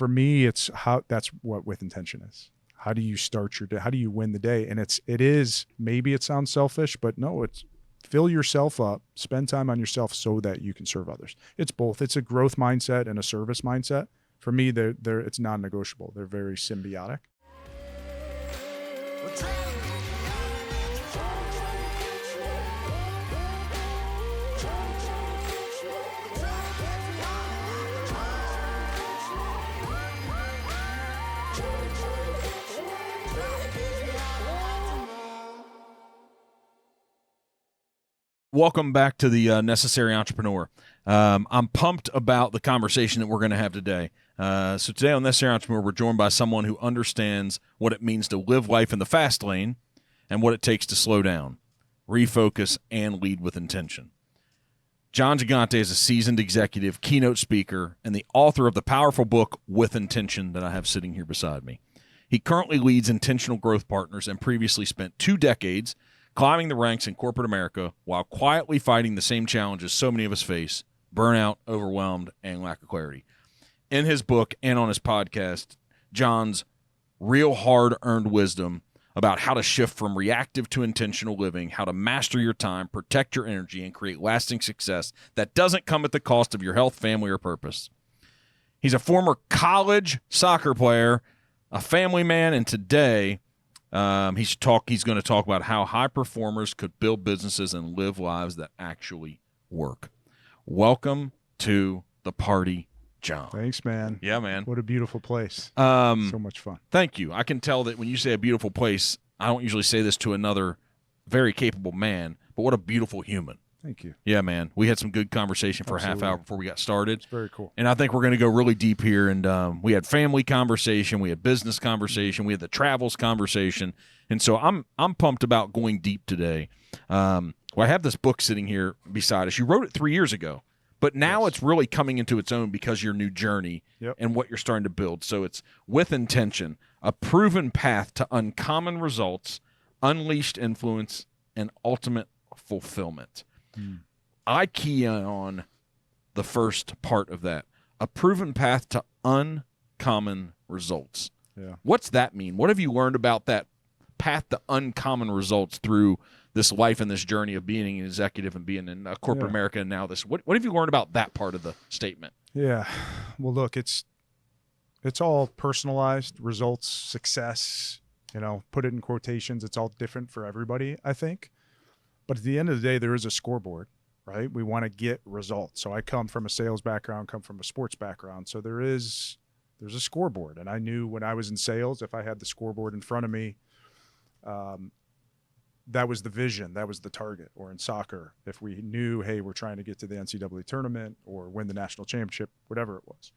for me, that's what with intention is. How do you start your day? How do you win the day? And maybe it sounds selfish, but no, it's fill yourself up, spend time on yourself so that you can serve others. It's both. It's a growth mindset and a service mindset. For me, it's non-negotiable. They're very symbiotic. Welcome back to the Necessary Entrepreneur. I'm pumped about the conversation that we're going to have today. So today on Necessary Entrepreneur, we're joined by someone who understands what it means to live life in the fast lane and what it takes to slow down, refocus, and lead with intention. Jon Giganti is a seasoned executive, keynote speaker, and the author of the powerful book, With Intention, that I have sitting here beside me. He currently leads Intentional Growth Partners and previously spent 2 decades climbing the ranks in corporate America while quietly fighting the same challenges so many of us face: burnout, overwhelmed, and lack of clarity. In his book and on his podcast, Jon's real hard-earned wisdom about how to shift from reactive to intentional living, how to master your time, protect your energy, and create lasting success that doesn't come at the cost of your health, family, or purpose. He's a former college soccer player, a family man, and today he's going to talk about how high performers could build businesses and live lives that actually work. Welcome to the party, Jon. Thanks, man. Yeah, man. What a beautiful place. So much fun. Thank you. I can tell that when you say a beautiful place, I don't usually say this to another very capable man, but what a beautiful human. Thank you. Yeah, man. We had some good conversation for Absolutely. a half hour before we got started. It's very cool. And I think we're going to go really deep here. And we had family conversation, we had business conversation, we had the travels conversation. And so I'm pumped about going deep today. Well, I have this book sitting here beside us. You wrote it 3 years ago, but now It's really coming into its own because your new journey and what you're starting to build. So it's With Intention, a proven path to uncommon results, unleashed influence, and ultimate fulfillment. I key on the first part of that, a proven path to uncommon results. Yeah. What's that mean? What have you learned about that path to uncommon results through this life and this journey of being an executive and being in corporate America and now this? What have you learned about that part of the statement? Yeah. Well, look, it's all personalized results, success, put it in quotations. It's all different for everybody, I think. But at the end of the day, there is a scoreboard, right? We want to get results. So I come from a sales background, come from a sports background. So there's a scoreboard. And I knew when I was in sales, if I had the scoreboard in front of me, that was the vision, that was the target. Or in soccer, if we knew, hey, we're trying to get to the NCAA tournament or win the national championship, whatever it was.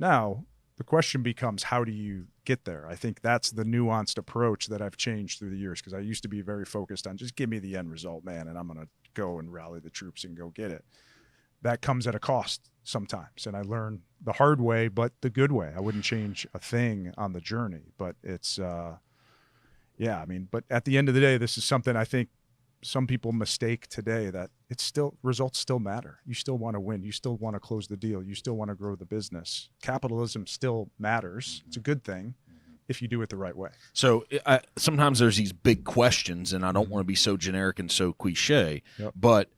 Now, the question becomes, how do you get there? I think that's the nuanced approach that I've changed through the years, because I used to be very focused on just give me the end result, man, and I'm going to go and rally the troops and go get it. That comes at a cost sometimes, and I learned the hard way, but the good way. I wouldn't change a thing on the journey, but it's, but at the end of the day, this is something I think some people mistake today, that results still matter. You still want to win. You still want to close the deal. You still want to grow the business. Capitalism still matters. It's a good thing if you do it the right way. So sometimes there's these big questions, and I don't want to be so generic and so cliche, but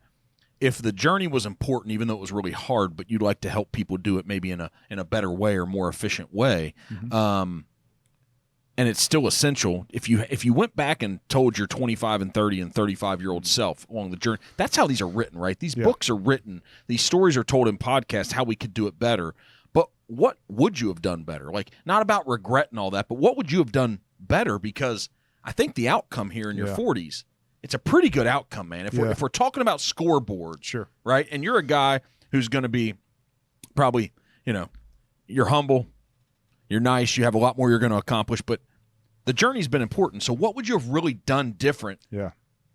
if the journey was important, even though it was really hard, but you'd like to help people do it maybe in a better way or more efficient way, and it's still essential. If you went back and told your 25 and 30 and 35-year-old self along the journey, that's how these are written, right? These books are written. These stories are told in podcasts, how we could do it better. But what would you have done better? Like, not about regret and all that, but what would you have done better? Because I think the outcome here in your 40s, it's a pretty good outcome, man. If we're talking about scoreboard, right? And you're a guy who's going to be probably, you're humble, you're nice, you have a lot more you're going to accomplish, but the journey's been important. So what would you have really done different? Yeah.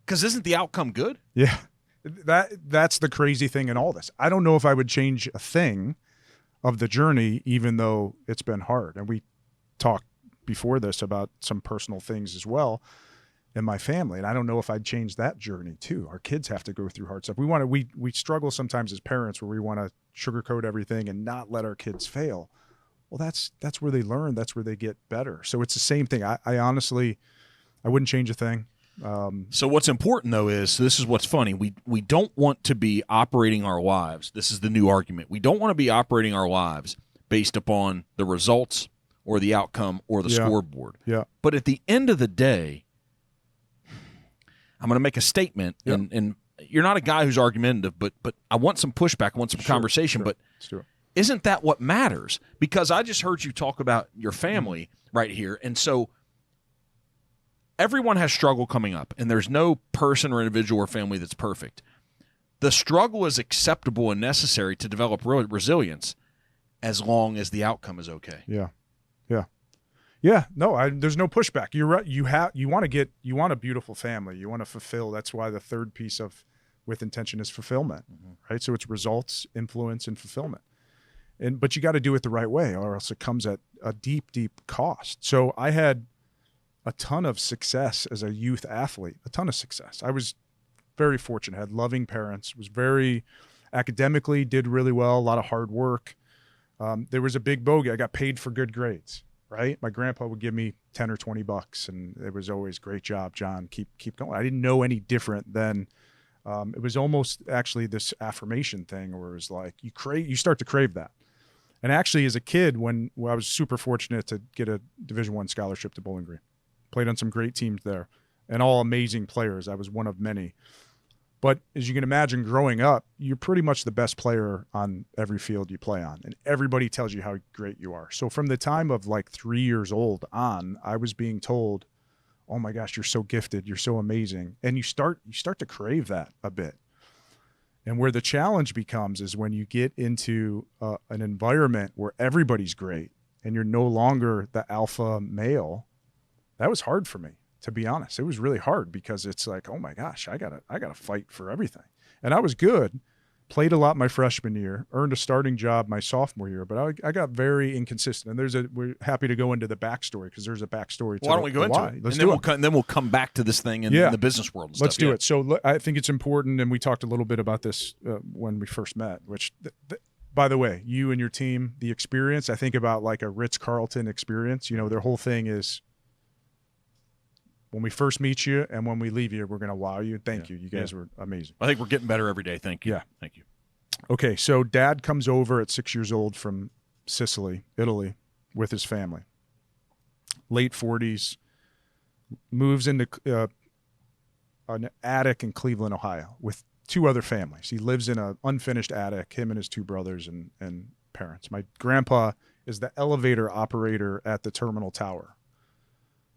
Because isn't the outcome good? Yeah. That's the crazy thing in all this. I don't know if I would change a thing of the journey, even though it's been hard. And we talked before this about some personal things as well in my family. And I don't know if I'd change that journey too. Our kids have to go through hard stuff. We struggle sometimes as parents where we want to sugarcoat everything and not let our kids fail. Well, that's where they learn. That's where they get better. So it's the same thing. I honestly, I wouldn't change a thing. So what's important, though, is this is what's funny. We don't want to be operating our lives. This is the new argument. We don't want to be operating our lives based upon the results or the outcome or the scoreboard. Yeah. But at the end of the day, I'm going to make a statement, and you're not a guy who's argumentative, but I want some pushback. I want some conversation. But let's do it. Isn't that what matters? Because I just heard you talk about your family right here, and so everyone has struggle coming up, and there's no person or individual or family that's perfect. The struggle is acceptable and necessary to develop resilience as long as the outcome is okay. Yeah. No, there's no pushback. You're right. You want a beautiful family. You want to fulfill. That's why the third piece with intention is fulfillment, right? So it's results, influence, and fulfillment. But you got to do it the right way, or else it comes at a deep, deep cost. So I had a ton of success as a youth athlete, a ton of success. I was very fortunate, had loving parents, was very academically, did really well, a lot of hard work. There was a big bogey. I got paid for good grades, right? My grandpa would give me 10 or 20 bucks, and it was always, great job, John, keep going. I didn't know any different than, it was almost actually this affirmation thing where it was like, you start to crave that. And actually as a kid, when I was super fortunate to get a Division I scholarship to Bowling Green, played on some great teams there and all amazing players. I was one of many. But as you can imagine, growing up, you're pretty much the best player on every field you play on. And everybody tells you how great you are. So from the time of like 3 years old on, I was being told, oh my gosh, you're so gifted. You're so amazing. And you start to crave that a bit. And where the challenge becomes is when you get into an environment where everybody's great and you're no longer the alpha male. That was hard for me, to be honest. It was really hard because it's like, oh my gosh, I gotta fight for everything. And I was good, played a lot my freshman year, earned a starting job my sophomore year, but I got very inconsistent. And we're happy to go into the backstory because there's a backstory. Why don't we go into it? Let's do it. And then we'll come back to this thing in the business world and stuff. Let's do it. So I think it's important, and we talked a little bit about this when we first met, which by the way, you and your team, the experience, I think about like a Ritz-Carlton experience. You know, their whole thing is, when we first meet you and when we leave you, we're going to wow you. Thank you. You guys were amazing. I think we're getting better every day. Thank you. Yeah. Thank you. Okay. So dad comes over at 6 years old from Sicily, Italy, with his family. Late 40s, moves into an attic in Cleveland, Ohio with two other families. He lives in an unfinished attic, him and his two brothers and parents. My grandpa is the elevator operator at the terminal tower.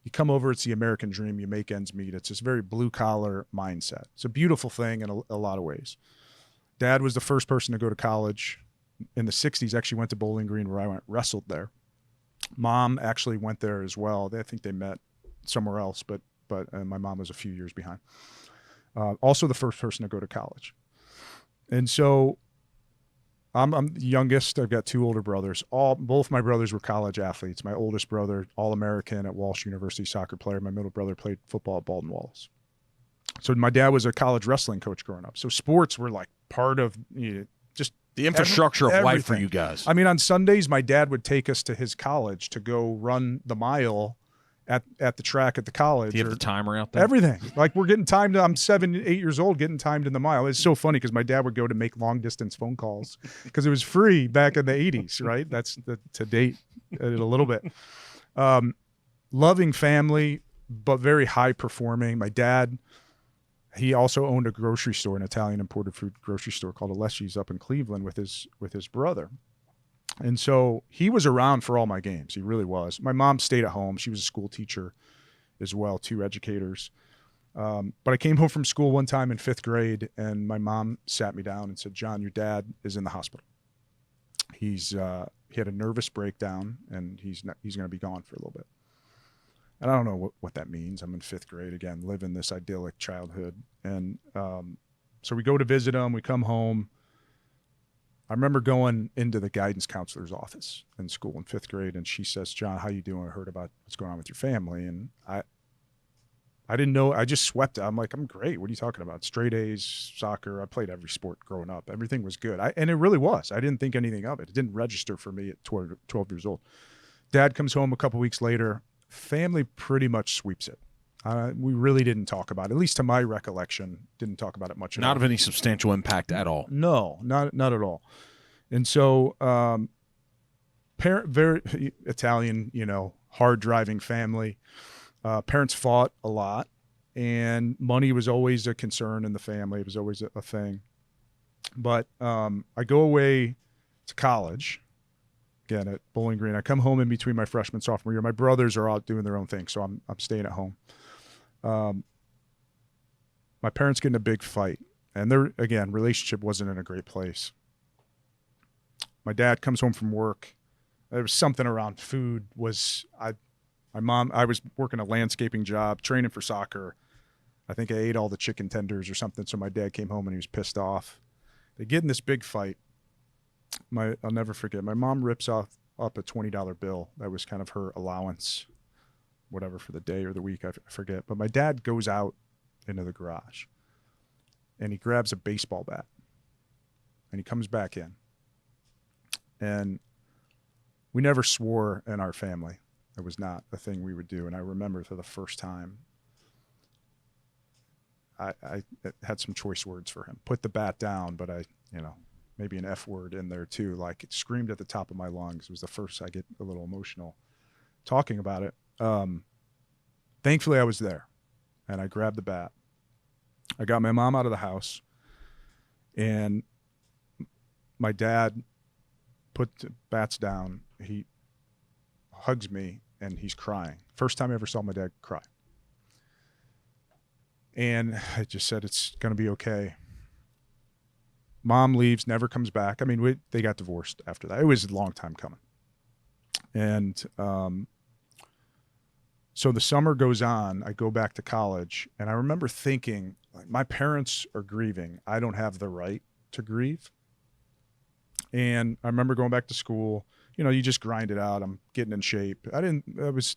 You come over, it's the American dream. You make ends meet. It's this very blue-collar mindset. It's a beautiful thing in a lot of ways. Dad was the first person to go to college in the 60s, actually went to Bowling Green where I wrestled there. Mom actually went there as well. I think they met somewhere else, but my mom was a few years behind. Also the first person to go to college. And so I'm the youngest. I've got two older brothers. Both my brothers were college athletes. My oldest brother, All-American at Walsh University, soccer player. My middle brother played football at Baldwin Wallace. So my dad was a college wrestling coach growing up. So sports were like part of just the infrastructure of life for you guys. I mean, on Sundays, my dad would take us to his college to go run the mile at the track at the college. Do you have the timer out there? Everything. Like we're getting timed. I'm 7, 8 years old getting timed in the mile. It's so funny because my dad would go to make long distance phone calls because it was free back in the 80s, right? That's to date it a little bit. Loving family, but very high performing. My dad, he also owned a grocery store, an Italian imported food grocery store called Alessi's up in Cleveland with his brother. And so he was around for all my games. He really was. My mom stayed at home. She was a school teacher as well, 2 educators. But I came home from school one time in 5th grade, and my mom sat me down and said, John, your dad is in the hospital. He had a nervous breakdown, and he's going to be gone for a little bit. And I don't know what that means. I'm in 5th grade again, living this idyllic childhood. And so we go to visit him. We come home. I remember going into the guidance counselor's office in school in 5th grade, and she says, John, how you doing? I heard about what's going on with your family. And I didn't know. I just swept it. I'm like, I'm great. What are you talking about? Straight A's, soccer. I played every sport growing up. Everything was good. And it really was. I didn't think anything of it. It didn't register for me at 12 years old. Dad comes home a couple weeks later. Family pretty much sweeps it. We really didn't talk about it, at least to my recollection, didn't talk about it much at all. Not of any substantial impact at all. No, not at all. And so very Italian, hard driving family. Parents fought a lot, and money was always a concern in the family. It was always a thing. But I go away to college, again at Bowling Green. I come home in between my freshman and sophomore year. My brothers are out doing their own thing, so I'm staying at home. My parents get in a big fight, and their relationship wasn't in a great place. My dad comes home from work. There was something around food. I was working a landscaping job, training for soccer. I think I ate all the chicken tenders or something. So my dad came home and he was pissed off. They get in this big fight. I'll never forget. My mom rips up a $20 bill. That was kind of her allowance, whatever, for the day or the week. I forget. But my dad goes out into the garage and he grabs a baseball bat and he comes back in. And we never swore in our family. It was not a thing we would do. And I remember for the first time, I had some choice words for him. Put the bat down, but maybe an F word in there too. Like, it screamed at the top of my lungs. It was the first I get a little emotional talking about it. Thankfully, I was there, and I grabbed the bat. I got my mom out of the house, and my dad put the bats down. He hugs me, and he's crying. First time I ever saw my dad cry. And I just said, it's going to be okay. Mom leaves, never comes back. I mean, they got divorced after that. It was a long time coming. And so the summer goes on. I go back to college, and I remember thinking, like, my parents are grieving. I don't have the right to grieve. And I remember going back to school. You just grind it out. I'm getting in shape. I was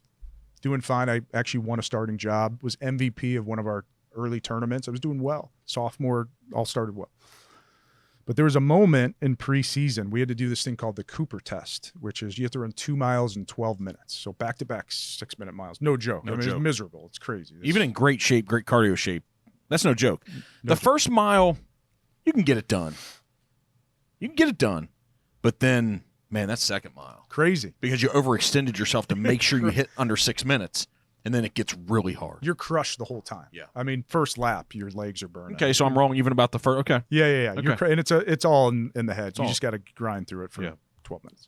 doing fine. I actually won a starting job, was MVP of one of our early tournaments. I was doing well. Sophomore, all started well. But there was a moment in preseason, we had to do this thing called the Cooper test, which is you have to run 2 miles in 12 minutes. So back-to-back 6-minute miles. No joke. No joke. It's miserable. It's crazy. Even in great shape, great cardio shape, that's no joke. The first mile, you can get it done. But then, man, that second mile. Crazy. Because you overextended yourself to make sure you hit under 6 minutes, and then it gets really hard. You're crushed the whole time. Yeah. I mean, first lap, your legs are burning. Okay, so I'm wrong even about the first. Okay. Yeah. Okay. And it's all in the head. You just got to grind through it for 12 minutes.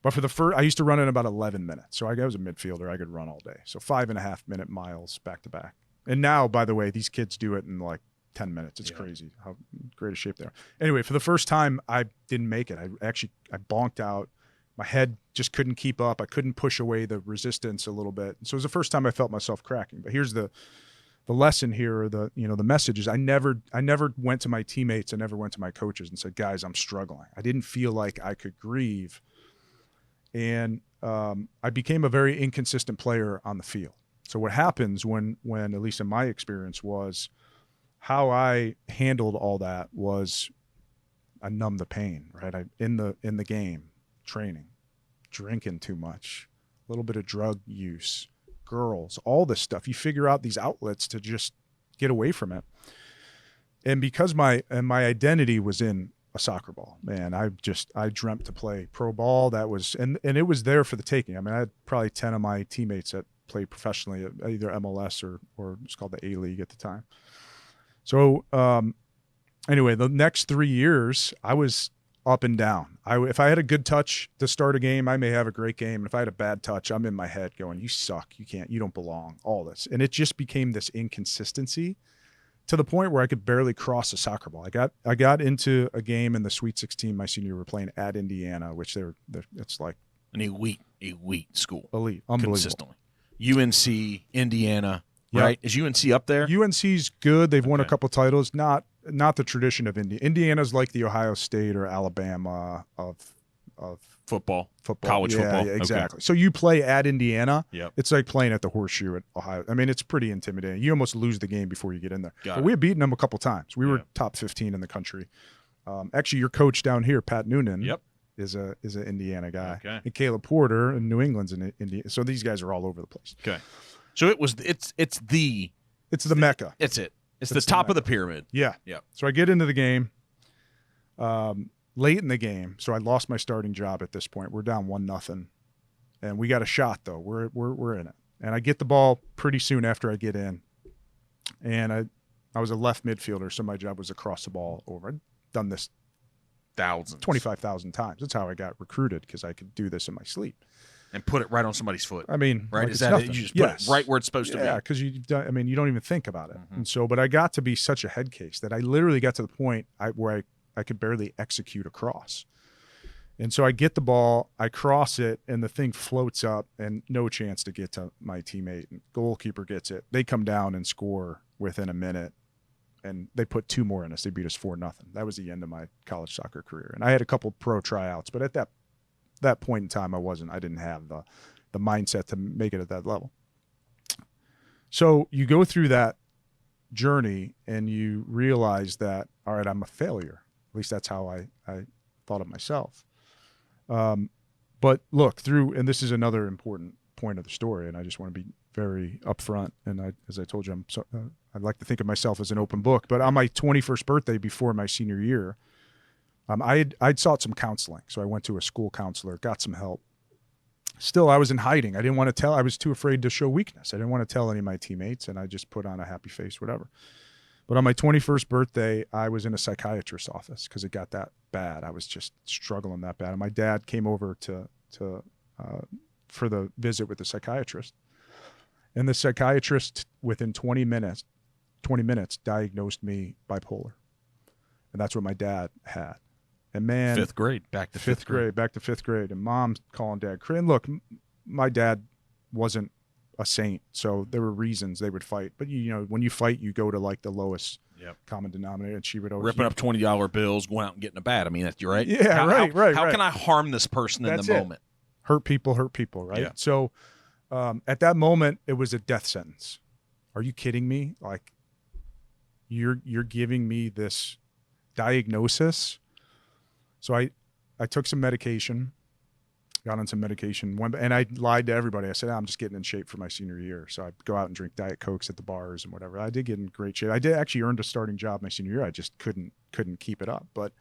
But for the first, I used to run in about 11 minutes. So I was a midfielder. I could run all day. So 5.5-minute miles back to back. And now, by the way, these kids do it in like 10 minutes. It's crazy how great a shape they are. Anyway, for the first time, I didn't make it. I bonked out. My head just couldn't keep up. I couldn't push away the resistance a little bit. So it was the first time I felt myself cracking. But here's the lesson here, or the message is I never went to my teammates. I never went to my coaches and said, guys, I'm struggling. I didn't feel like I could grieve. And I became a very inconsistent player on the field. So what happens when at least in my experience, was how I handled all that was I numbed the pain, right? In the game, training, drinking too much, a little bit of drug use, girls, all this stuff. You figure out these outlets to just get away from it. And because my identity was in a soccer ball, man, I dreamt to play pro ball. That was, and it was there for the taking. I mean, I had probably 10 of my teammates that played professionally at either MLS or it's called the A-League at the time. So anyway, the next 3 years, I was up and down. If I had a good touch to start a game, I may have a great game. If I had a bad touch, I'm in my head going, you suck, you don't belong, all this. And it just became this inconsistency to the point where I could barely cross a soccer ball. I got into a game in the Sweet 16 my senior year. We're playing at Indiana, which it's like an elite school. Elite, unbelievable. Consistently. UNC, Indiana, right? Is UNC up there? UNC's good. They've won a couple titles. Not the tradition of Indiana. Indiana's like the Ohio State or Alabama of Football, football, college football. Yeah, exactly. So you play at Indiana. Yep. It's like playing at the Horseshoe at Ohio. I mean, it's pretty intimidating. You almost lose the game before you get in there. Got But it. we had beaten them a couple times. We were Yeah. top 15 in the country. Actually, your coach down here, Pat Noonan, Yep. is an Indiana guy. Okay. And Caleb Porter in New England's in Indiana. So these guys are all over the place. Okay. So it's the Mecca. It's the the top of the Mecca. pyramid. Yeah. Yep. So I get into the game late in the game. So I lost my starting job at this point. We're down 1-0. And we got a shot though. We're in it. And I get the ball pretty soon after I get in. And I was a left midfielder, so my job was to cross the ball over. I'd done this Thousands. 25,000 times. That's how I got recruited, because I could do this in my sleep. And put it right on somebody's foot. I mean, Right? like Is it's that nothing. it? You just put it right where it's supposed to be. Yeah, because you don't even think about it. Mhm. And so, but I got to be such a head case that I literally got to the point where I could barely execute a cross. And so I get the ball, I cross it, and the thing floats up, and no chance to get to my teammate. And goalkeeper gets it. They come down and score within a minute, and they put 2 more in us. They beat us 4-0. That was the end of my college soccer career. And I had a couple pro tryouts, but at that point in time, I didn't have the mindset to make it at that level. So you go through that journey and you realize that, all right, I'm a failure. At least that's how I thought of myself. But look through, and this is another important point of the story, and I just want to be very upfront. And as I told you, I'd like to think of myself as an open book. But on my 21st birthday, before my senior year, I'd sought some counseling. So I went to a school counselor, got some help. Still, I was in hiding. I didn't want to tell. I was too afraid to show weakness. I didn't want to tell any of my teammates, and I just put on a happy face, whatever. But on my 21st birthday, I was in a psychiatrist's office because it got that bad. I was just struggling that bad. And my dad came over for the visit with the psychiatrist. And the psychiatrist, within 20 minutes, diagnosed me bipolar. And that's what my dad had. And man, Fifth grade. Back to fifth grade, back to 5th grade. And mom's calling dad. And look, my dad wasn't a saint, so there were reasons they would fight. But when you fight, you go to like the lowest common denominator. And she would always ripping up $20 bills, going out and getting a bat. I mean, that's right. Yeah, right. How can I harm this person in the moment? Hurt people, right? Yeah. So at that moment, it was a death sentence. Are you kidding me? Like, you're giving me this diagnosis. So I took some medication, got on some medication, and I lied to everybody. I said, I'm just getting in shape for my senior year. So I'd go out and drink Diet Cokes at the bars and whatever. I did get in great shape. I did actually earn a starting job my senior year. I just couldn't keep it up. But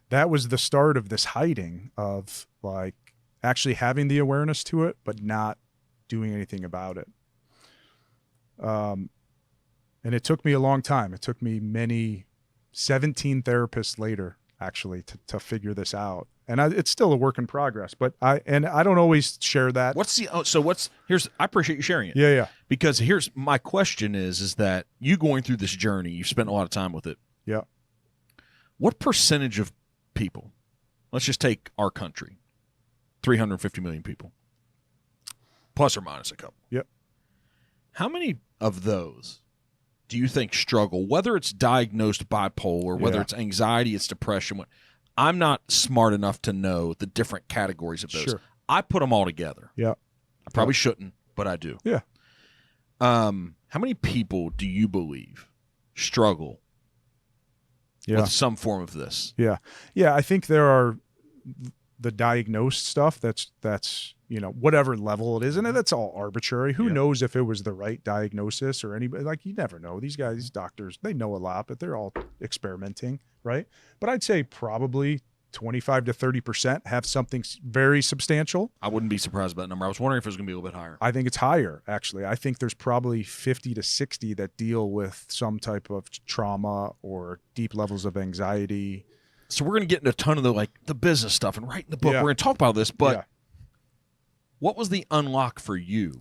that was the start of this hiding, of like actually having the awareness to it, but not doing anything about it. And it took me a long time. It took me 17 therapists later, actually, to figure this out. And it's still a work in progress, but I don't always share that. I appreciate you sharing it. Yeah. Because here's my question is that you going through this journey, you've spent a lot of time with it. Yeah. What percentage of people, let's just take our country, 350 million people, plus or minus a couple. Yep. How many of those do you think struggle, whether it's diagnosed bipolar, whether it's anxiety, it's depression? I'm not smart enough to know the different categories of those. Sure. I put them all together. Yeah. I probably shouldn't, but I do. Yeah. How many people do you believe struggle with some form of this? Yeah. I think there are the diagnosed stuff that's whatever level it is, and that's all arbitrary. Who knows if it was the right diagnosis or anybody? Like, you never know. These guys, these doctors, they know a lot, but they're all experimenting, right? But I'd say probably 25 to 30% have something very substantial. I wouldn't be surprised by that number. I was wondering if it was going to be a little bit higher. I think it's higher, actually. I think there's probably 50 to 60 that deal with some type of trauma or deep levels of anxiety. So we're going to get into a ton of the business stuff and writing the book. We're going to talk about this, but what was the unlock for you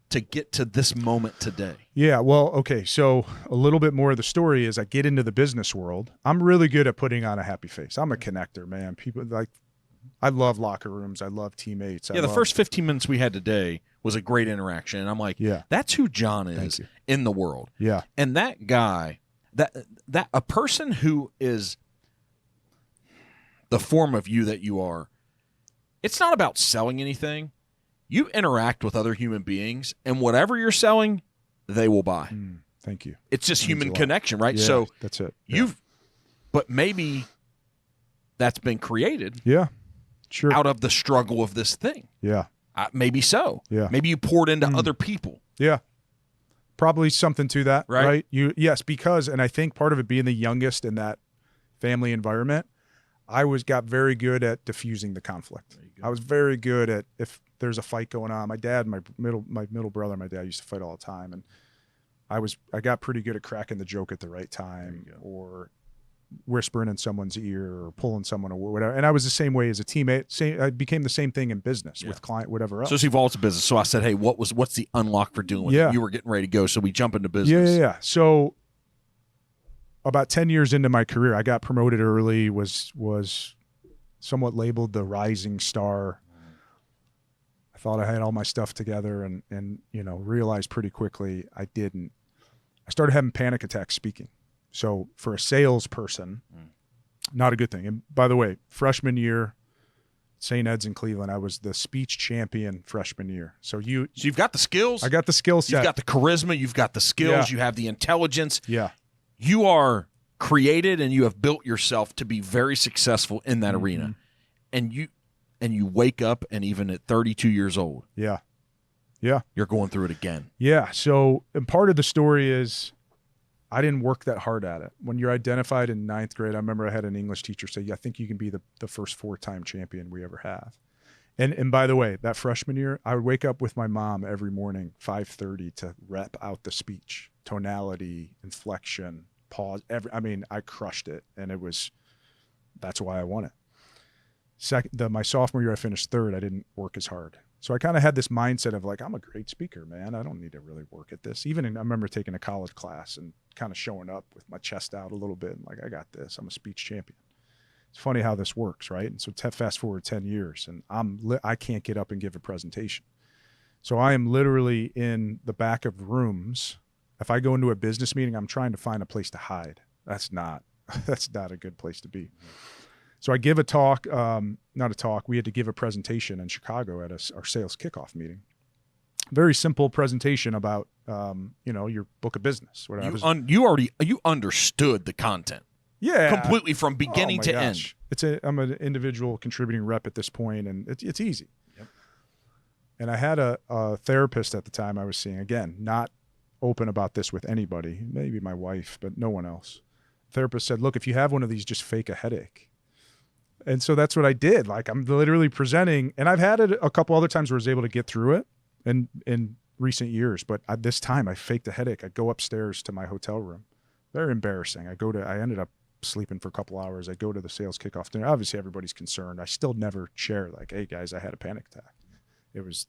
to get to this moment today? Yeah, well, okay, so a little bit more of the story is I get into the business world. I'm really good at putting on a happy face. I'm a connector, man. People I love locker rooms. I love teammates. The first 15 minutes we had today was a great interaction. And I'm like, that's who Jon is in the world. Yeah. And that guy, that a person who is the form of you that you are, it's not about selling anything. You interact with other human beings, and whatever you're selling, they will buy. Thank you. It's just That means human a lot. connection, right? Yeah, So that's it. but maybe that's been created Sure. out of the struggle of this thing. Yeah. Maybe so. Yeah. Maybe you poured into other people. Yeah. Probably something to that, Right. right? Yes, because, and I think part of it being the youngest in that family environment, I got very good at diffusing the conflict. I was very good at, if there's a fight going on, my dad, my middle brother, and my dad used to fight all the time, and I got pretty good at cracking the joke at the right time, or whispering in someone's ear, or pulling someone away, whatever. And I was the same way as a teammate. I became the same thing in business with client, whatever else. So it's evolved to business. So I said, hey, what's the unlock for doing it? You were getting ready to go, so we jump into business. Yeah. So about 10 years into my career, I got promoted early, was somewhat labeled the rising star. I thought I had all my stuff together, and realized pretty quickly I didn't. I started having panic attacks speaking. So for a salesperson, not a good thing. And by the way, freshman year, St. Ed's in Cleveland, I was the speech champion freshman year. So you've got the skills. I got the skill set. You've got the charisma. You've got the skills. You have the intelligence. Yeah. You are created, and you have built yourself to be very successful in that arena. And you wake up, and even at 32 years old, you're going through it again. Yeah. So, and part of the story is I didn't work that hard at it. When you're identified in 9th grade, I remember I had an English teacher say, I think you can be the first 4-time champion we ever have. And by the way, that freshman year, I would wake up with my mom every morning, 5:30, to rep out the speech, tonality, inflection, pause. I crushed it, and that's why I won it. My sophomore year, I finished 3rd. I didn't work as hard. So I kind of had this mindset of like, I'm a great speaker, man. I don't need to really work at this. I remember taking a college class and kind of showing up with my chest out a little bit and like, I got this. I'm a speech champion. It's funny how this works, right? And so fast forward 10 years, and I can't get up and give a presentation. So I am literally in the back of rooms. If I go into a business meeting, I'm trying to find a place to hide. That's not a good place to be. So I give a talk, not a talk. We had to give a presentation in Chicago at our sales kickoff meeting. Very simple presentation about, your book of business. You understood the content. Yeah, completely from beginning to end. I'm an individual contributing rep at this point, and it's easy. Yep. And I had a therapist at the time I was seeing. Again, not open about this with anybody, maybe my wife, but no one else. Therapist said, "Look, if you have one of these, just fake a headache." And so that's what I did. Like, I'm literally presenting, and I've had it a couple other times where I was able to get through it in recent years. But this time, I faked a headache. I go upstairs to my hotel room. Very embarrassing. I ended up sleeping for a couple hours. I go to the sales kickoff dinner. Obviously, everybody's concerned. I still never share like, "Hey guys, I had a panic attack." It was,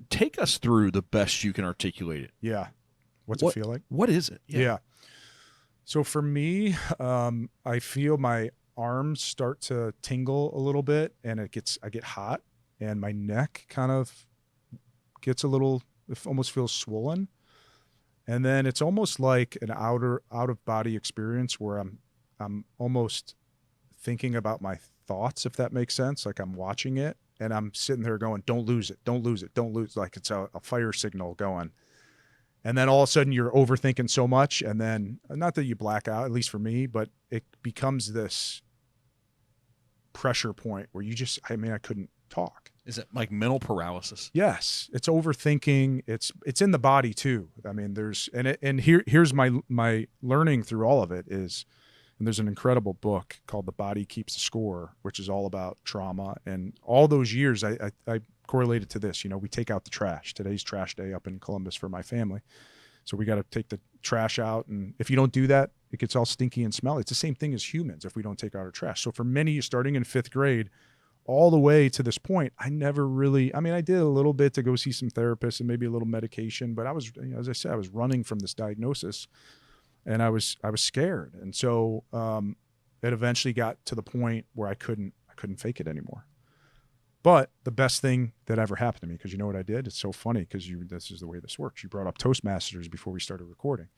Take us through the best you can articulate it. Yeah. What's it feel like? What is it? Yeah. So for me, I feel my arms start to tingle a little bit, and I get hot, and my neck kind of gets it almost feels swollen. And then it's almost like an out of body experience where I'm almost thinking about my thoughts, if that makes sense. Like I'm watching it, and I'm sitting there going, "Don't lose it, don't lose it, don't lose." Like it's a fire signal going. And then all of a sudden you're overthinking so much, and then not that you black out, at least for me, but it becomes this pressure point where I couldn't talk. Is it like mental paralysis? Yes, it's overthinking. It's in the body too. I mean, here's my learning through all of it is, and there's an incredible book called The Body Keeps the Score, which is all about trauma. And all those years I correlated to this. We take out the trash. Today's trash day up in Columbus for my family. So we got to take the trash out. And if you don't do that, it gets all stinky and smelly. It's the same thing as humans if we don't take out our trash. So for many, starting in 5th grade, all the way to this point, I never really, I did a little bit to go see some therapists and maybe a little medication, but I was, as I said, I was running from this diagnosis, and I was scared. And so it eventually got to the point where I couldn't fake it anymore. But the best thing that ever happened to me, because you know what I did? It's so funny because this is the way this works. You brought up Toastmasters before we started recording.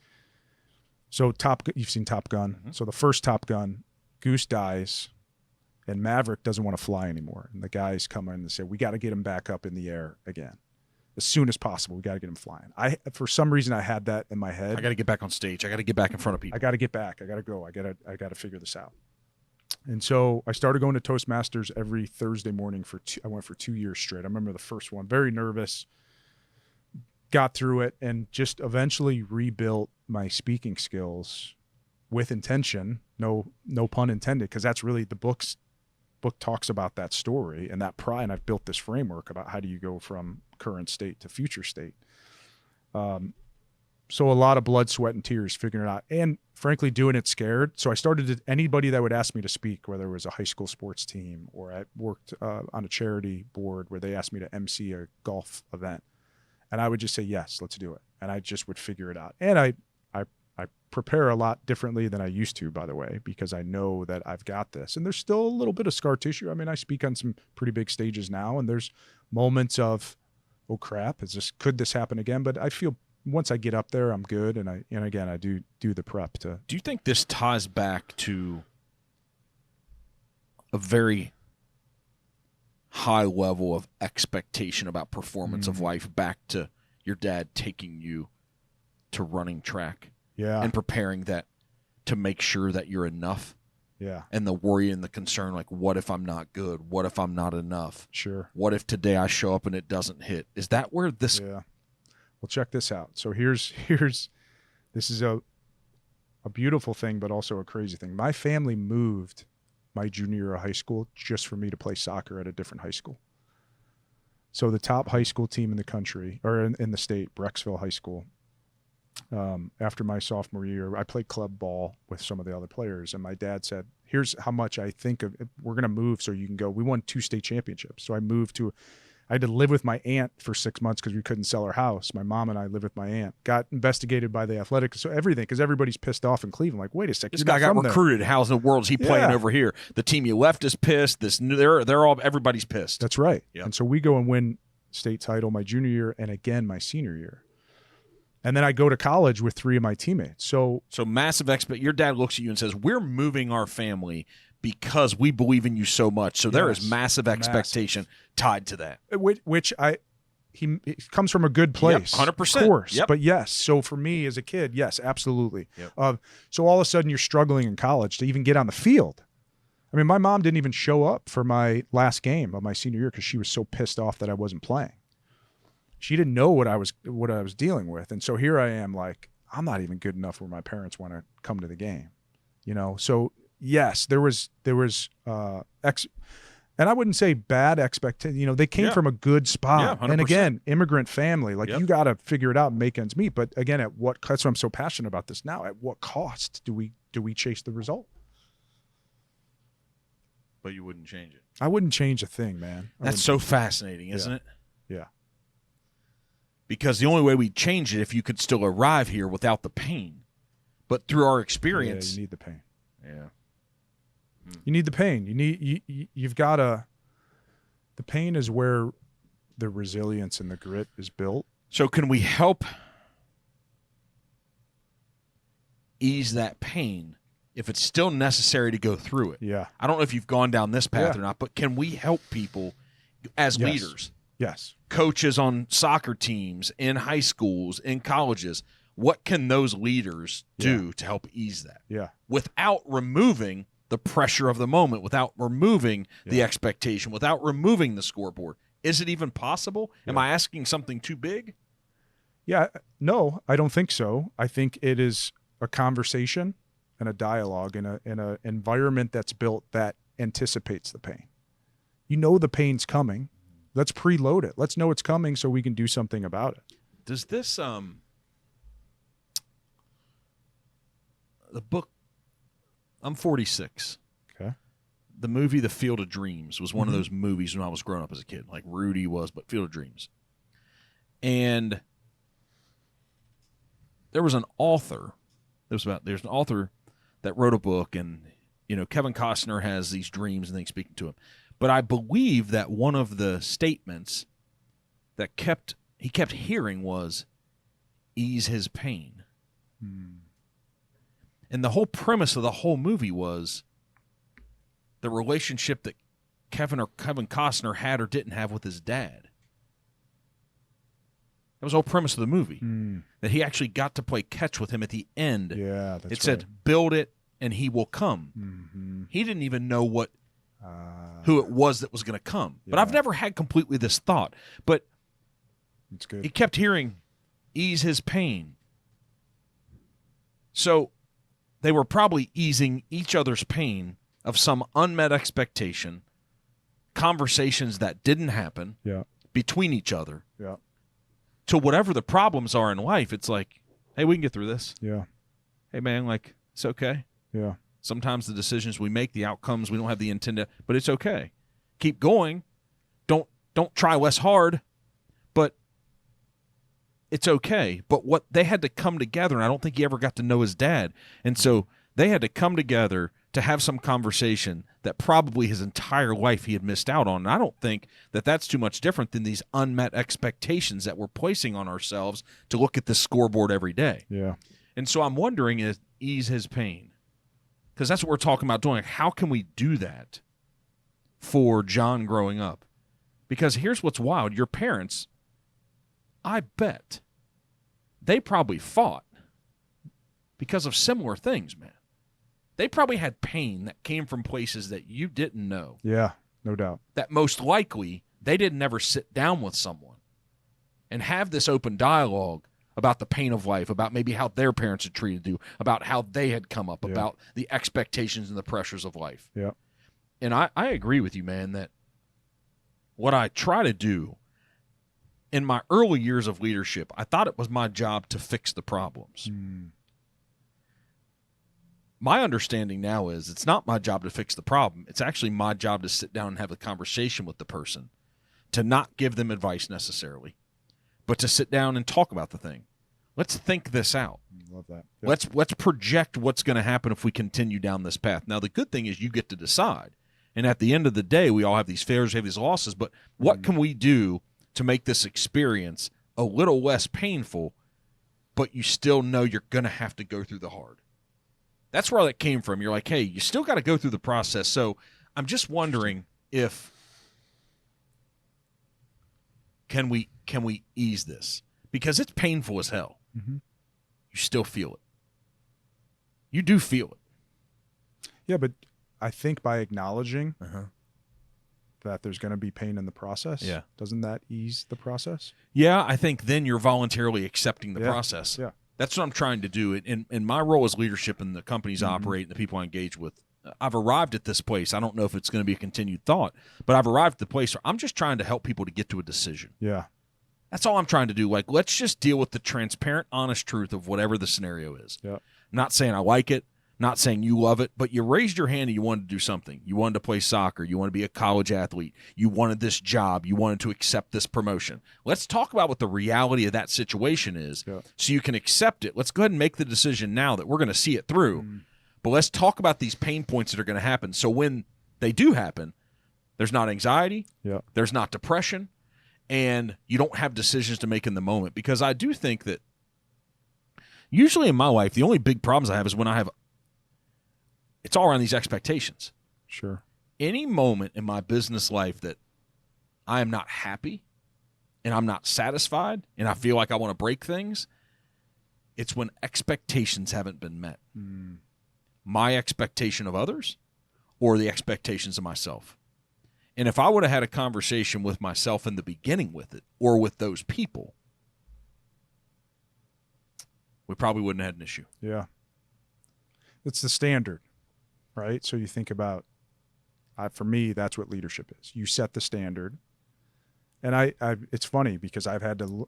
So you've seen Top Gun. Mm-hmm. So the first Top Gun, Goose dies, and Maverick doesn't want to fly anymore. And the guys come in and say, we got to get him back up in the air again as soon as possible. We got to get him flying. For some reason, I had that in my head. I got to get back on stage. I got to get back in front of people. I got to get back. I got to go. I got to figure this out. And so I started going to Toastmasters every Thursday morning I went for 2 years straight. I remember the first one, very nervous, got through it, and just eventually rebuilt my speaking skills with intention. No pun intended, because that's really the book talks about that story and that pride. And I've built this framework about how do you go from current state to future state. So a lot of blood, sweat, and tears figuring it out, and frankly doing it scared. So I started to, anybody that would ask me to speak, whether it was a high school sports team or I worked on a charity board where they asked me to MC a golf event, and I would just say, yes, let's do it. And I just would figure it out. And I prepare a lot differently than I used to, by the way, because I know that I've got this. And there's still a little bit of scar tissue. I mean, I speak on some pretty big stages now, and there's moments of, oh crap, could this happen again? But I feel once I get up there, I'm good. And again, I do the prep to. Do you think this ties back to a very high level of expectation about performance of life, back to your dad taking you to running track? Yeah. And preparing that to make sure that you're enough. Yeah. And the worry and the concern, like, what if I'm not good? What if I'm not enough? Sure. What if today I show up and it doesn't hit? Is that where this? Yeah. Well, check this out. So this is a beautiful thing, but also a crazy thing. My family moved my junior year of high school just for me to play soccer at a different high school. So the top high school team in the country, or in the state, Brecksville High School. After my sophomore year, I played club ball with some of the other players, and my dad said, here's how much I think of, we're going to move so you can go. We won 2 state championships. So I had to live with my aunt for 6 months because we couldn't sell our house. My mom and I lived with my aunt, got investigated by the athletic. So everything, because everybody's pissed off in Cleveland. Like, wait a second. This guy got recruited. How in the world is he playing over here? The team you left is pissed. Everybody's pissed. That's right. Yep. And so we go and win state title my junior year and again my senior year. And then I go to college with 3 of my teammates. So massive your dad looks at you and says, we're moving our family because we believe in you so much. So there is massive expectation tied to that. Which he comes from a good place. Yep, 100%. Of course. Yep. But yes, so for me as a kid, yes, absolutely. Yep. So all of a sudden you're struggling in college to even get on the field. I mean, my mom didn't even show up for my last game of my senior year because she was so pissed off that I wasn't playing. She didn't know what I was dealing with. And so here I am, like, I'm not even good enough where my parents want to come to the game, So yes, there was and I wouldn't say bad expectation. They came from a good spot. Yeah, 100%. And again, immigrant family, like Yep. you got to figure it out and make ends meet. But again, that's why I'm so passionate about this now. At what cost do we chase the result? But you wouldn't change it. I wouldn't change a thing, man. That's so fascinating, isn't it? Yeah. Because the only way we change it if you could still arrive here without the pain. But through our experience. Yeah, you need the pain. Yeah. You need the pain. You've got to. The pain is where the resilience and the grit is built. So can we help ease that pain if it's still necessary to go through it? Yeah. I don't know if you've gone down this path or not, but can we help people as leaders? Yes. Coaches on soccer teams, in high schools, in colleges. What can those leaders do to help ease that? Yeah. Without removing the pressure of the moment, without removing the expectation, without removing the scoreboard. Is it even possible? Am I asking something too big? Yeah. No, I don't think so. I think it is a conversation and a dialogue in a environment that's built that anticipates the pain. The pain's coming. Let's preload it. Let's know it's coming so we can do something about it. Does this the book, I'm 46. Okay. The movie The Field of Dreams was one of those movies when I was growing up as a kid, like Rudy was, but Field of Dreams. And there was an author. There's an author that wrote a book, and Kevin Costner has these dreams and things speaking to him. But I believe that one of the statements that he kept hearing was, ease his pain. And the whole premise of the whole movie was, the relationship that Kevin Costner had or didn't have with his dad. That was the whole premise of the movie, that he actually got to play catch with him at the end. Yeah, that's It said, build it and he will come. Mm-hmm. He didn't even know who it was that was going to come. But I've never had completely this thought. But it's good. he kept hearing, ease his pain. So they were probably easing each other's pain of some unmet expectation, conversations that didn't happen between each other. Yeah. To whatever the problems are in life, it's like, hey, we can get through this. Yeah. Hey, man, like, it's okay. Yeah. Sometimes the decisions we make, the outcomes, we don't have the intent, but it's okay. Keep going. Don't try less hard, but it's okay. But what they had to come together, and I don't think he ever got to know his dad. And so they had to come together to have some conversation that probably his entire life he had missed out on. And I don't think that that's too much different than these unmet expectations that we're placing on ourselves to look at the scoreboard every day. Yeah. And so I'm wondering, is ease his pain? Because that's what we're talking about doing. How can we do that for Jon growing up? Because here's what's wild. Your parents, I bet, they probably fought because of similar things, man. They probably had pain that came from places that you didn't know. Yeah, no doubt. That most likely they didn't ever sit down with someone and have this open dialogue about the pain of life, about maybe how their parents had treated you, about how they had come up, about the expectations and the pressures of life. Yeah. And I agree with you, man, that what I try to do in my early years of leadership, I thought it was my job to fix the problems. My understanding now is it's not my job to fix the problem. It's actually my job to sit down and have a conversation with the person, to not give them advice necessarily, but to sit down and talk about the thing. Let's think this out. Love that. Yep. Let's project what's going to happen if we continue down this path. Now, the good thing is you get to decide. And at the end of the day, we all have these failures, we have these losses, but what can we do to make this experience a little less painful, but you still know you're going to have to go through the hard? That's where that came from. You're like, hey, you still got to go through the process. So I'm just wondering if can we ease this? Because it's painful as hell. Mm-hmm. You still feel it. You do feel it. Yeah, but I think by acknowledging that there's going to be pain in the process, doesn't that ease the process? Yeah, I think then you're voluntarily accepting the process. Yeah. That's what I'm trying to do. In my role as leadership in the companies I operate and the people I engage with, I've arrived at this place. I don't know if it's going to be a continued thought, but I've arrived at the place where I'm just trying to help people to get to a decision. Yeah. That's all I'm trying to do. Like, let's just deal with the transparent, honest truth of whatever the scenario is. Yeah. Not saying I like it, not saying you love it, but you raised your hand and you wanted to do something. You wanted to play soccer. You wanted to be a college athlete. You wanted this job. You wanted to accept this promotion. Let's talk about what the reality of that situation is so you can accept it. Let's go ahead and make the decision now that we're going to see it through. But let's talk about these pain points that are going to happen. So when they do happen, there's not anxiety. There's not depression. And you don't have decisions to make in the moment. Because I do think that usually in my life, the only big problems I have is when I have it's all around these expectations. Sure. Any moment in my business life that I am not happy and I'm not satisfied and I feel like I want to break things, it's when expectations haven't been met. My expectation of others or the expectations of myself. And if I would have had a conversation with myself in the beginning with it or with those people, we probably wouldn't have had an issue. Yeah. It's the standard, right? So you think about, for me, that's what leadership is. You set the standard. And it's funny because I've had to,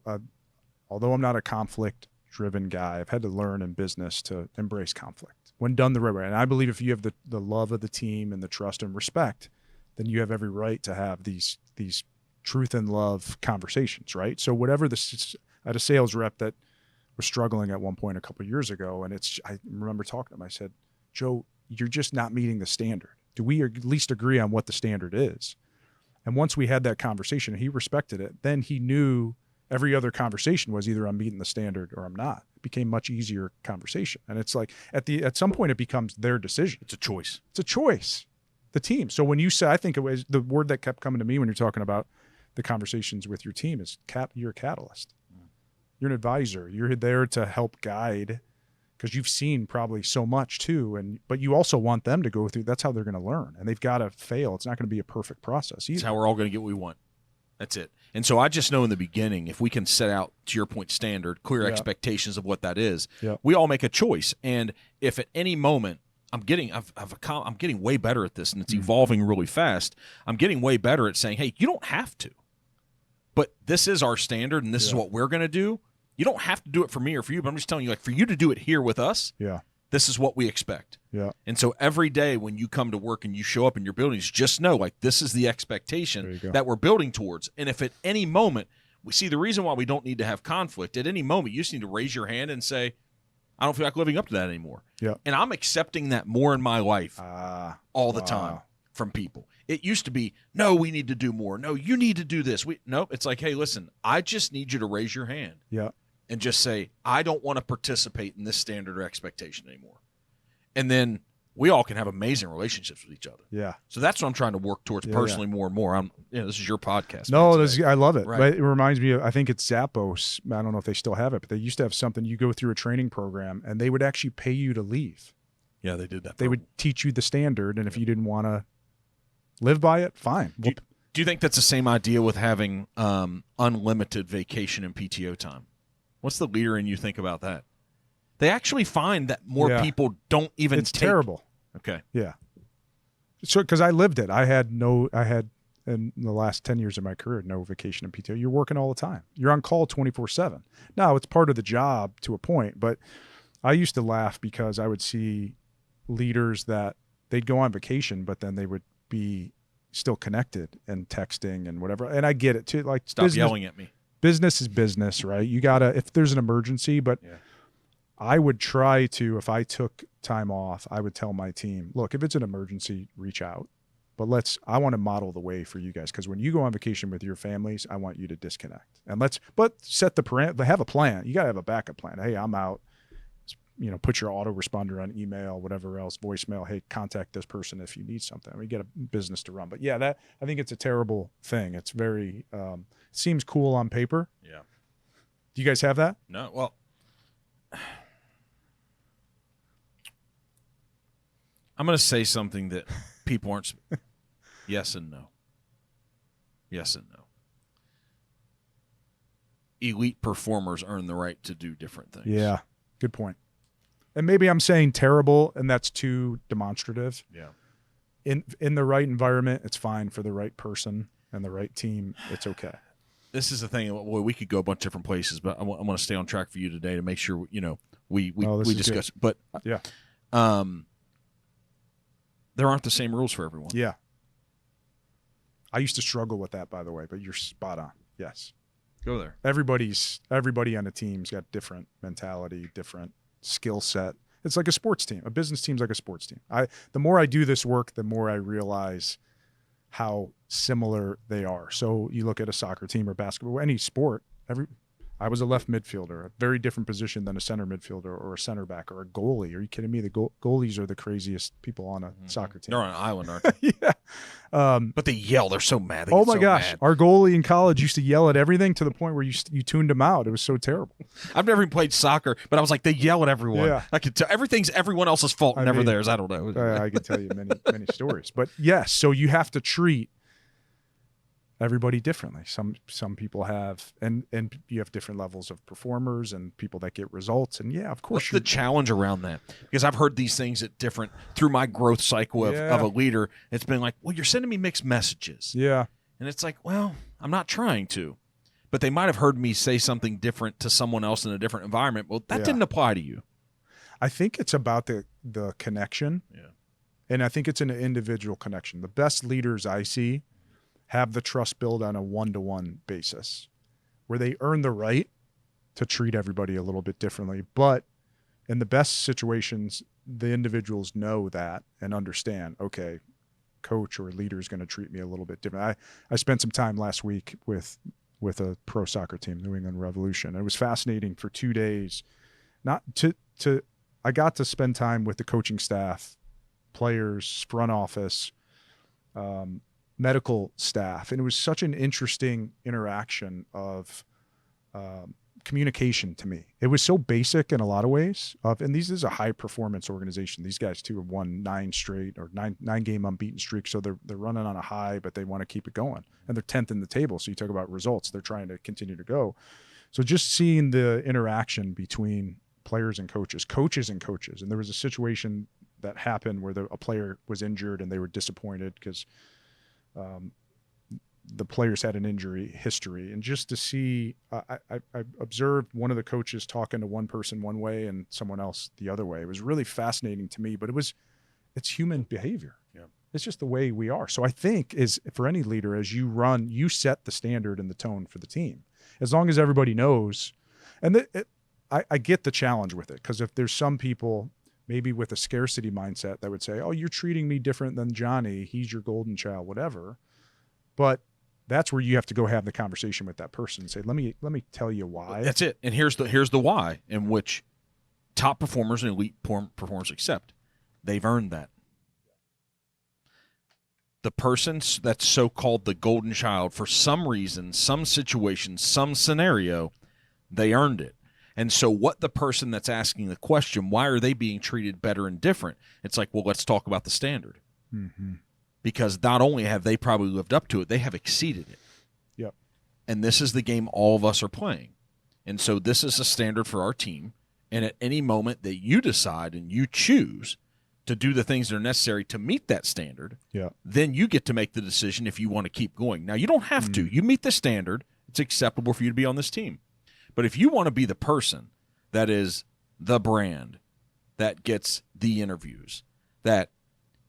although I'm not a conflict-driven guy, I've had to learn in business to embrace conflict when done the right way. And I believe if you have the love of the team and the trust and respect, then you have every right to have these truth and love conversations, right? So whatever I had a sales rep that was struggling at one point a couple of years ago, and I remember talking to him. I said, Joe, you're just not meeting the standard. Do we at least agree on what the standard is? And once we had that conversation and he respected it, then he knew every other conversation was either I'm meeting the standard or I'm not. It became much easier conversation. And it's like at some point it becomes their decision. It's a choice. It's a choice. the team. So when you say, I think it was the word that kept coming to me when you're talking about the conversations with your team is you're a catalyst. You're an advisor. You're there to help guide because you've seen probably so much too. But you also want them to go through, that's how they're going to learn, and they've got to fail. It's not going to be a perfect process either. It's how we're all going to get what we want. That's it. And so I just know in the beginning, if we can set out, to your point, standard, clear expectations of what that is, we all make a choice. And if at any moment I'm getting way better at this, and it's evolving really fast, I'm getting way better at saying, hey, you don't have to. But this is our standard, and this is what we're going to do. You don't have to do it for me or for you, but I'm just telling you, like, for you to do it here with us, this is what we expect. Yeah. And so every day when you come to work and you show up in your buildings, just know, like, this is the expectation that we're building towards. And if at any moment we see the reason why we don't need to have conflict, at any moment you just need to raise your hand and say, I don't feel like living up to that anymore. Yeah. And I'm accepting that more in my life all the time from people. It used to be, no, we need to do more. No, you need to do this. Nope. It's like, hey, listen, I just need you to raise your hand. Yeah. And just say, I don't want to participate in this standard or expectation anymore. And then we all can have amazing relationships with each other. Yeah. So that's what I'm trying to work towards personally more and more. This is your podcast. No, I love it. Right. But it reminds me of, I think it's Zappos. I don't know if they still have it, but they used to have something. You go through a training program and they would actually pay you to leave. Yeah, they did that. They would teach you the standard. And if you didn't want to live by it, fine. Do you think that's the same idea with having unlimited vacation and PTO time? What's the leader in you think about that? They actually find that more people don't even It's terrible. Okay. Yeah. So, because I lived it. I had in the last 10 years of my career, no vacation and PTO. You're working all the time. You're on call 24/7. Now, it's part of the job to a point, but I used to laugh because I would see leaders that they'd go on vacation, but then they would be still connected and texting and whatever. And I get it too. Like, stop yelling at me. Business is business, right? You gotta, if there's an emergency, but I would try to, if I took time off, I would tell my team, look, if it's an emergency, reach out. But I want to model the way for you guys. Because when you go on vacation with your families, I want you to disconnect. But set have a plan. You got to have a backup plan. Hey, I'm out. Put your autoresponder on email, whatever else, voicemail. Hey, contact this person if you need something. We get a business to run. But yeah, I think it's a terrible thing. It's very, seems cool on paper. Yeah. Do you guys have that? No. Well, I'm going to say something that people aren't. Yes and no. Yes and no. Elite performers earn the right to do different things. Yeah. Good point. And maybe I'm saying terrible, and that's too demonstrative. Yeah. In the right environment, it's fine. For the right person and the right team, it's okay. This is the thing. Well, we could go a bunch of different places, but I want to stay on track for you today to make sure we discuss. But yeah, there aren't the same rules for everyone. Yeah. I used to struggle with that, by the way, but you're spot on. Yes. Go there. Everybody on a team's got different mentality, different skill set. It's like a sports team. A business team's like a sports team. The more I do this work, the more I realize how similar they are. So you look at a soccer team or basketball, any sport, I was a left midfielder, a very different position than a center midfielder or a center back or a goalie. Are you kidding me? The goalies are the craziest people on a soccer team. They're on an island, aren't they? Yeah. But they yell. They're so mad. Oh my gosh. Mad. Our goalie in college used to yell at everything to the point where you tuned him out. It was so terrible. I've never even played soccer, but I was like, they yell at everyone. Yeah. I could tell everything's everyone else's fault, never theirs. I don't know. I can tell you many stories. But yes, so you have to treat everybody differently. Some people have, and you have different levels of performers and people that get results. And yeah, of course. What's the challenge around that? Because I've heard these things at different, through my growth cycle of a leader, it's been like, well, you're sending me mixed messages. Yeah. And it's like, well, I'm not trying to. But they might have heard me say something different to someone else in a different environment. Well, that didn't apply to you. I think it's about the connection. Yeah. And I think it's an individual connection. The best leaders I see have the trust built on a one-to-one basis where they earn the right to treat everybody a little bit differently. But in the best situations, the individuals know that and understand, okay, coach or leader is going to treat me a little bit different. I spent some time last week with a pro soccer team, New England Revolution. It was fascinating for 2 days. I got to spend time with the coaching staff, players, front office, medical staff. And it was such an interesting interaction of communication to me. It was so basic in a lot of ways. And this is a high performance organization. These guys too have won 9 straight or nine game unbeaten streak. So they're running on a high, but they want to keep it going. And they're 10th in the table. So you talk about results. They're trying to continue to go. So just seeing the interaction between players and coaches. And there was a situation that happened where a player was injured and they were disappointed because the players had an injury history. And just to see, I observed one of the coaches talking to one person one way and someone else the other way. It was really fascinating to me, but it's human behavior. Yeah. It's just the way we are. So I think is for any leader, as you run, you set the standard and the tone for the team. As long as everybody knows, and I get the challenge with it, because if there's some people maybe with a scarcity mindset that would say, oh, you're treating me different than Johnny, he's your golden child, whatever. But that's where you have to go have the conversation with that person and say, let me tell you why. That's it. And here's the why in which top performers and elite performers accept. They've earned that. The person that's so-called the golden child, for some reason, some situation, some scenario, they earned it. And so what the person that's asking the question, why are they being treated better and different? It's like, well, let's talk about the standard. Mm-hmm. Because not only have they probably lived up to it, they have exceeded it. Yep. And this is the game all of us are playing. And so this is a standard for our team. And at any moment that you decide and you choose to do the things that are necessary to meet that standard, then you get to make the decision if you want to keep going. Now, you don't have to. You meet the standard. It's acceptable for you to be on this team. But if you want to be the person that is the brand, that gets the interviews, that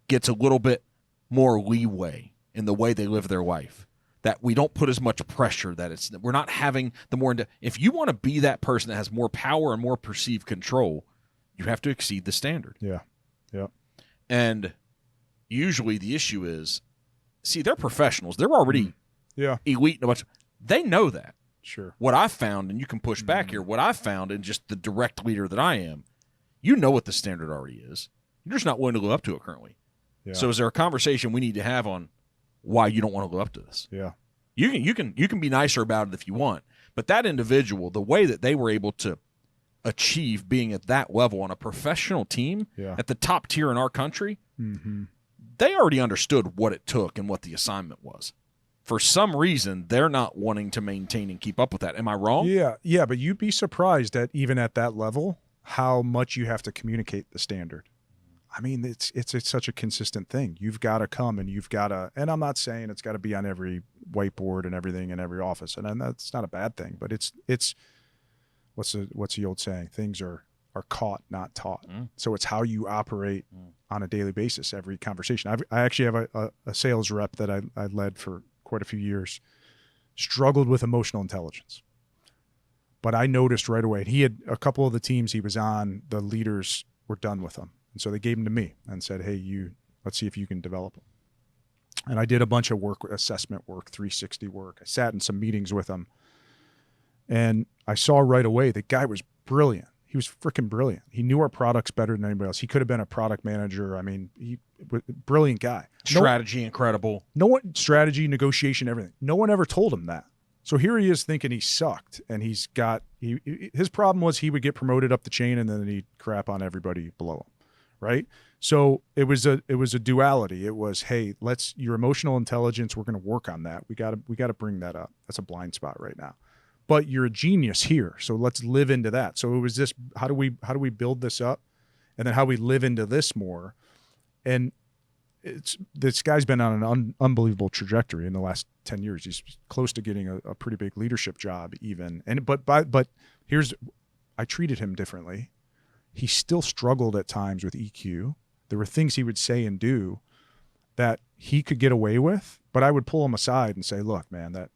gets a little bit more leeway in the way they live their life, that we don't put as much pressure, that we're not having the more if you want to be that person that has more power and more perceived control, you have to exceed the standard. Yeah. And usually the issue is, see, they're professionals. They're already elite in a bunch. They know that. Sure. What I found, and you can push back here, what I found in just the direct leader that I am, you know what the standard already is. You're just not willing to live up to it currently. Yeah. So is there a conversation we need to have on why you don't want to live up to this? Yeah. You can be nicer about it if you want, but that individual, the way that they were able to achieve being at that level on a professional team at the top tier in our country, they already understood what it took and what the assignment was. For some reason, they're not wanting to maintain and keep up with that. Am I wrong? Yeah, but you'd be surprised that even at that level, how much you have to communicate the standard. I mean, it's such a consistent thing. You've got to come and you've got to, and I'm not saying it's got to be on every whiteboard and everything in every office, and that's not a bad thing, but it's what's the old saying? Things are caught, not taught. So it's how you operate on a daily basis, every conversation. I actually have a sales rep that I led for quite a few years, struggled with emotional intelligence. But I noticed right away, he had a couple of the teams he was on, the leaders were done with him. And so they gave him to me and said, hey, let's see if you can develop him. And I did a bunch of work, assessment work, 360 work. I sat in some meetings with him. And I saw right away the guy was brilliant. He was freaking brilliant. He knew our products better than anybody else. He could have been a product manager. I mean, he was a brilliant guy. Strategy, incredible. Strategy, negotiation, everything. No one ever told him that. So here he is thinking he sucked, and his problem was he would get promoted up the chain and then he'd crap on everybody below him, right? So it was a duality. It was, hey, your emotional intelligence, we're going to work on that. We got to bring that up. That's a blind spot right now. But you're a genius here, so let's live into that. So it was this: how do we build this up, and then how we live into this more. And this guy's been on an unbelievable trajectory in the last 10 years. He's close to getting a pretty big leadership job, even. And but I treated him differently. He still struggled at times with EQ. There were things he would say and do that he could get away with, but I would pull him aside and say, "Look, man, that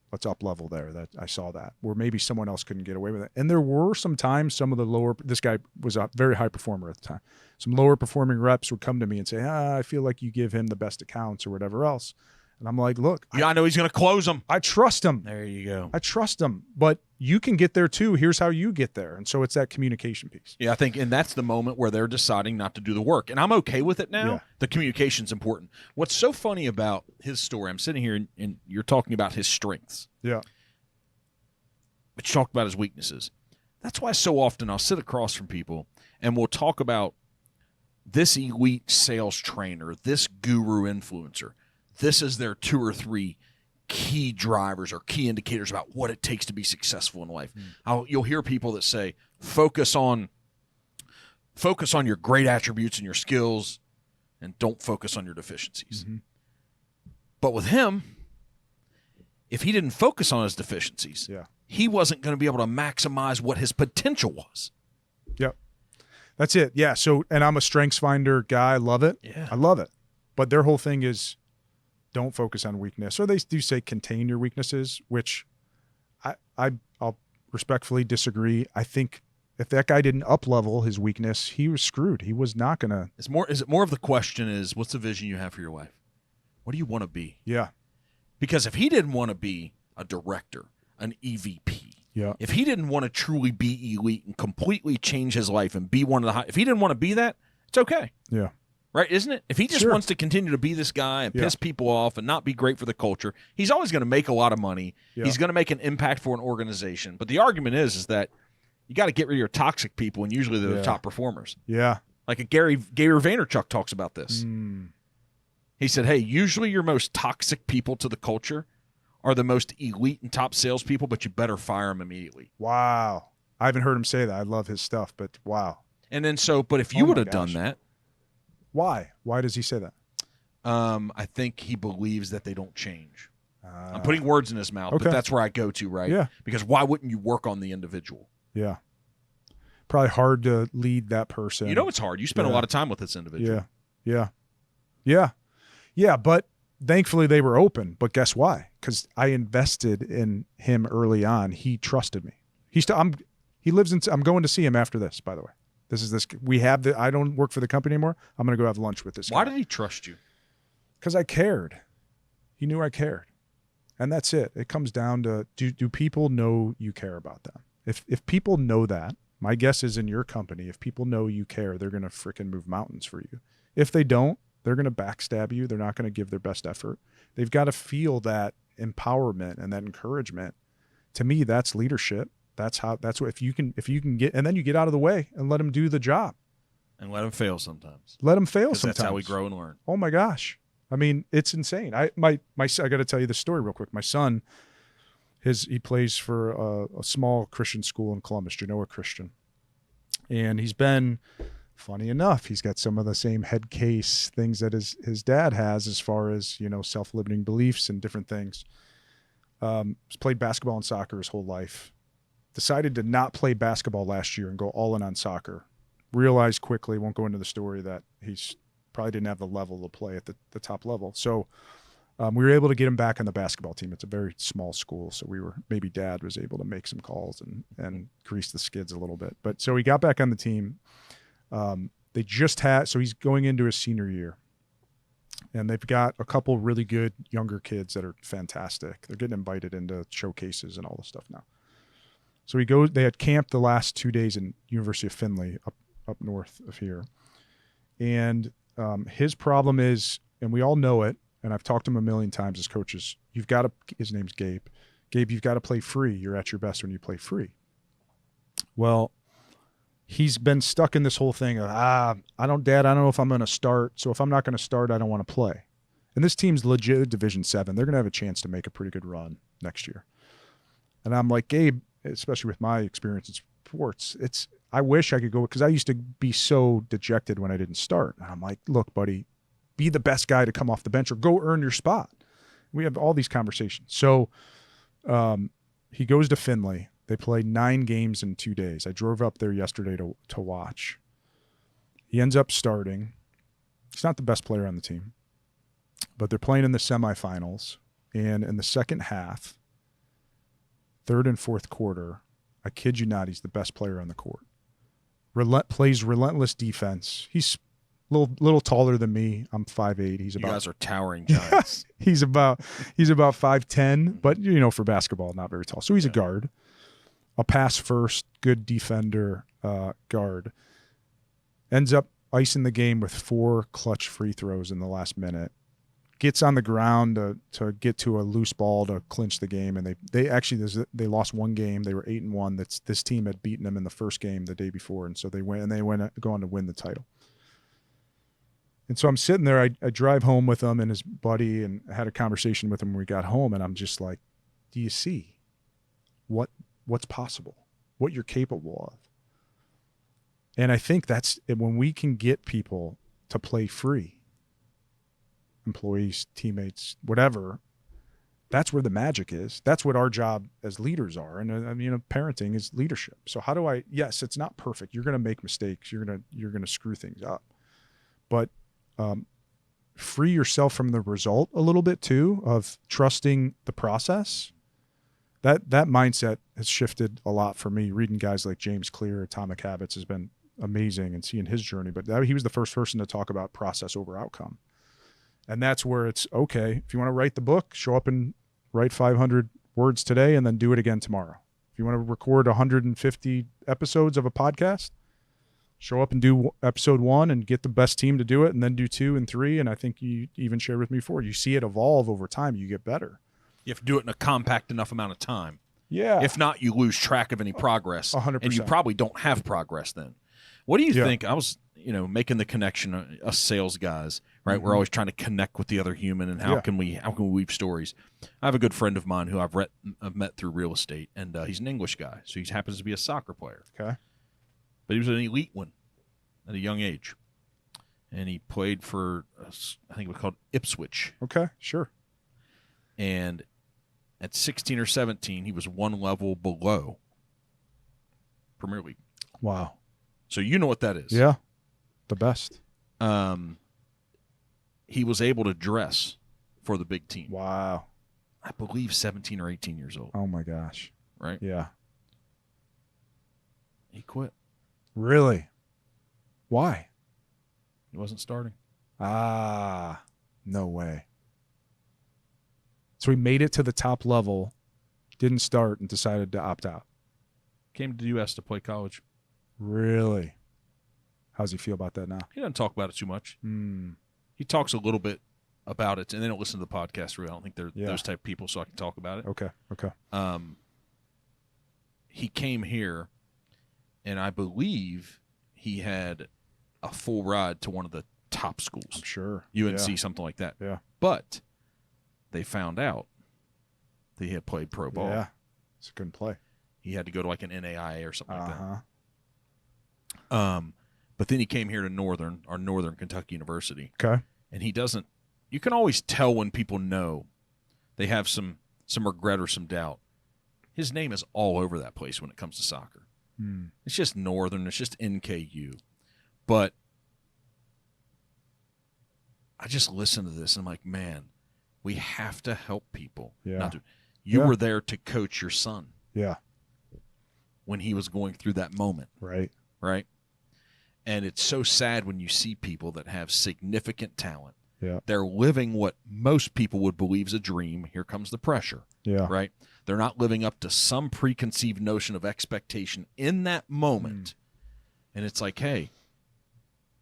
let's up level there. That I saw that where maybe someone else couldn't get away with it." And there were some times some of the this guy was a very high performer at the time. Some lower performing reps would come to me and say, I feel like you give him the best accounts or whatever else. And I'm like, look, I know he's going to close them. I trust him. There you go. I trust him, but you can get there too. Here's how you get there. And so it's that communication piece. Yeah, I think, and that's the moment where they're deciding not to do the work. And I'm okay with it now. Yeah. The communication's important. What's so funny about his story, I'm sitting here and you're talking about his strengths. Yeah. But you talked about his weaknesses. That's why so often I'll sit across from people and we'll talk about this elite sales trainer, this guru influencer. This is their 2 or 3 key drivers or key indicators about what it takes to be successful in life. You'll hear people that say, focus on your great attributes and your skills and don't focus on your deficiencies. Mm-hmm. But with him, if he didn't focus on his deficiencies, he wasn't going to be able to maximize what his potential was. Yep. That's it. Yeah. So, and I'm a strengths finder guy. I love it. Yeah. I love it. But their whole thing is don't focus on weakness. Or they do say contain your weaknesses, which I'll respectfully disagree. I think if that guy didn't up-level his weakness, he was screwed. He was not going to. Is it more of the question is, what's the vision you have for your life? What do you want to be? Yeah. Because if he didn't want to be a director, an EVP, if he didn't want to truly be elite and completely change his life and be one of the if he didn't want to be that, it's okay. Yeah. Right, isn't it? If he just wants to continue to be this guy and piss people off and not be great for the culture, he's always going to make a lot of money. Yeah. He's going to make an impact for an organization. But the argument is that you got to get rid of your toxic people, and usually they're the top performers. Yeah. Like Gary Vaynerchuk talks about this. He said, hey, usually your most toxic people to the culture are the most elite and top salespeople, but you better fire them immediately. Wow. I haven't heard him say that. I love his stuff, but wow. And then but if you would have done that. Why? Why does he say that? I think he believes that they don't change. I'm putting words in his mouth, but that's where I go to, right? Yeah. Because why wouldn't you work on the individual? Yeah. Probably hard to lead that person. You know it's hard. You spend a lot of time with this individual. Yeah, but thankfully they were open. But guess why? Because I invested in him early on. He trusted me. He lives in. I'm going to see him after this. By the way, I don't work for the company anymore. I'm going to go have lunch with this guy. Why did he trust you? Because I cared. He knew I cared, and that's it. It comes down to do people know you care about them? If people know that, my guess is in your company, if people know you care, they're going to freaking move mountains for you. If they don't, they're going to backstab you. They're not going to give their best effort. They've got to feel that empowerment and that encouragement. To me, that's leadership. That's what, if you can get, and then you get out of the way and let them do the job. And let them fail sometimes. Let them fail sometimes. That's how we grow and learn. Oh my gosh. I mean, it's insane. I got to tell you the story real quick. My son, he plays for a small Christian school in Columbus, Genoa Christian. And he's been, funny enough, he's got some of the same head case things that his dad has as far as, self-limiting beliefs and different things. He's played basketball and soccer his whole life. Decided to not play basketball last year and go all in on soccer. Realized quickly, won't go into the story, that he's probably didn't have the level to play at the top level. So we were able to get him back on the basketball team. It's a very small school, so maybe dad was able to make some calls and grease the skids a little bit. But so he got back on the team. So he's going into his senior year, and they've got a couple really good younger kids that are fantastic. They're getting invited into showcases and all this stuff now. So they had camp the last 2 days in University of Findlay up north of here. And his problem is, and we all know it, and I've talked to him a million times as coaches, his name's Gabe. Gabe, you've got to play free. You're at your best when you play free. Well, he's been stuck in this whole thing of, Dad, I don't know if I'm going to start. So if I'm not going to start, I don't want to play. And this team's legit Division 7. They're going to have a chance to make a pretty good run next year. And I'm like, Gabe, especially with my experience in sports, I wish I could go, because I used to be so dejected when I didn't start. And I'm like, look, buddy, be the best guy to come off the bench or go earn your spot. We have all these conversations. So he goes to Findlay. They play 9 games in 2 days. I drove up there yesterday to watch. He ends up starting. He's not the best player on the team, but they're playing in the semifinals. And in the second half, third and fourth quarter, I kid you not, he's the best player on the court. Plays relentless defense. He's little taller than me. I'm 5'8". He's You about guys are towering giants. he's about 5'10", but for basketball, not very tall. So he's a guard, a pass first, good defender, guard. Ends up icing the game with 4 clutch free throws in the last minute. Gets on the ground to get to a loose ball to clinch the game, and they lost one game. They were 8-1. This team had beaten them in the first game the day before, and so they went on to win the title. And so I'm sitting there. I drive home with him and his buddy, and I had a conversation with him when we got home, and I'm just like, "Do you see what's possible? What you're capable of?" And I think that's when we can get people to play free, employees, teammates, whatever. That's where the magic is. That's what our job as leaders are. And parenting is leadership. So how do yes, it's not perfect. You're going to make mistakes. You're going to screw things up, but free yourself from the result a little bit too, of trusting the process. That mindset has shifted a lot for me. Reading guys like James Clear, Atomic Habits has been amazing, and seeing his journey. But he was the first person to talk about process over outcome. And that's where it's okay. If you want to write the book, show up and write 500 words today and then do it again tomorrow. If you want to record 150 episodes of a podcast, show up and do episode 1 and get the best team to do it, and then do 2 and 3. And I think you even shared with me before, you see it evolve over time. You get better. You have to do it in a compact enough amount of time. Yeah. If not, you lose track of any progress. 100%. And you probably don't have progress then. What do you think? I was, making the connection, us sales guys, right? Mm-hmm. We're always trying to connect with the other human, and how can we weave stories? I have a good friend of mine who I've met through real estate, and he's an English guy, so he happens to be a soccer player. Okay. But he was an elite one at a young age, and he played for, I think it was called Ipswich. Okay, sure. And at 16 or 17, he was one level below Premier League. Wow. So you know what that is. Yeah, the best. He was able to dress for the big team. Wow. I believe 17 or 18 years old. Oh, my gosh. Right? Yeah. He quit. Really? Why? He wasn't starting. Ah, no way. So he made it to the top level, didn't start, and decided to opt out. Came to the U.S. to play college. Really? How's he feel about that now? He doesn't talk about it too much. He talks a little bit about it, and they don't listen to the podcast. Really, I don't think they're those type of people, so I can talk about it. Okay. He came here, and I believe he had a full ride to one of the top schools. I'm sure. UNC, something like that. Yeah. But they found out that he had played pro ball. Yeah. It's a good play. He had to go to like an NAIA or something like that. But then he came here to Northern Kentucky University. Okay. And he doesn't – you can always tell when people know they have some regret or some doubt. His name is all over that place when it comes to soccer. It's just Northern. It's just NKU. But I just listen to this, and I'm like, man, we have to help people. Yeah. You were there to coach your son. Yeah. When he was going through that moment. Right. Right? And it's so sad when you see people that have significant talent. Yeah. They're living what most people would believe is a dream. Here comes the pressure. Yeah. Right? They're not living up to some preconceived notion of expectation in that moment. And it's like, hey,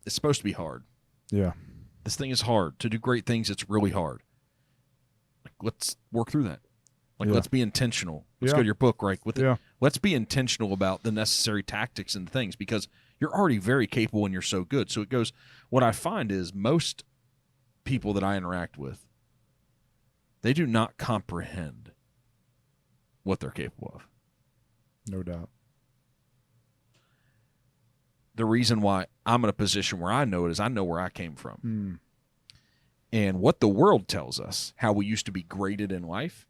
it's supposed to be hard. Yeah. This thing is hard. To do great things, it's really hard. Like, let's work through that. Let's be intentional. Let's go to your book, right? Let's be intentional about the necessary tactics and things, because you're already very capable and you're so good. So it goes, what I find is most people that I interact with, they do not comprehend what they're capable of. No doubt. The reason why I'm in a position where I know it is I know where I came from. And what the world tells us, how we used to be graded in life,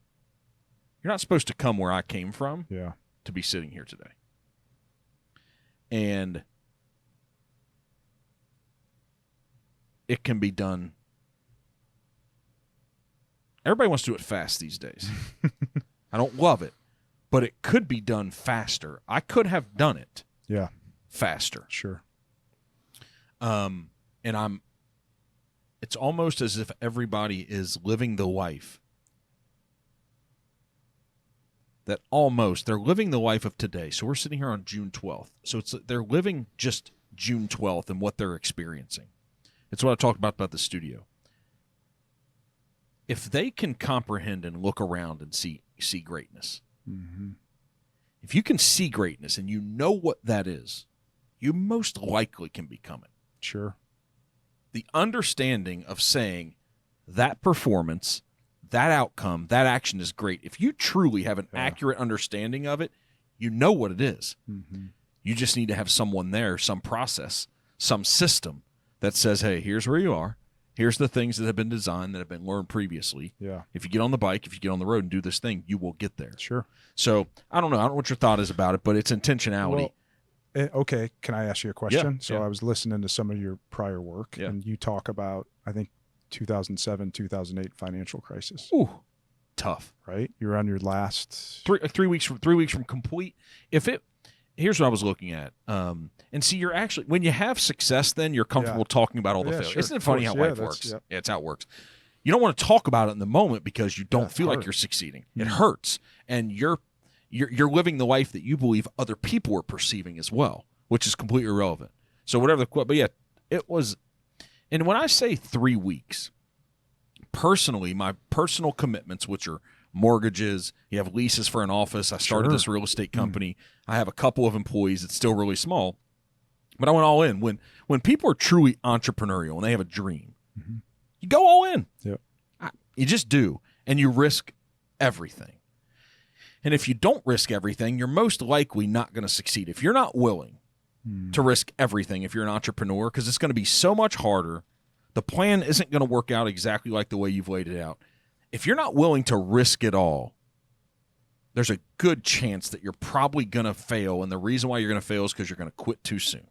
you're not supposed to come where I came from to be sitting here today. And it can be done. Everybody wants to do it fast these days. I don't love it, but it could be done faster. I could have done it faster. Sure. And And it's almost as if everybody is living the life that they're living the life of today. So we're sitting here on June 12th. So they're living just June 12th and what they're experiencing. It's what I talked about the studio. If they can comprehend and look around and see greatness, if you can see greatness and you know what that is, you most likely can become it. Sure. The understanding of saying that performance, that outcome, that action is great. If you truly have an accurate understanding of it, you know what it is. You just need to have someone there, some process, some system that says, hey, here's where you are. Here's the things that have been designed, that have been learned previously. Yeah. If you get on the bike, if you get on the road and do this thing, you will get there. Sure. So I don't know what your thought is about it, but it's intentionality. Well, okay. Can I ask you a question? Yeah, So I was listening to some of your prior work, and you talk about, I think, 2007, 2008 financial crisis. Ooh, tough. Right? You're on your last 3 weeks from complete. Here's what I was looking at. And see, you're actually, when you have success, then you're comfortable talking about all the failures. Sure. Isn't it funny how life works? Yeah, it's how it works. You don't want to talk about it in the moment because you don't feel like you're succeeding. It hurts, and you're living the life that you believe other people are perceiving as well, which is completely irrelevant. So whatever but yeah, it was. And when I say 3 weeks, personally, my personal commitments, which are mortgages, you have leases for an office. I started this real estate company. I have a couple of employees. It's still really small, but I went all in. When people are truly entrepreneurial and they have a dream, you go all in. Yep. You just do, and you risk everything. And if you don't risk everything, you're most likely not going to succeed. If you're not willing to risk everything, if you're an entrepreneur, because it's going to be so much harder, the plan isn't going to work out exactly like the way you've laid it out. If you're not willing to risk it all, there's a good chance that you're probably going to fail. And the reason why you're going to fail is because you're going to quit too soon,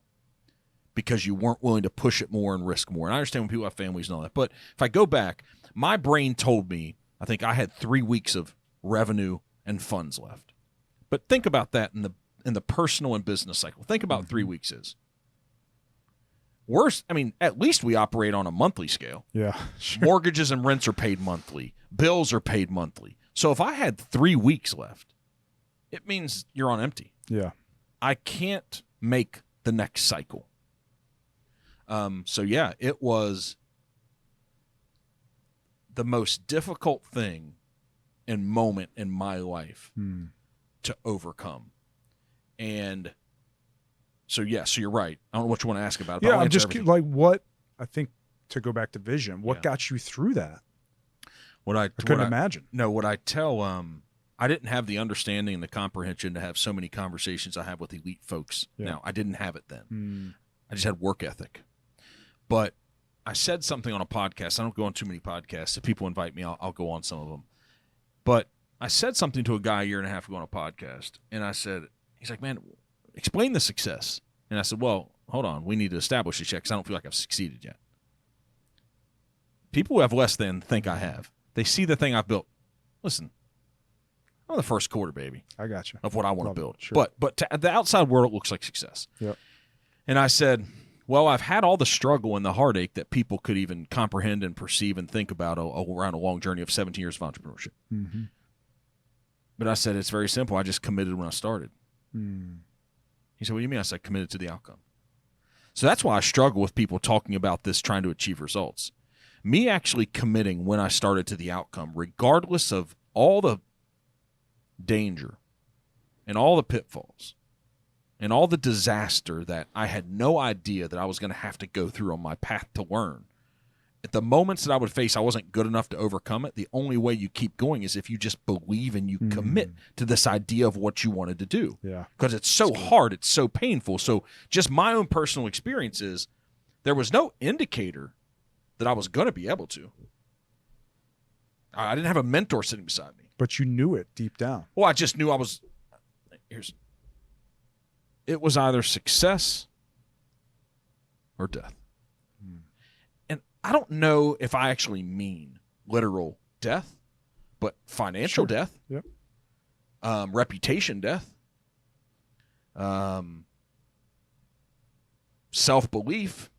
because you weren't willing to push it more and risk more. And I understand when people have families and all that. But if I go back, my brain told me, I think I had 3 weeks of revenue and funds left. But think about that in the personal and business cycle. Think about 3 weeks is. Worse, I mean, at least we operate on a monthly scale. Yeah. Sure. Mortgages and rents are paid monthly. Bills are paid monthly. So if I had 3 weeks left, it means you're on empty. Yeah. I can't make the next cycle. So yeah, it was the most difficult thing and moment in my life to overcome. And so you're right. I don't know what you want to ask about it. Yeah, I'm just like, what, I think, to go back to vision, what got you through that? I couldn't imagine. No, what I tell, I didn't have the understanding and the comprehension to have so many conversations I have with elite folks. Yeah. Now, I didn't have it then. I just had work ethic. But I said something on a podcast. I don't go on too many podcasts. If people invite me, I'll go on some of them. But I said something to a guy a year and a half ago on a podcast, and I said, he's like, man, explain the success. And I said, well, hold on. We need to establish this yet because I don't feel like I've succeeded yet. People who have less than think I have. They see the thing I've built. Listen, I'm the first quarter, baby. I got you. Of what I want to build. Sure. But to the outside world, it looks like success. Yep. And I said, well, I've had all the struggle and the heartache that people could even comprehend and perceive and think about around a long journey of 17 years of entrepreneurship. But I said, it's very simple. I just committed when I started. He said, what do you mean? I said, committed to the outcome. So that's why I struggle with people talking about this, trying to achieve results. Me actually committing when I started to the outcome, regardless of all the danger and all the pitfalls and all the disaster that I had no idea that I was going to have to go through on my path to learn. At the moments that I would face, I wasn't good enough to overcome it. The only way you keep going is if you just believe and you commit to this idea of what you wanted to do. Yeah. Because it's so hard, it's so painful. So just my own personal experiences, there was no indicator that I was going to be able to. I didn't have a mentor sitting beside me. But you knew it deep down. Well, I just knew it was either success or death. And I don't know if I actually mean literal death, but financial death, yep. Reputation death, self-belief,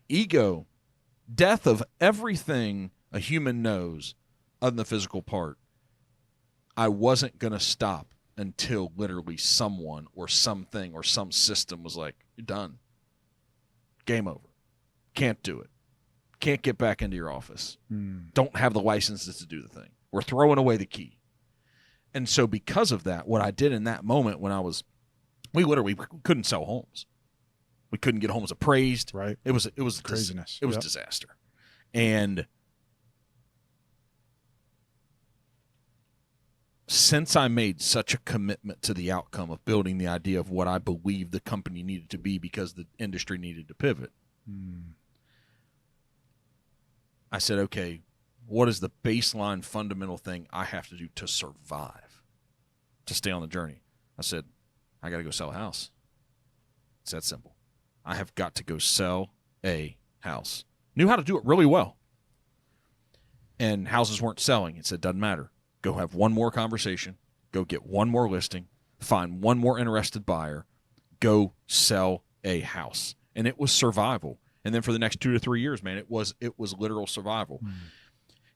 ego, death of everything a human knows other than the physical part. I wasn't going to stop until literally someone or something or some system was like, you're done. Game over. Can't do it. Can't get back into your office. Don't have the licenses to do the thing. We're throwing away the key. And so because of that, what I did in that moment when we literally couldn't sell homes. We couldn't get homes appraised. Right. It was craziness. It was disaster. And since I made such a commitment to the outcome of building the idea of what I believed the company needed to be because the industry needed to pivot, I said, okay, what is the baseline fundamental thing I have to do to survive, to stay on the journey? I said, I got to go sell a house. It's that simple. I have got to go sell a house. Knew how to do it really well. And houses weren't selling. It said, doesn't matter. Go have one more conversation. Go get one more listing. Find one more interested buyer. Go sell a house. And it was survival. And then for the next 2 to 3 years, man, it was literal survival.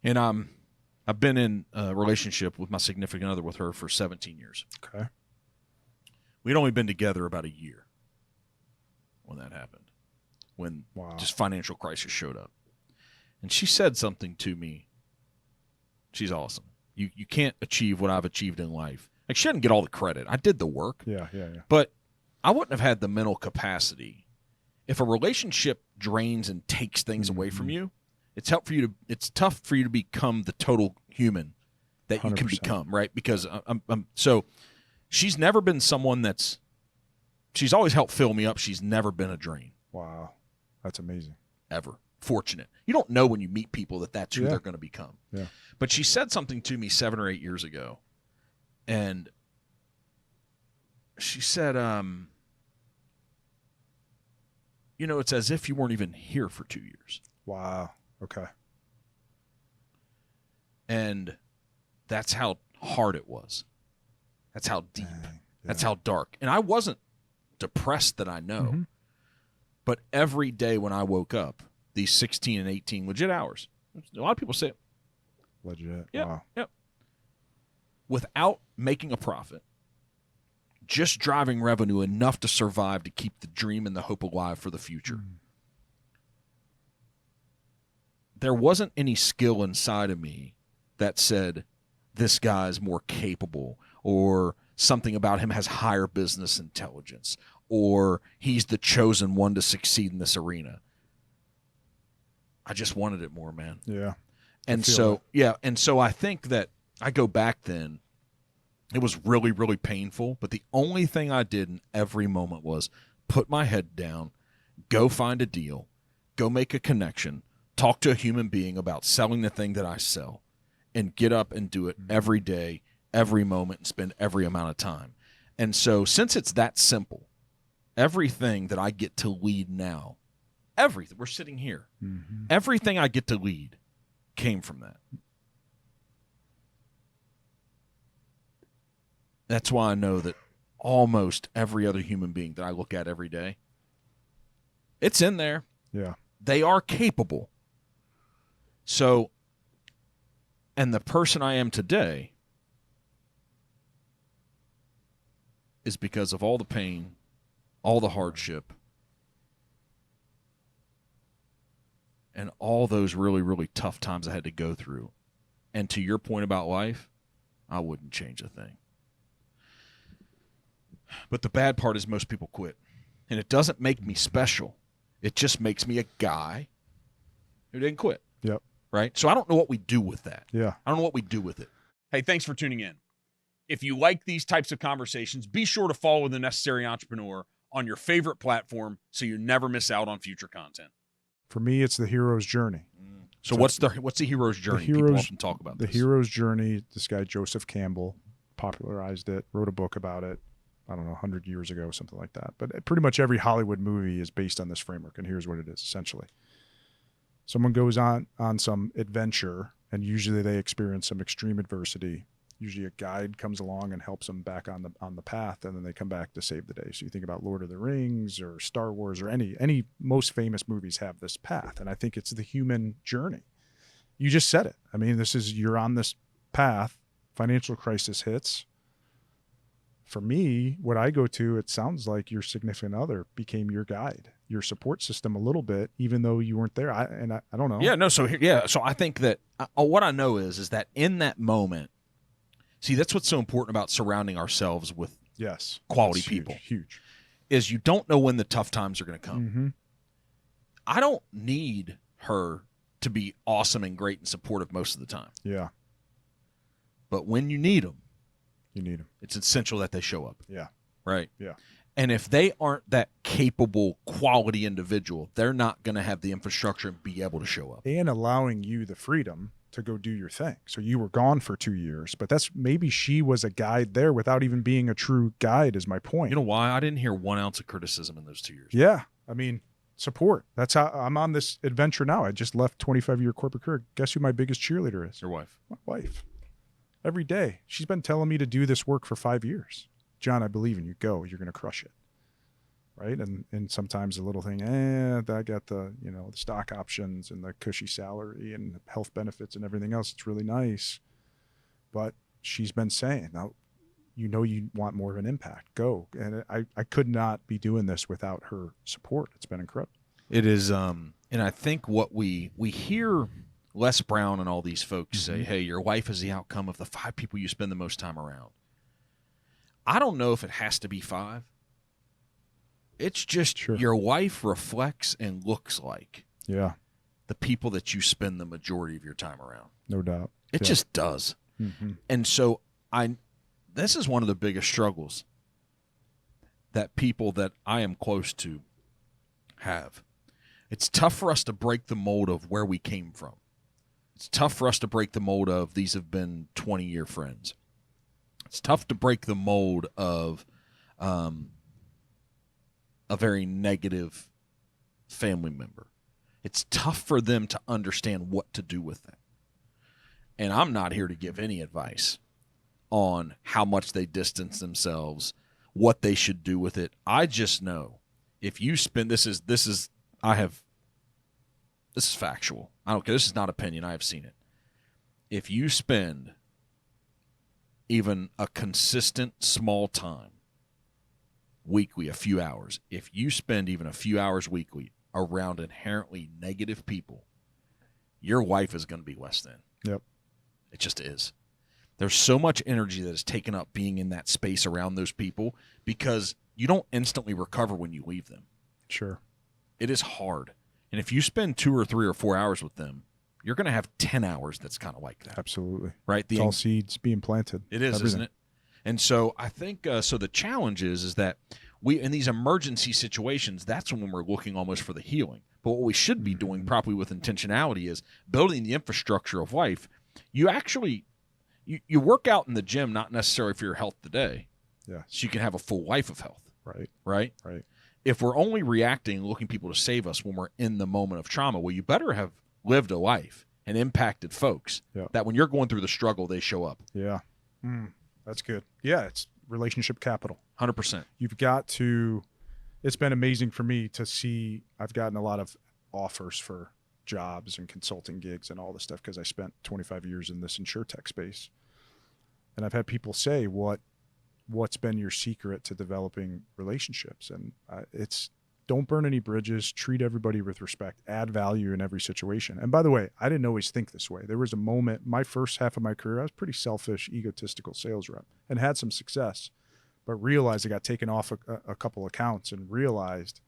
And I've been in a relationship with my significant other with her for 17 years. Okay. We'd only been together about a year when that happened, when just financial crisis showed up. And she said something to me. She's awesome. You can't achieve what I've achieved in life. Like, she didn't get all the credit. I did the work. Yeah. But I wouldn't have had the mental capacity. If a relationship drains and takes things away from you, it's tough for you to become the total human that you 100%. can become, right? Because so she's never been someone she's always helped fill me up. She's never been a drain. Wow. That's amazing. Ever. Fortunate. You don't know when you meet people that's who they're going to become. Yeah. But she said something to me 7 or 8 years ago. And she said, it's as if you weren't even here for 2 years. Wow. Okay. And that's how hard it was. That's how deep. Dang. Yeah. That's how dark. And I wasn't depressed that I know. But every day when I woke up, these 16 and 18 legit hours, a lot of people say it. Legit. Yep, Wow. Yep. Without making a profit, just driving revenue enough to survive to keep the dream and the hope alive for the future. There wasn't any skill inside of me that said, this guy's more capable, or something about him has higher business intelligence, or he's the chosen one to succeed in this arena. I just wanted it more, man. Yeah. And so I think that I go back then, it was really, really painful, but the only thing I did in every moment was put my head down, go find a deal, go make a connection, talk to a human being about selling the thing that I sell, and get up and do it every day, every moment, and spend every amount of time. And so since it's that simple, everything that I get to lead now, everything, we're sitting here, everything I get to lead came from that. That's why I know that almost every other human being that I look at every day, it's in there. Yeah. They are capable. So, and the person I am today is because of all the pain, all the hardship, and all those really, really tough times I had to go through. And to your point about life, I wouldn't change a thing. But the bad part is most people quit. And it doesn't make me special. It just makes me a guy who didn't quit. Yep. Right? So I don't know what we do with that. Yeah. I don't know what we do with it. Hey, thanks for tuning in. If you like these types of conversations, be sure to follow The Necessary Entrepreneur on your favorite platform so you never miss out on future content. For me, it's the hero's journey. So what's the hero's journey? People often talk about the this. hero's journey. This guy, Joseph Campbell, popularized it, wrote a book about it, I don't know, 100 years ago, something like that. But pretty much every Hollywood movie is based on this framework, and here's what it is, essentially. Someone goes on some adventure, and usually they experience some extreme adversity. usually a guide comes along and helps them back on the path, and then they come back to save the day. So you think about Lord of the Rings or Star Wars or any most famous movies have this path, and I think it's the human journey. You just said it. I mean, you're on this path. Financial crisis hits. For me, what I go to, it sounds like your significant other became your guide, your support system a little bit, even though you weren't there. I don't know. Yeah, no. So I think that what I know is that in that moment, see, that's what's so important about surrounding ourselves with quality people. Huge. Is you don't know when the tough times are going to come. Mm-hmm. I don't need her to be awesome and great and supportive most of the time. Yeah. But when you need them, it's essential that they show up. Yeah. Right? Yeah. And if they aren't that capable, quality individual, they're not going to have the infrastructure and be able to show up. And allowing you the freedom to go do your thing. So you were gone for 2 years, but maybe she was a guide there without even being a true guide, is my point. You know why? I didn't hear 1 ounce of criticism in those 2 years. Yeah. I mean, support. That's how I'm on this adventure now. I just left 25-year corporate career. Guess who my biggest cheerleader is? Your wife. My wife. Every day. She's been telling me to do this work for 5 years. John, I believe in you. Go. You're going to crush it. Right? And sometimes a little thing, I got the stock options and the cushy salary and health benefits and everything else. It's really nice. But she's been saying, now, you want more of an impact. Go. And I could not be doing this without her support. It's been incredible. It is, and I think what we hear Les Brown and all these folks say, hey, your wife is the outcome of the 5 people you spend the most time around. I don't know if it has to be 5. It's just your wife reflects and looks like the people that you spend the majority of your time around. No doubt. It just does. Mm-hmm. And so this is one of the biggest struggles that people that I am close to have. It's tough for us to break the mold of where we came from. It's tough for us to break the mold of these have been 20-year friends. It's tough to break the mold of a very negative family member. It's tough for them to understand what to do with that. And I'm not here to give any advice on how much they distance themselves, what they should do with it. I just know if you spend this is factual. I don't care. This is not opinion. I have seen it. If you spend even a consistent small time weekly, a few hours, if you spend even a few hours weekly around inherently negative people, your wife is going to be less than. Yep. It just is. There's so much energy that is taken up being in that space around those people because you don't instantly recover when you leave them. Sure. It is hard. And if you spend 2 or 3 or 4 hours with them, you're going to have 10 hours that's kind of like that. Absolutely. Right? It's all seeds being planted. It is, isn't it? And so I think so the challenge is that we, in these emergency situations, that's when we're looking almost for the healing. But what we should be doing properly with intentionality is building the infrastructure of life. You actually, you work out in the gym, not necessarily for your health today. Yeah. So you can have a full life of health. Right. Right? Right. If we're only reacting and looking people to save us when we're in the moment of trauma, well, you better have lived a life and impacted folks that when you're going through the struggle, they show up. Yeah. That's good. Yeah, it's relationship capital. 100%. You've got to, it's been amazing for me to see, I've gotten a lot of offers for jobs and consulting gigs and all this stuff because I spent 25 years in this insurtech space. And I've had people say, what's been your secret to developing relationships? And it's don't burn any bridges, treat everybody with respect, add value in every situation. And by the way, I didn't always think this way. There was a moment, my first half of my career, I was pretty selfish, egotistical sales rep and had some success, but realized I got taken off a couple accounts and realized,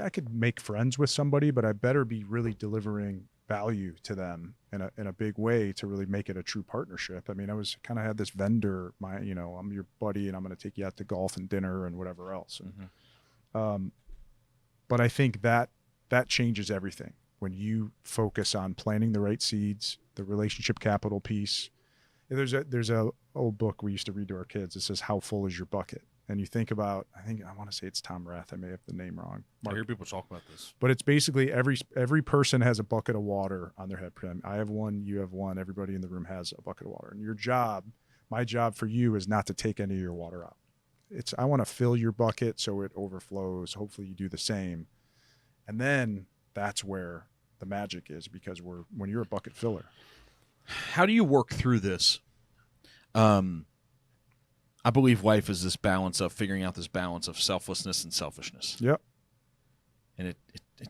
I could make friends with somebody, but I better be really delivering value to them in a big way to really make it a true partnership. I mean, I was kind of had this vendor, I'm your buddy and I'm going to take you out to golf and dinner and whatever else. And, but I think that changes everything when you focus on planting the right seeds, the relationship capital piece. There's a old book we used to read to our kids. It says, "How full is your bucket?" And you think about, I want to say it's Tom Rath. I may have the name wrong. I hear people talk about this. But it's basically every person has a bucket of water on their head. I have one, you have one, everybody in the room has a bucket of water. And your job My job for you is not to take any of your water out. I want to fill your bucket so it overflows. Hopefully you do the same. And then that's where the magic is, because when you're a bucket filler. How do you work through this? I believe life is this balance of figuring out this balance of selflessness and selfishness. Yep. And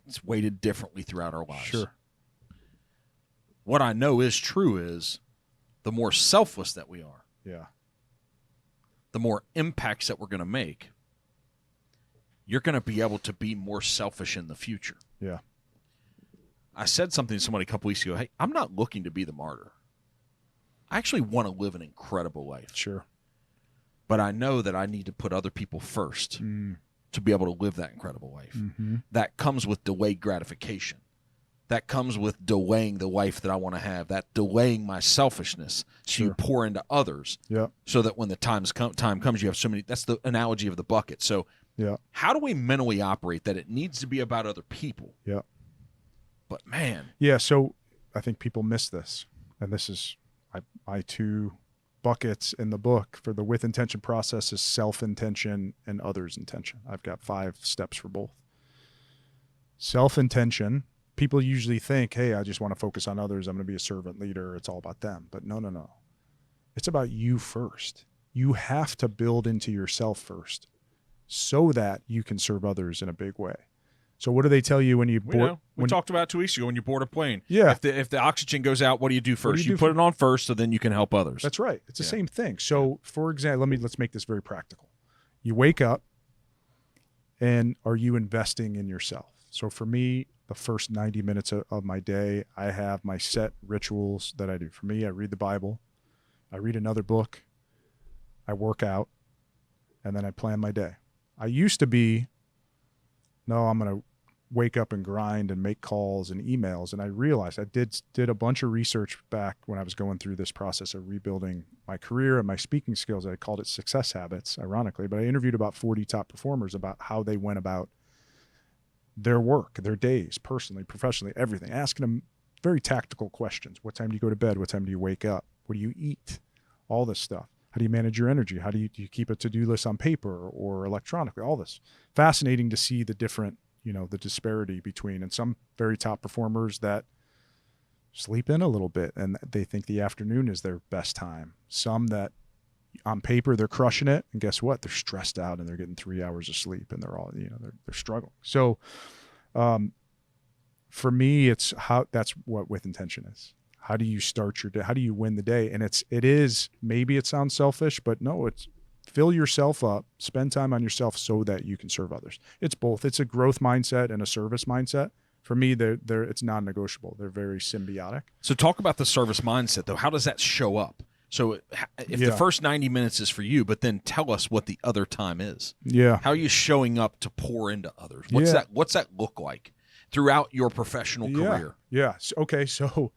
it's weighted differently throughout our lives. Sure. What I know is true is the more selfless that we are, Yeah. the more impacts that we're going to make, you're going to be able to be more selfish in the future. Yeah. I said something to somebody a couple weeks ago. Hey, I'm not looking to be the martyr. I actually want to live an incredible life. Sure. But I know that I need to put other people first to be able to live that incredible life. Mm-hmm. That comes with delayed gratification. That comes with delaying the life that I want to have, that delaying my selfishness. So you pour into others so that when the time comes, you have so many. That's the analogy of the bucket. So how do we mentally operate that it needs to be about other people? Yeah. But man. Yeah, so I think people miss this. And this is my two buckets in the book for the with intention process is self-intention and others' intention. I've got 5 steps for both. Self-intention. People usually think, hey, I just want to focus on others. I'm going to be a servant leader. It's all about them. But no. It's about you first. You have to build into yourself first so that you can serve others in a big way. So what do they tell you when you board? We talked about 2 weeks ago when you board a plane. Yeah. If the oxygen goes out, what do you do first? You put it on first so then you can help others. That's right. It's the same thing. So for example, let's make this very practical. You wake up and are you investing in yourself? So for me, the first 90 minutes of my day, I have my set rituals that I do. For me, I read the Bible, I read another book, I work out, and then I plan my day. I used to be, no, I'm going to wake up and grind and make calls and emails. And I realized I did a bunch of research back when I was going through this process of rebuilding my career and my speaking skills. I called it success habits, ironically, but I interviewed about 40 top performers about how they went about their work, their days, personally, professionally, everything, asking them very tactical questions. What time do you go to bed? What time do you wake up? What do you eat? All this stuff. How do you manage your energy? How do you keep a to-do list on paper or electronically? All this. Fascinating to see the different, the disparity between, and some very top performers that sleep in a little bit and they think the afternoon is their best time. Some that on paper they're crushing it, and guess what? They're stressed out and they're getting 3 hours of sleep and they're all, they're struggling. So for me, that's what with intention is. How do you start your day? How do you win the day? And maybe it sounds selfish, but no, it's fill yourself up, spend time on yourself so that you can serve others. It's both. It's a growth mindset and a service mindset. For me, it's non-negotiable. They're very symbiotic. So talk about the service mindset, though. How does that show up? So if the first 90 minutes is for you, but then tell us what the other time is. Yeah. How are you showing up to pour into others? What's that look like throughout your professional career? Yeah. Okay. So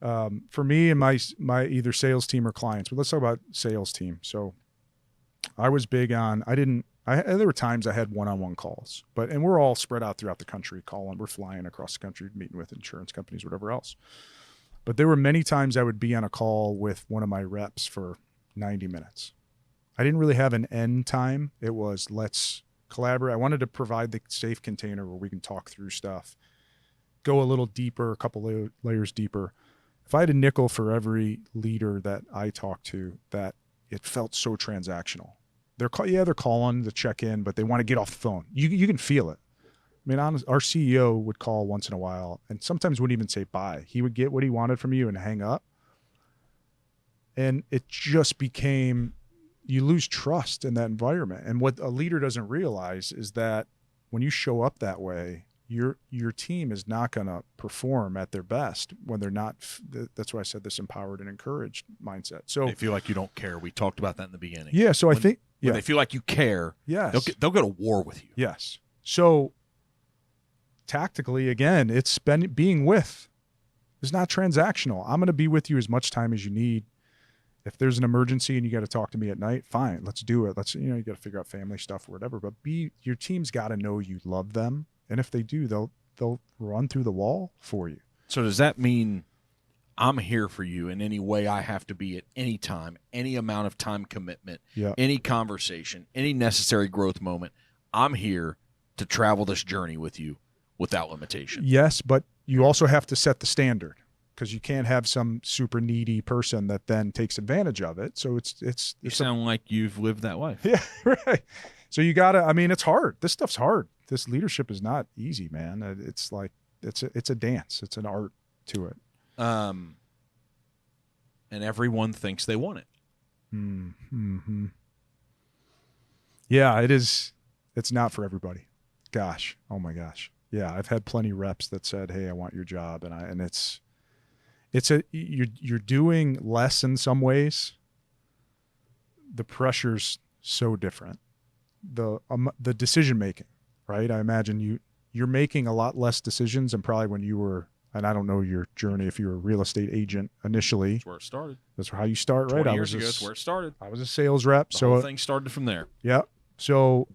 for me and my either sales team or clients, but let's talk about sales team. So I was big on, there were times I had one-on-one calls, and we're all spread out throughout the country calling. We're flying across the country, meeting with insurance companies, whatever else. But there were many times I would be on a call with one of my reps for 90 minutes. I didn't really have an end time. It was, let's collaborate. I wanted to provide the safe container where we can talk through stuff, go a little deeper, a couple layers deeper. If I had a nickel for every leader that I talked to, that it felt so transactional. They're calling to check in, but they want to get off the phone. You can feel it. I mean, our CEO would call once in a while and sometimes wouldn't even say bye. He would get what he wanted from you and hang up. And it just became, you lose trust in that environment. And what a leader doesn't realize is that when you show up that way, your team is not going to perform at their best when they're not. That's why I said this empowered and encouraged mindset. So they feel like you don't care. We talked about that in the beginning. Yeah. So I think when they feel like you care, yes, they'll go to war with you. Yes. So tactically, again, it's being with. It's not transactional. I'm going to be with you as much time as you need. If there's an emergency and you got to talk to me at night, fine, let's do it. Let's, you got to figure out family stuff or whatever, but your team's got to know you love them. And if they do, they'll run through the wall for you. So does that mean I'm here for you in any way I have to be at any time, any amount of time commitment, Yeah. any conversation, any necessary growth moment. I'm here to travel this journey with you without limitation. Yes, but you also have to set the standard, because you can't have some super needy person that then takes advantage of it. So You sound like you've lived that life. yeah, right. So you gotta. I mean, it's hard. This stuff's hard. This leadership is not easy, man. It's like it's a dance. It's an art to it. And everyone thinks they want it. Mm-hmm. Yeah, it is. It's not for everybody. Gosh, oh my gosh. Yeah, I've had plenty of reps that said, "Hey, I want your job," and it's you're doing less in some ways. The pressure's so different. The decision making, right? I imagine you're making a lot less decisions than probably when you were. And I don't know your journey if you were a real estate agent initially. That's where it started. That's how you start, right? 20 years ago, that's where it started. I was a sales rep. The so whole thing started from there. Yeah. So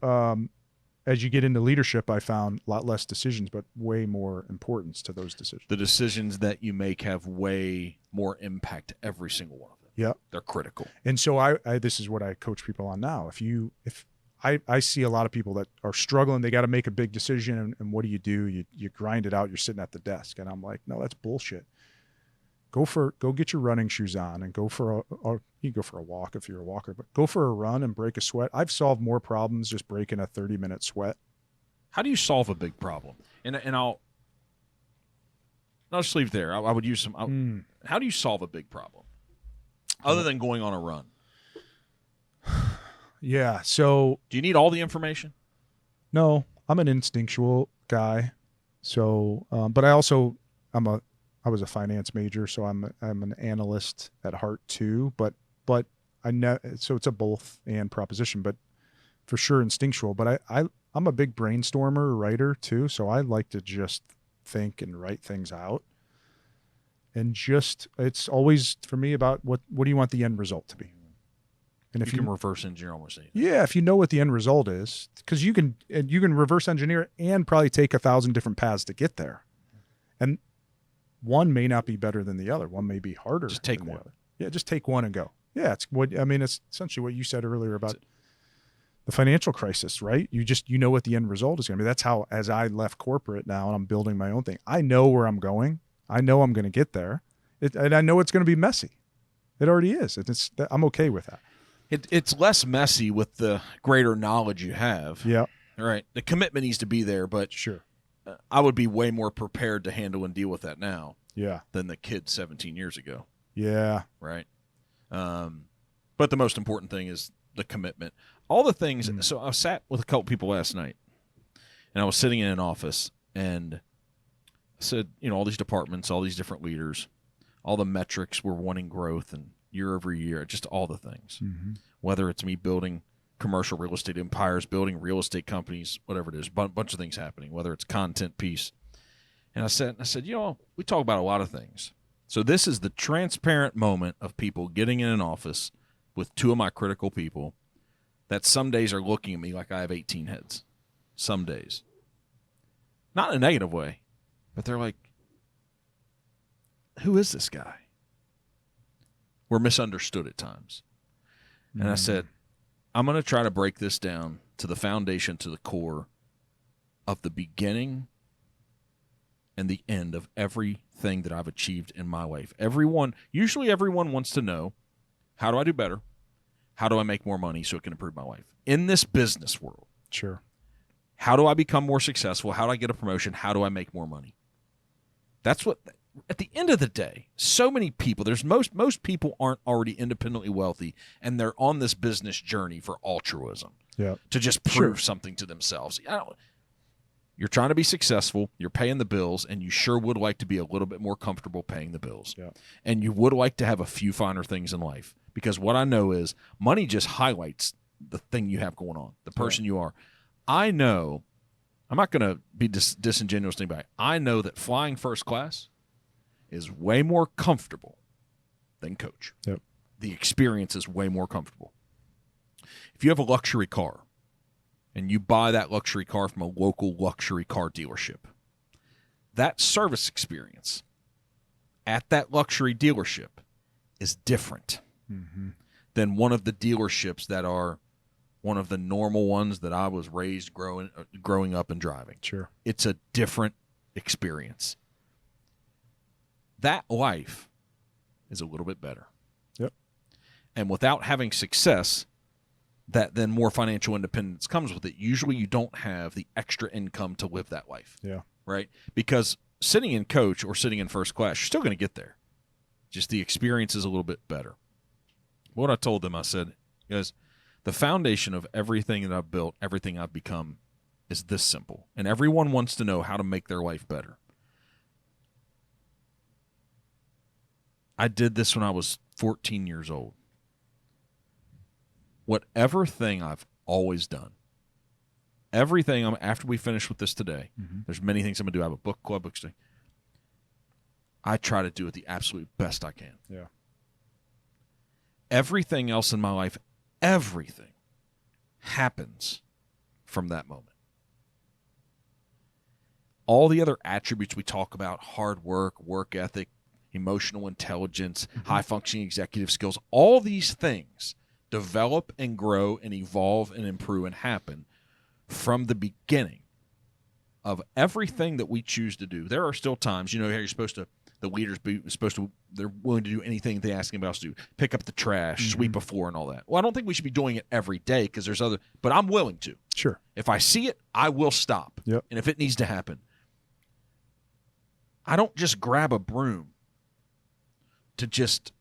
as you get into leadership, I found a lot less decisions, but way more importance to those decisions. The decisions that you make have way more impact to every single one of them. Yeah. They're critical. And so I this is what I coach people on now. If I see a lot of people that are struggling, they got to make a big decision, and what do? You grind it out. You're sitting at the desk, and I'm like, no, that's bullshit. Go get your running shoes on and go for you can go for a walk if you're a walker, but go for a run and break a sweat. I've solved more problems just breaking a 30-minute sweat. How do you solve a big problem? And I'll just leave it there. I would use some. How do you solve a big problem other than going on a run? Yeah. So do you need all the information? No, I'm an instinctual guy. So, but I was a finance major, so I'm an analyst at heart too. But I know, so it's a both and proposition, but for sure instinctual. But I'm a big brainstormer, writer too. So I like to just think and write things out. And it's always for me about what do you want the end result to be? And if you can reverse engineer almost anything. Yeah, if you know what the end result is, because you can reverse engineer and probably take 1,000 different paths to get there, and one may not be better than the other. One may be harder. Just take than the one. other. Yeah, just take one and go. Yeah, it's essentially what you said earlier about the financial crisis, right? You know what the end result is going to be. That's how, as I left corporate now and I'm building my own thing, I know where I'm going. I know I'm going to get there, and I know it's going to be messy. It already is. I'm okay with that. It's less messy with the greater knowledge you have. Yeah. All right. The commitment needs to be there, but sure, I would be way more prepared to handle and deal with that now. Yeah. Than the kid 17 years ago. Yeah. Right. But the most important thing is the commitment. All the things. So I sat with a couple people last night, and I was sitting in an office, and I said, all these departments, all these different leaders, all the metrics, we're wanting growth and year over year, just all the things. Mm-hmm. Whether it's me building commercial real estate empires, building real estate companies, whatever it is, bunch of things happening, whether it's content piece. And I said, we talk about a lot of things. So this is the transparent moment of people getting in an office with two of my critical people that some days are looking at me like I have 18 heads. Some days. Not in a negative way, but they're like, who is this guy? We're misunderstood at times. And I said, I'm going to try to break this down to the foundation, to the core of the beginning and the end of everything that I've achieved in my life. Usually everyone wants to know, how do I do better? How do I make more money so it can improve my life? In this business world. Sure. How do I become more successful? How do I get a promotion? How do I make more money? That's what... At the end of the day, so many people, most people aren't already independently wealthy, and they're on this business journey for altruism. Yeah. To just prove something to themselves. You're trying to be successful, you're paying the bills, and you sure would like to be a little bit more comfortable paying the bills. Yeah. And you would like to have a few finer things in life, because what I know is money just highlights the thing you have going on, the person you are. I know, I'm not going to be disingenuous to anybody. I know that flying first class is way more comfortable than coach. Yep. The experience is way more comfortable. If you have a luxury car and you buy that luxury car from a local luxury car dealership, that service experience at that luxury dealership is different than one of the dealerships that are one of the normal ones that I was raised growing up and driving. Sure. It's a different experience. That life is a little bit better. Yep. And without having success, that then more financial independence comes with it. Usually you don't have the extra income to live that life. Yeah. Right? Because sitting in coach or sitting in first class, you're still going to get there. Just the experience is a little bit better. What I told them, I said, guys, the foundation of everything that I've built, everything I've become, is this simple. And everyone wants to know how to make their life better. I did this when I was 14 years old. Whatever thing I've always done, everything after we finish with this today, there's many things I'm going to do. I have a book club. I try to do it the absolute best I can. Yeah. Everything else in my life, everything happens from that moment. All the other attributes we talk about, hard work, work ethic, emotional intelligence, high-functioning executive skills, all these things develop and grow and evolve and improve and happen from the beginning of everything that we choose to do. There are still times, how you're supposed to, the leaders they're willing to do anything they ask anybody else to do. Pick up the trash, sweep a floor, and all that. Well, I don't think we should be doing it every day because there's other, but I'm willing to. Sure. If I see it, I will stop. Yep. And if it needs to happen, I don't just grab a broom to just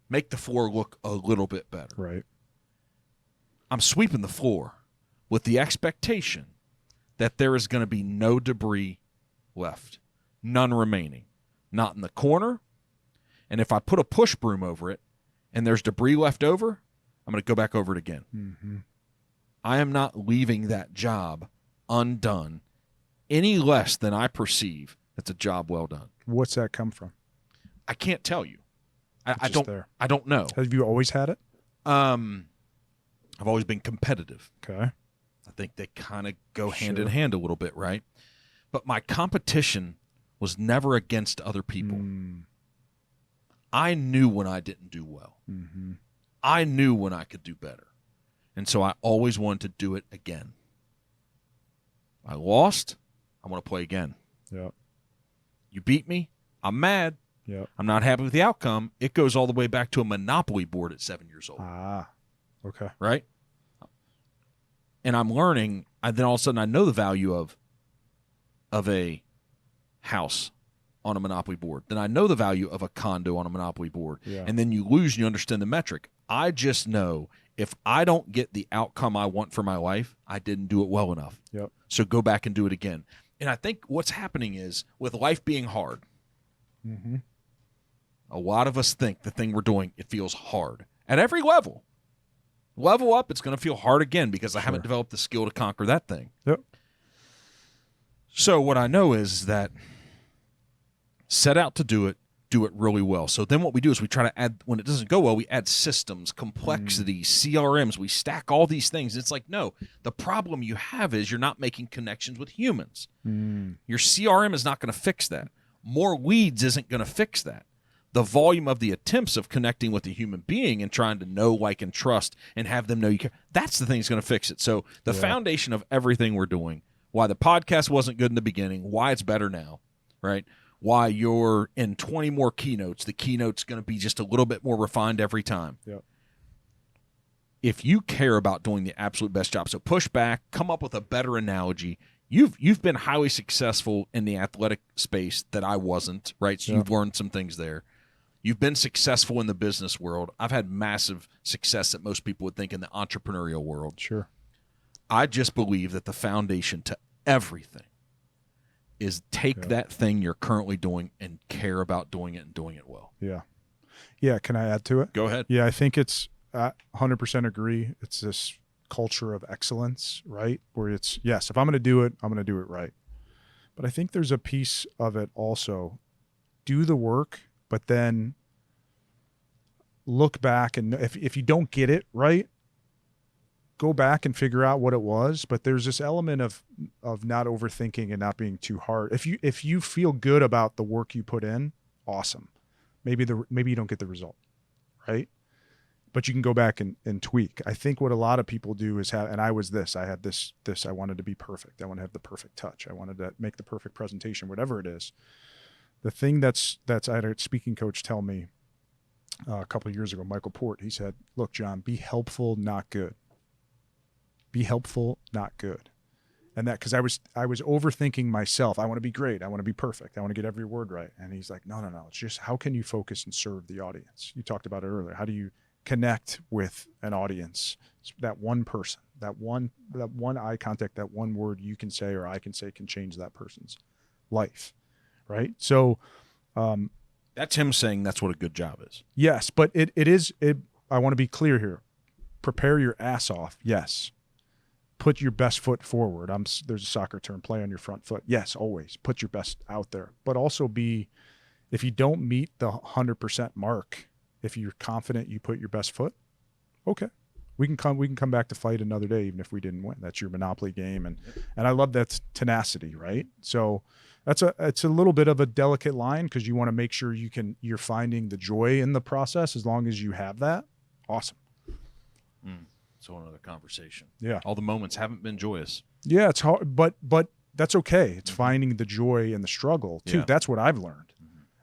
make the floor look a little bit better. Right. I'm sweeping the floor with the expectation that there is going to be no debris left, none remaining, not in the corner. And if I put a push broom over it and there's debris left over, I'm going to go back over it again. I am not leaving that job undone any less than I perceive that's a job well done. What's that come from? I can't tell you. I don't know. Have you always had it? I've always been competitive. Okay. I think they kind of go hand in hand a little bit, right? But my competition was never against other people. I knew when I didn't do well. I knew when I could do better. And so I always wanted to do it again. I lost. I want to play again. Yep. You beat me. I'm mad. Yep. I'm not happy with the outcome. It goes all the way back to a Monopoly board at 7 years old. Ah, okay. Right? And I'm learning, and then all of a sudden I know the value of a house on a Monopoly board. Then I know the value of a condo on a Monopoly board. Yeah. And then you lose and you understand the metric. I just know if I don't get the outcome I want for my life, I didn't do it well enough. Yep. So go back and do it again. And I think what's happening is with life being hard, a lot of us think the thing we're doing, it feels hard at every level. Level up, it's going to feel hard again because I haven't developed the skill to conquer that thing. Yep. So what I know is that set out to do it really well. So then what we do is we try to add, when it doesn't go well, we add systems, complexity, CRMs. We stack all these things. It's like, no, the problem you have is you're not making connections with humans. Your CRM is not going to fix that. More leads isn't going to fix that. The volume of the attempts of connecting with a human being and trying to know, like, and trust and have them know you care, that's the thing that's going to fix it. So the foundation of everything we're doing, why the podcast wasn't good in the beginning, why it's better now, right? Why you're in 20 more keynotes. The keynote's going to be just a little bit more refined every time. Yep. If you care about doing the absolute best job, so push back, come up with a better analogy. You've been highly successful in the athletic space that I wasn't, right? So you've learned some things there. You've been successful in the business world. I've had massive success that most people would think in the entrepreneurial world. Sure. I just believe that the foundation to everything is take that thing you're currently doing and care about doing it and doing it well. Yeah. Yeah. Can I add to it? Go ahead. Yeah. I think it's 100% agree. It's this culture of excellence, right? Where it's, yes, if I'm going to do it, I'm going to do it right. But I think there's a piece of it also. Do the work, but then look back, and if you don't get it right, go back and figure out what it was, but there's this element of not overthinking and not being too hard. If you feel good about the work you put in, awesome. Maybe you don't get the result, right? But you can go back and tweak. I think what a lot of people do is have, and I had this, I wanted to be perfect. I want to have the perfect touch. I wanted to make the perfect presentation, whatever it is. The thing that's I had a speaking coach tell me a couple of years ago, Michael Port, he said, look, John, be helpful, not good. Be helpful, not good. And that, because I was overthinking myself. I want to be great. I want to be perfect. I want to get every word right. And he's like, no. It's just, how can you focus and serve the audience? You talked about it earlier. How do you connect with an audience? That one person, that one eye contact, that one word you can say or I can say can change that person's life, right? So that's him saying that's what a good job is. Yes, but it is. I want to be clear here. Prepare your ass off. Yes. Put your best foot forward. There's a soccer term, play on your front foot. Yes, always put your best out there, but also if you don't meet the 100% mark, if you're confident you put your best foot, okay, we can come back to fight another day, even if we didn't win. That's your Monopoly game. And I love that tenacity, right? So it's a little bit of a delicate line, because you want to make sure you're finding the joy in the process. As long as you have that, awesome. So another conversation. Yeah. All the moments haven't been joyous. Yeah, it's hard, but that's okay. It's finding the joy in the struggle too. Yeah. That's what I've learned.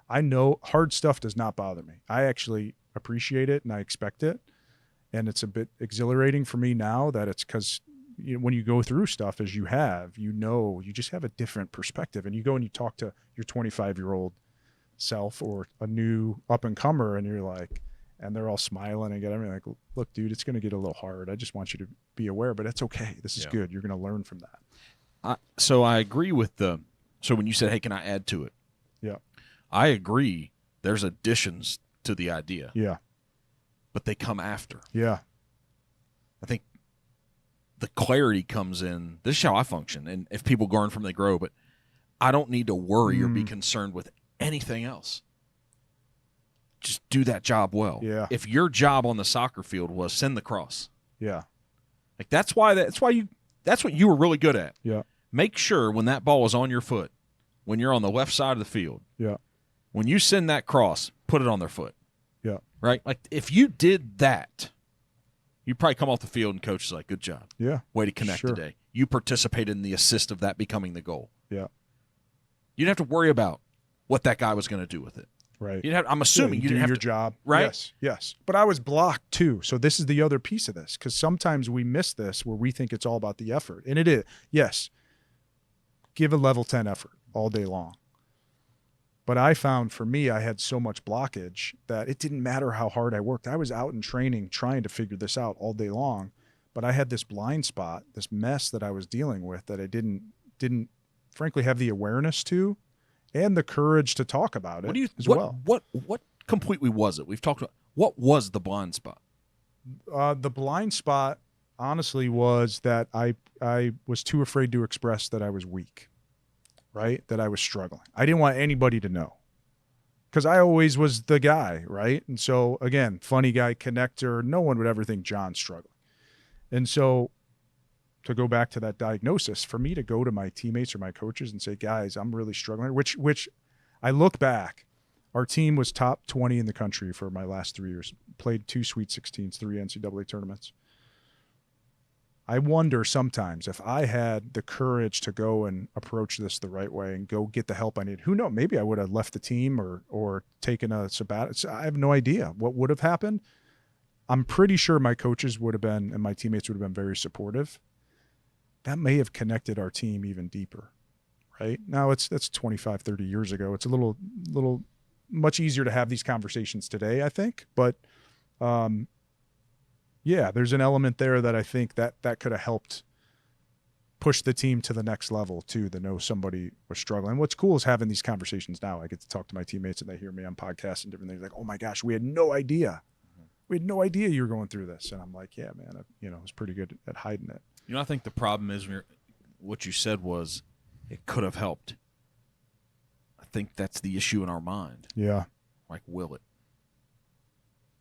I know hard stuff does not bother me. I actually appreciate it and I expect it. And it's a bit exhilarating for me now that it's because when you go through stuff as you have, you just have a different perspective, and you go and you talk to your 25-year-old self or a new up and comer, and you're like, and they're all smiling and get everything like, look, dude, it's going to get a little hard. I just want you to be aware, but it's okay. This is good. You're going to learn from that. So I agree with so when you said, hey, can I add to it? Yeah. I agree. There's additions to the idea. Yeah. But they come after. Yeah. I think the clarity comes in. This is how I function. And if people learn from, they grow, but I don't need to worry or be concerned with anything else. Just do that job well. Yeah. If your job on the soccer field was send the cross. Yeah. Like that's what you were really good at. Yeah. Make sure when that ball is on your foot, when you're on the left side of the field. Yeah. When you send that cross, put it on their foot. Yeah. Right? Like if you did that, you probably come off the field and coach is like, good job. Yeah. Way to connect today. You participated in the assist of that becoming the goal. Yeah. You didn't have to worry about what that guy was going to do with it. Right. I'm assuming you do didn't have your job. Right? Yes. But I was blocked too. So this is the other piece of this, because sometimes we miss this where we think it's all about the effort. And it is. Yes. Give a level 10 effort all day long. But I found for me, I had so much blockage that it didn't matter how hard I worked. I was out in training trying to figure this out all day long, but I had this blind spot, this mess that I was dealing with that I didn't frankly have the awareness to and the courage to talk about it well. What completely was it? We've talked about what was the blind spot? The blind spot, honestly, was that I was too afraid to express that I was weak. Right? That I was struggling. I didn't want anybody to know, because I always was the guy, right? And so again, funny guy, connector, no one would ever think John's struggling. And so to go back to that diagnosis, for me to go to my teammates or my coaches and say, guys, I'm really struggling, which I look back, our team was top 20 in the country for my last 3 years, played 2 Sweet 16s, 3 NCAA tournaments. I wonder sometimes if I had the courage to go and approach this the right way and go get the help I need. Who knows? Maybe I would have left the team or taken a sabbatical. I have no idea what would have happened. I'm pretty sure my coaches would have been and my teammates would have been very supportive. That may have connected our team even deeper, right? Now that's 25, 30 years ago. It's a little much easier to have these conversations today, I think. But yeah, there's an element there that I think that could have helped push the team to the next level too, to know somebody was struggling. What's cool is having these conversations now. I get to talk to my teammates and they hear me on podcasts and different things like, oh my gosh, we had no idea. We had no idea you were going through this. And I'm like, yeah, man, I was pretty good at hiding it. I think the problem is what you said was it could have helped. I think that's the issue in our mind. Yeah. Like, will it?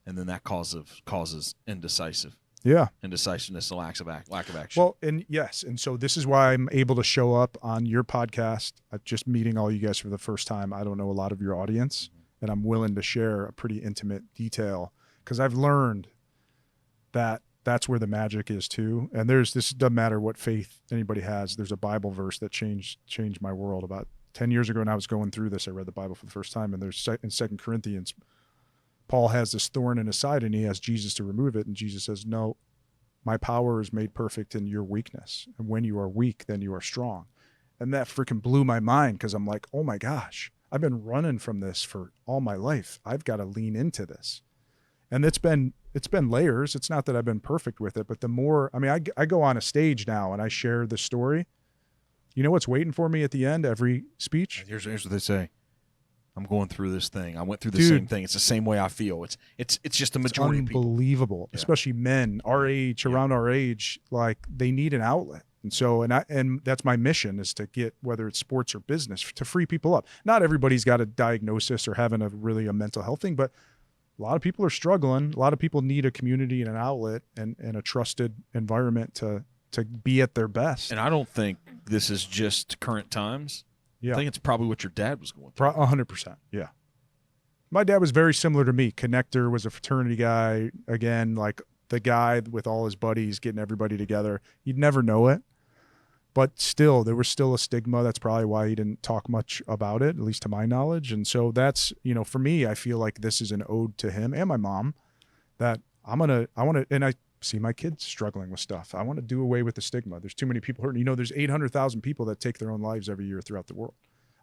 And then that causes indecisive. Yeah. indecisiveness and lack of action. Well, and yes. And so this is why I'm able to show up on your podcast. I'm just meeting all you guys for the first time. I don't know a lot of your audience, and I'm willing to share a pretty intimate detail because I've learned that that's where the magic is too. And this doesn't matter what faith anybody has. There's a Bible verse that changed my world about 10 years ago. And I was going through this. I read the Bible for the first time, and there's in 2 Corinthians, Paul has this thorn in his side and he has Jesus to remove it. And Jesus says, no, my power is made perfect in your weakness. And when you are weak, then you are strong. And that freaking blew my mind because I'm like, oh my gosh, I've been running from this for all my life. I've got to lean into this. And it's been layers. It's not that I've been perfect with it, but the more, I mean, I go on a stage now and I share the story. You know what's waiting for me at the end, every speech? Here's what they say. I'm going through this thing. I went through the Dude, same thing. It's the same way I feel. It's just the majority of people. Unbelievable, Yeah. Especially men our age, around our age, like they need an outlet. And so, and that's my mission is to get, whether it's sports or business, to free people up. Not everybody's got a diagnosis or having a mental health thing, but a lot of people are struggling. A lot of people need a community and an outlet and a trusted environment to be at their best. And I don't think this is just current times. Yeah. I think it's probably what your dad was going through. 100%. Yeah. My dad was very similar to me. Connector, was a fraternity guy. Again, like the guy with all his buddies, getting everybody together. You'd never know it. But still, there was still a stigma. That's probably why he didn't talk much about it, at least to my knowledge. And so that's, for me, I feel like this is an ode to him and my mom that I want to, and I see my kids struggling with stuff. I want to do away with the stigma. There's too many people hurting. There's 800,000 people that take their own lives every year throughout the world.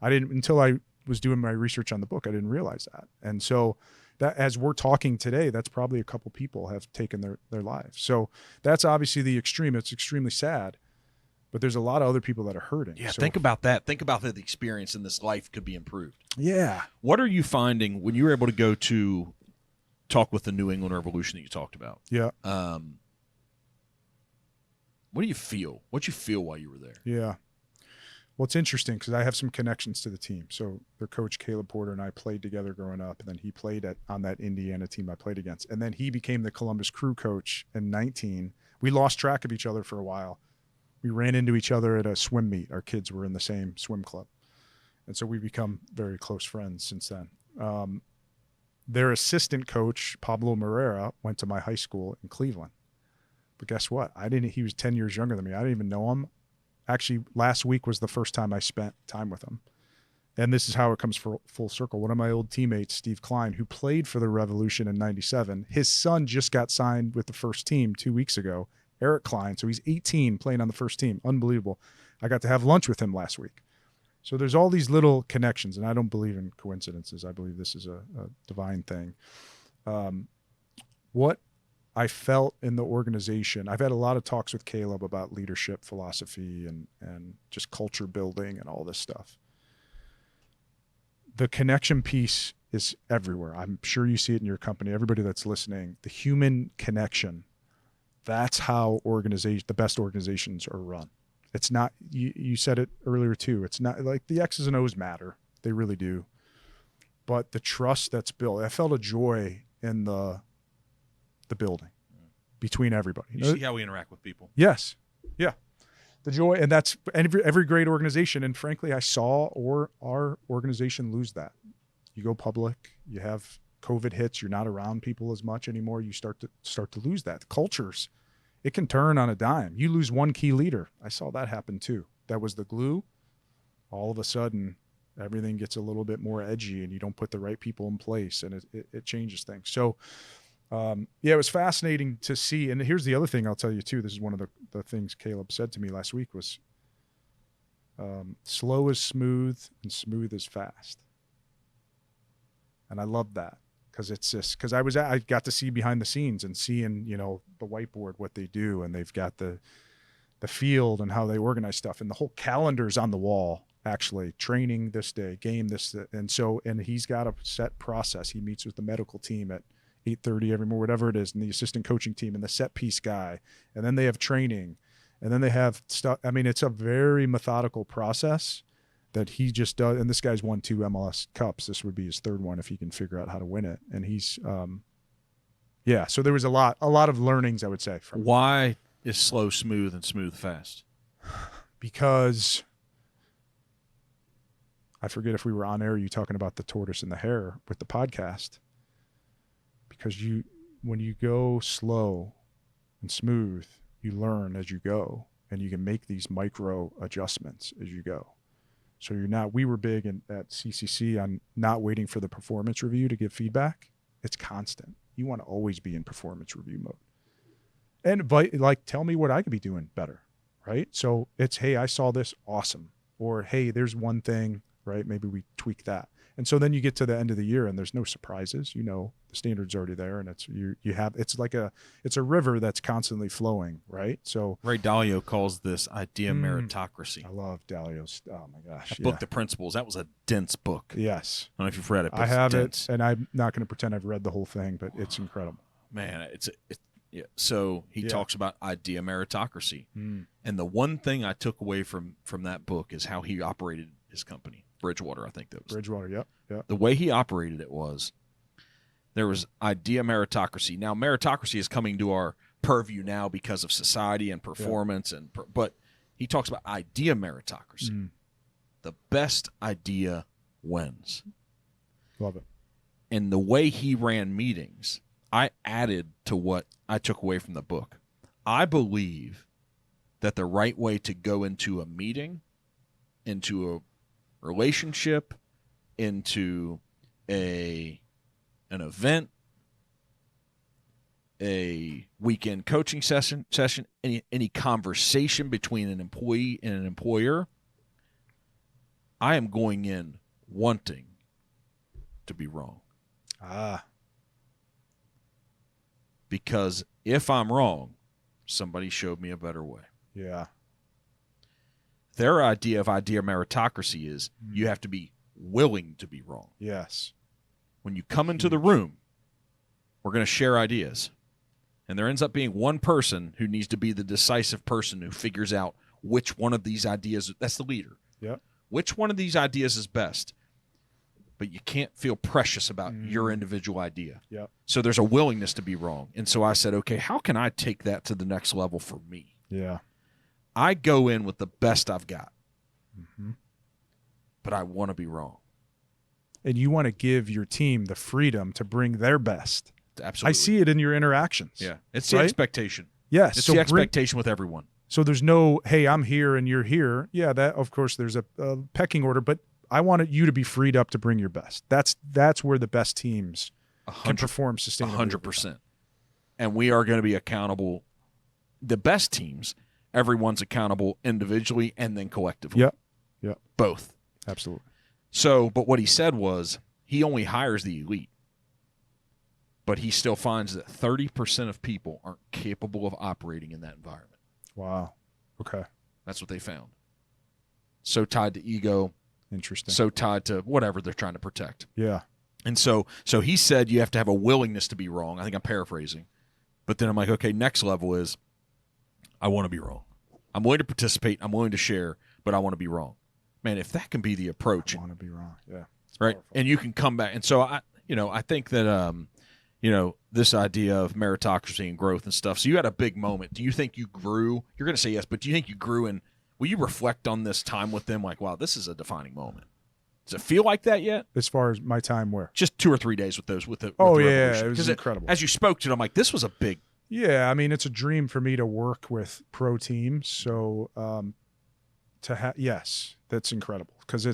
I didn't, until I was doing my research on the book, I didn't realize that. And so that, as we're talking today, that's probably a couple people have taken their lives. So that's obviously the extreme. It's extremely sad. But there's a lot of other people that are hurting. Yeah, so, think about that. Think about that the experience in this life could be improved. Yeah. What are you finding when you were able to go to talk with the New England Revolution that you talked about? Yeah. What do you feel? What you feel while you were there? Yeah. Well, it's interesting because I have some connections to the team. So their coach, Caleb Porter, and I played together growing up. And then he played on that Indiana team I played against. And then he became the Columbus Crew coach in 19. We lost track of each other for a while. We ran into each other at a swim meet. Our kids were in the same swim club. And so we've become very close friends since then. Their assistant coach, Pablo Moreira, went to my high school in Cleveland. But guess what? He was 10 years younger than me. I didn't even know him. Actually, last week was the first time I spent time with him. And this is how it comes full circle. One of my old teammates, Steve Klein, who played for the Revolution in 97, his son just got signed with the first team 2 weeks ago. Eric Klein. So he's 18 playing on the first team. Unbelievable. I got to have lunch with him last week. So there's all these little connections, and I don't believe in coincidences. I believe this is a divine thing. What I felt in the organization, I've had a lot of talks with Caleb about leadership philosophy and just culture building and all this stuff. The connection piece is everywhere. I'm sure you see it in your company. Everybody that's listening, the human connection. That's how the best organizations are run. It's not, you said it earlier too. It's not like the X's and O's matter. They really do. But the trust that's built, I felt a joy in the building between everybody. You see how we interact with people. Yes. Yeah. The joy, and that's every great organization. And frankly, I saw our organization lose that. You go public, you have COVID hits, you're not around people as much anymore. You start to lose that. Cultures, it can turn on a dime. You lose one key leader. I saw that happen too. That was the glue. All of a sudden, everything gets a little bit more edgy and you don't put the right people in place, and it changes things. So, it was fascinating to see. And here's the other thing I'll tell you too. This is one of the things Caleb said to me last week was, slow is smooth and smooth is fast. And I love that. Because I got to see behind the scenes and seeing, the whiteboard, what they do, and they've got the field and how they organize stuff, and the whole calendar's on the wall, actually, training this day, game this, and he's got a set process. He meets with the medical team at 8:30 every morning, whatever it is, and the assistant coaching team and the set piece guy, and then they have training, and then they have stuff. I mean, it's a very methodical process that he just does. And this guy's won 2 MLS Cups. This would be his 3rd one if he can figure out how to win it. And he's, Yeah. So there was a lot of learnings, I would say. Why is slow smooth and smooth fast? Because I forget if we were on air, you talking about the tortoise and the hare with the podcast. Because when you go slow and smooth, you learn as you go, and you can make these micro adjustments as you go. So we were big at CCC on not waiting for the performance review to give feedback. It's constant. You want to always be in performance review mode. And like, tell me what I could be doing better, right? So it's, hey, I saw this, awesome. Or, hey, there's one thing, right? Maybe we tweak that. And so then you get to the end of the year and there's no surprises. The standard's already there, and it's a river that's constantly flowing, right? So Ray Dalio calls this idea meritocracy. I love Dalio's. Oh my gosh. That book, The Principles, that was a dense book. Yes. I don't know if you've read it, but I have dense. it, and I'm not going to pretend I've read the whole thing, but it's incredible. Man, yeah. So he talks about idea meritocracy. And the one thing I took away from that book is how he operated his company. Bridgewater, I think that was. Bridgewater, yep. The way he operated it was there was idea meritocracy. Now, meritocracy is coming to our purview now because of society and performance, but he talks about idea meritocracy. The best idea wins. Love it. And the way he ran meetings, I added to what I took away from the book. I believe that the right way to go into a meeting, into a relationship, into an event, a weekend coaching session, any conversation between an employee and an employer, I am going in wanting to be wrong. Because if I'm wrong, somebody showed me a better way. Yeah. Their idea of idea meritocracy is you have to be willing to be wrong. Yes. When you come into the room, we're going to share ideas. And there ends up being one person who needs to be the decisive person who figures out which one of these ideas, that's the leader. Yep. Which one of these ideas is best. But you can't feel precious about your individual idea. Yep. So there's a willingness to be wrong. And so I said, okay, how can I take that to the next level for me? Yeah. I go in with the best I've got, but I want to be wrong. And you want to give your team the freedom to bring their best. Absolutely. I see it in your interactions. Yeah. It's the expectation. Yes. It's the expectation with everyone. So there's no, hey, I'm here and you're here. Yeah, that, of course, there's a pecking order, but I want you to be freed up to bring your best. That's where the best teams can perform sustainably. 100%. And we are going to be accountable. The best teams, everyone's accountable individually and then collectively. Yep. Yep. Both. Absolutely. So, but what he said was he only hires the elite, but he still finds that 30% of people aren't capable of operating in that environment. Wow. Okay. That's what they found. So tied to ego. Interesting. So tied to whatever they're trying to protect. Yeah. And so he said you have to have a willingness to be wrong. I think I'm paraphrasing. But then I'm like, okay, next level is I want to be wrong. I'm willing to participate. I'm willing to share, but I want to be wrong. Man, if that can be the approach. I want to be wrong. Yeah. Right. Powerful. And you can come back. And so I think that, this idea of meritocracy and growth and stuff. So you had a big moment. Do you think you grew? You're going to say yes, but do you think you grew, and will you reflect on this time with them? Like, wow, this is a defining moment. Does it feel like that yet? As far as my time where? Just 2 or 3 days with those. With the it was incredible. As you spoke to it, I'm like, this was a big. Yeah, I mean, it's a dream for me to work with pro teams. So yes, that's incredible because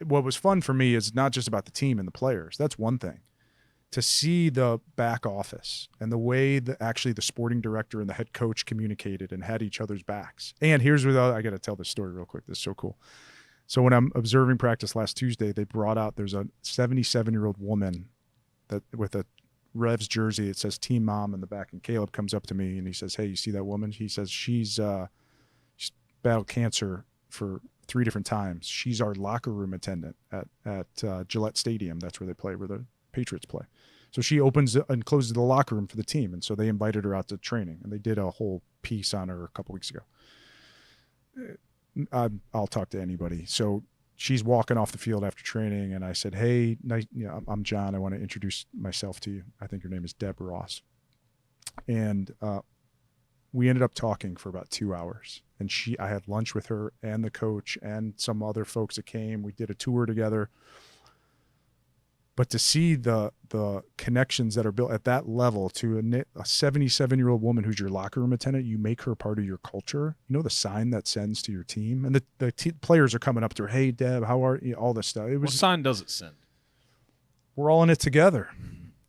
what was fun for me is not just about the team and the players. That's one thing. To see the back office and the way that actually the sporting director and the head coach communicated and had each other's backs. And here's what I got to tell this story real quick. This is so cool. So when I'm observing practice last Tuesday, they brought out, there's a 77-year-old woman that with a Revs jersey. It says Team Mom in the back. And Caleb comes up to me and he says, hey, you see that woman? He says, she's battled cancer for 3 different times. She's our locker room attendant at Gillette Stadium. That's where they play, where the Patriots play. So she opens and closes the locker room for the team. And so they invited her out to training, and they did a whole piece on her a couple weeks ago. I'll talk to anybody. So she's walking off the field after training, and I said, "Hey, nice, I'm John. I want to introduce myself to you. I think your name is Deb Ross." And we ended up talking for about 2 hours. And I had lunch with her and the coach and some other folks that came. We did a tour together. But to see the connections that are built at that level to a 77-year-old woman who's your locker room attendant, you make her part of your culture. You know the sign that sends to your team, and the players are coming up to her. Hey, Deb, how are you? All this stuff. What sign does it send? We're all in it together.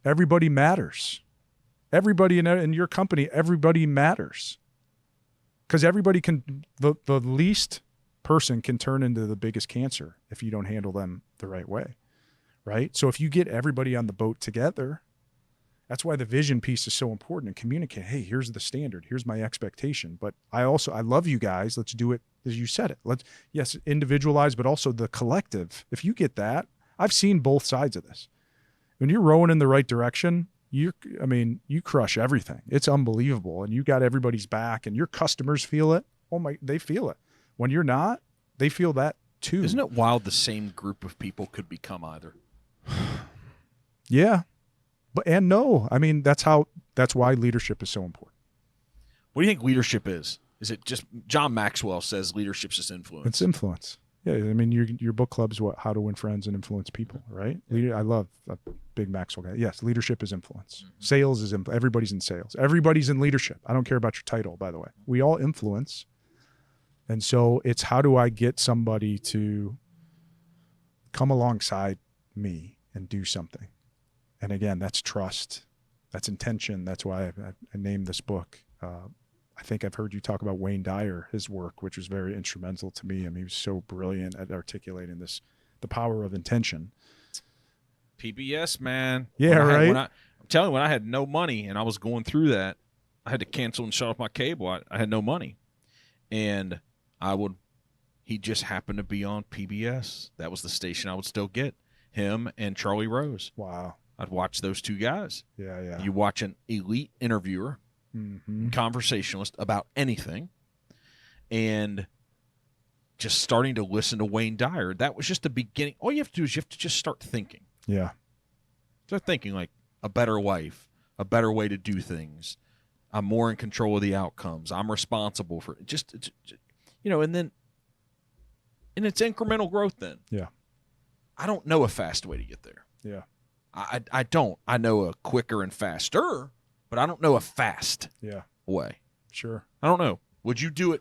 Everybody matters. Everybody in your company, everybody matters. Because everybody can. The least person can turn into the biggest cancer if you don't handle them the right way. Right? So if you get everybody on the boat together, that's why the vision piece is so important, and communicate, hey, here's the standard, here's my expectation. But I love you guys. Let's do it as you said it. Yes, individualize, but also the collective. If you get that, I've seen both sides of this. When you're rowing in the right direction, you crush everything. It's unbelievable. And you got everybody's back, and your customers feel it. They feel it. When you're not, they feel that too. Isn't it wild the same group of people could become either? Yeah. That's why leadership is so important. What do you think leadership is? Is it just John Maxwell says leadership's just influence? It's influence. Yeah. I mean, your book club is How to Win Friends and Influence People, right? I love a big Maxwell guy. Yes. Leadership is influence. Mm-hmm. Sales is everybody's in sales. Everybody's in leadership. I don't care about your title, by the way. We all influence. And so it's how do I get somebody to come alongside me and do something? And again, that's trust. That's intention. That's why I named this book. I think I've heard you talk about Wayne Dyer, his work, which was very instrumental to me. I mean, he was so brilliant at articulating the power of intention. PBS, man. Yeah, right. I'm telling you, when I had no money and I was going through that, I had to cancel and shut off my cable. I had no money. And he just happened to be on PBS. That was the station I would still get. Him and Charlie Rose. Wow. I'd watch those two guys. Yeah. You watch an elite interviewer, conversationalist about anything, and just starting to listen to Wayne Dyer. That was just the beginning. All you have to do is you have to just start thinking. Yeah. Start thinking like a better life, a better way to do things. I'm more in control of the outcomes. I'm responsible for it. And it's incremental growth then. Yeah. I don't know a fast way to get there. Yeah. I don't. I know a quicker and faster, but I don't know a fast way. Sure. I don't know. Would you do it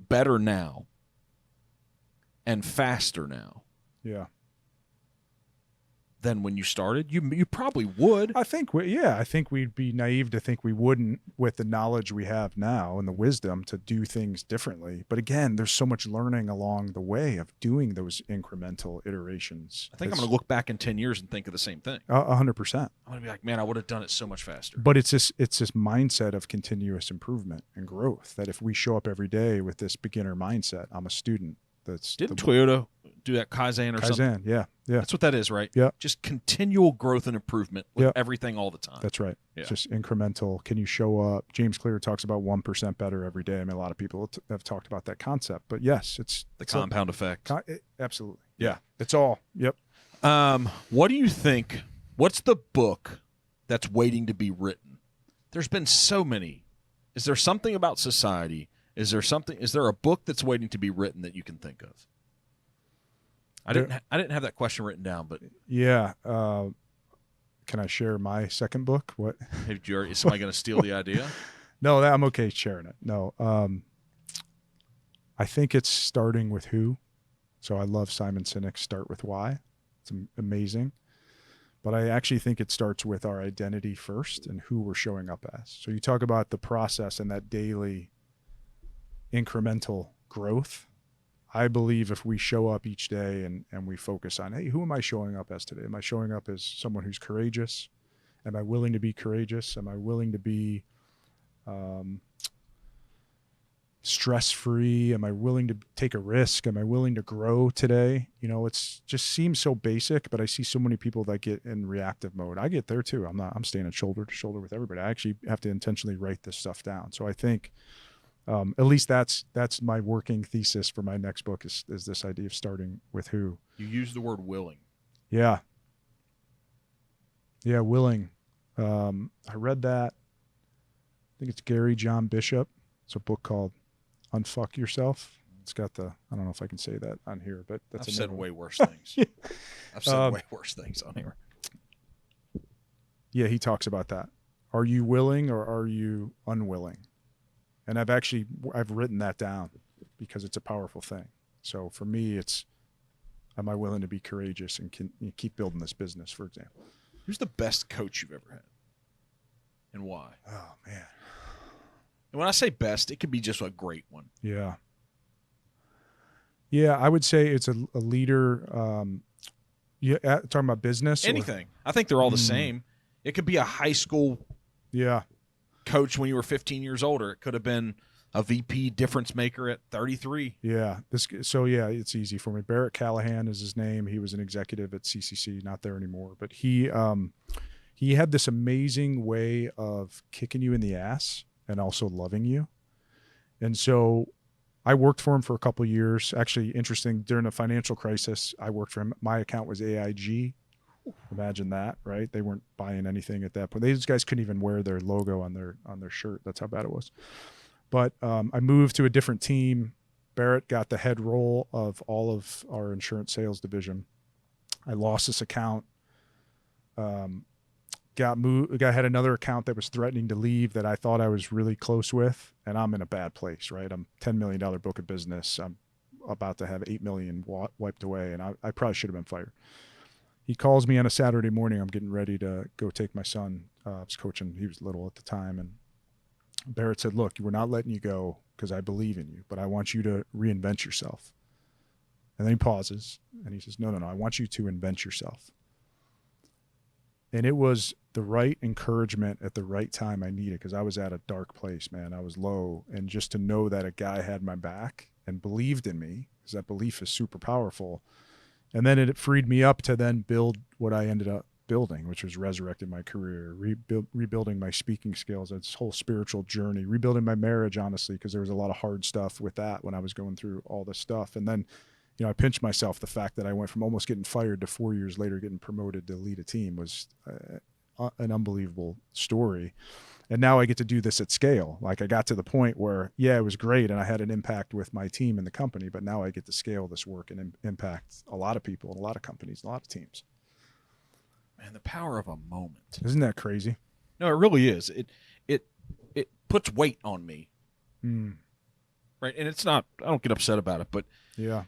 better now and faster now? Yeah. Than when you started? You probably would. I think we'd be naive to think we wouldn't with the knowledge we have now and the wisdom to do things differently. But again, there's so much learning along the way of doing those incremental iterations. I think I'm going to look back in 10 years and think of the same thing. 100%. I'm going to be like, man, I would have done it so much faster. But it's this mindset of continuous improvement and growth that if we show up every day with this beginner mindset, I'm a student. Didn't Toyota do that Kaizen or something? Yeah. That's what that is, right? Yeah. Just continual growth and improvement with everything all the time. That's right. Yeah. It's just incremental. Can you show up? James Clear talks about 1% better every day. I mean, a lot of people have talked about that concept. But yes, it's the compound effect. Absolutely. Yeah. It's all. Yep. What do you think? What's the book that's waiting to be written? There's been so many. Is there something about society? Is there a book that's waiting to be written that you can think of? I didn't have that question written down, but yeah. Can I share my second book? What? Is somebody going to steal the idea? No, I'm okay sharing it. No. I think it's starting with who. So I love Simon Sinek's Start With Why. It's amazing. But I actually think it starts with our identity first and who we're showing up as. So you talk about the process and that daily incremental growth. I believe if we show up each day and we focus on, hey, who am I showing up as today? Am I showing up as someone who's courageous? Am I willing to be courageous? Am I willing to be stress-free? Am I willing to take a risk? Am I willing to grow today? It's just seems so basic, but I see so many people that get in reactive mode. I get there too. I'm standing shoulder to shoulder with everybody. I actually have to intentionally write this stuff down. So I think At least that's my working thesis for my next book is this idea of starting with who. You use the word willing. Yeah. Yeah, willing. I read that. I think it's Gary John Bishop. It's a book called Unfuck Yourself. It's got the, I don't know if I can say that on here, but that's I've said another way one. worse things. I've said way worse things on here. Yeah, he talks about that. Are you willing or are you unwilling? And I've written that down because it's a powerful thing. So for me, it's, am I willing to be courageous and keep building this business, for example? Who's the best coach you've ever had? And why? Oh, man. And when I say best, it could be just a great one. Yeah. Yeah, I would say it's a leader. Talking about business? Anything. I think they're all the same. It could be a high school coach when you were 15 years older. It could have been a VP difference maker at 33. Yeah. It's easy for me. Barrett Callahan is his name. He was an executive at CCC, not there anymore. But he had this amazing way of kicking you in the ass and also loving you. And so I worked for him for a couple of years. Actually, interesting, during the financial crisis, I worked for him. My account was AIG. Imagine that, right? They weren't buying anything at that point. These guys couldn't even wear their logo on their shirt. That's how bad it was. But I moved to a different team. Barrett got the head role of all of our insurance sales division. I lost this account. Had another account that was threatening to leave that I thought I was really close with, and I'm in a bad place, right? I'm $10 million book of business. I'm about to have $8 million wiped away, and I probably should have been fired. He calls me on a Saturday morning. I'm getting ready to go take my son. I was coaching. He was little at the time, and Barrett said, "Look, we're not letting you go because I believe in you, but I want you to reinvent yourself." And then he pauses, and he says, No, I want you to invent yourself. And it was the right encouragement at the right time I needed, because I was at a dark place, man. I was low. And just to know that a guy had my back and believed in me, because that belief is super powerful. And then it freed me up to then build what I ended up building, which was resurrecting my career, rebuilding my speaking skills, this whole spiritual journey, rebuilding my marriage, honestly, because there was a lot of hard stuff with that when I was going through all this stuff. And then, I pinched myself. The fact that I went from almost getting fired to 4 years later getting promoted to lead a team was an unbelievable story. And now I get to do this at scale. Like, I got to the point where, it was great and I had an impact with my team and the company, but now I get to scale this work and impact a lot of people and a lot of companies, a lot of teams. Man, the power of a moment. Isn't that crazy? No, it really is. It puts weight on me. Right? And it's not, I don't get upset about it, but yeah.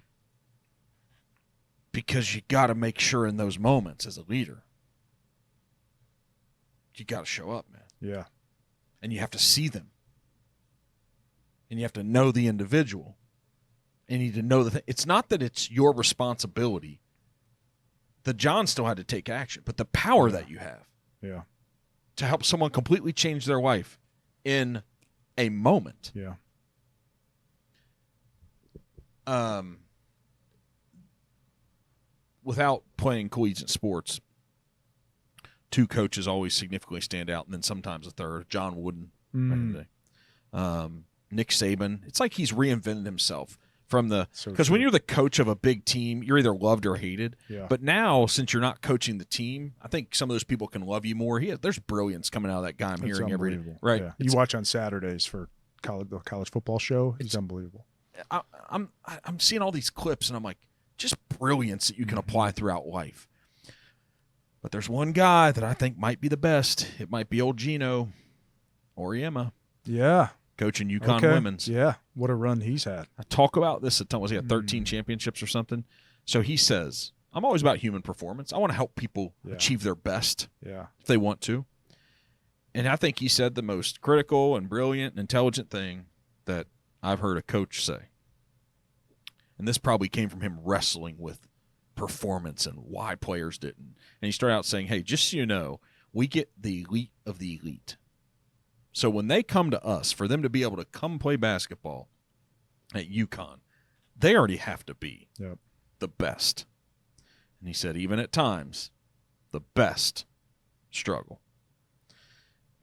Because you got to make sure in those moments as a leader, you got to show up, man. Yeah. And you have to see them. And you have to know the individual. And you need to know it's not that it's your responsibility. The Jon still had to take action, but the power that you have to help someone completely change their life in a moment. Yeah. Without playing collegiate sports, two coaches always significantly stand out, and then sometimes a third. John Wooden, back in the day. Nick Saban. It's like he's reinvented himself from because when you're the coach of a big team, you're either loved or hated. Yeah. But now, since you're not coaching the team, I think some of those people can love you more. There's brilliance coming out of that guy. I'm hearing every day. Right. Yeah. You watch on Saturdays for the college football show. He's unbelievable. I'm seeing all these clips, and I'm like, just brilliance that you can apply throughout life. But there's one guy that I think might be the best. It might be old Gino Auriemma. Yeah. Coaching UConn women's. Yeah. What a run he's had. I talk about this a ton. Was he at 13 championships or something? So he says, I'm always about human performance. I want to help people achieve their best if they want to. And I think he said the most critical and brilliant and intelligent thing that I've heard a coach say. And this probably came from him wrestling with performance and why players didn't. And he started out saying, hey, just so you know, we get the elite of the elite. So when they come to us, for them to be able to come play basketball at UConn, they already have to be the best. And he said, even at times, the best struggle.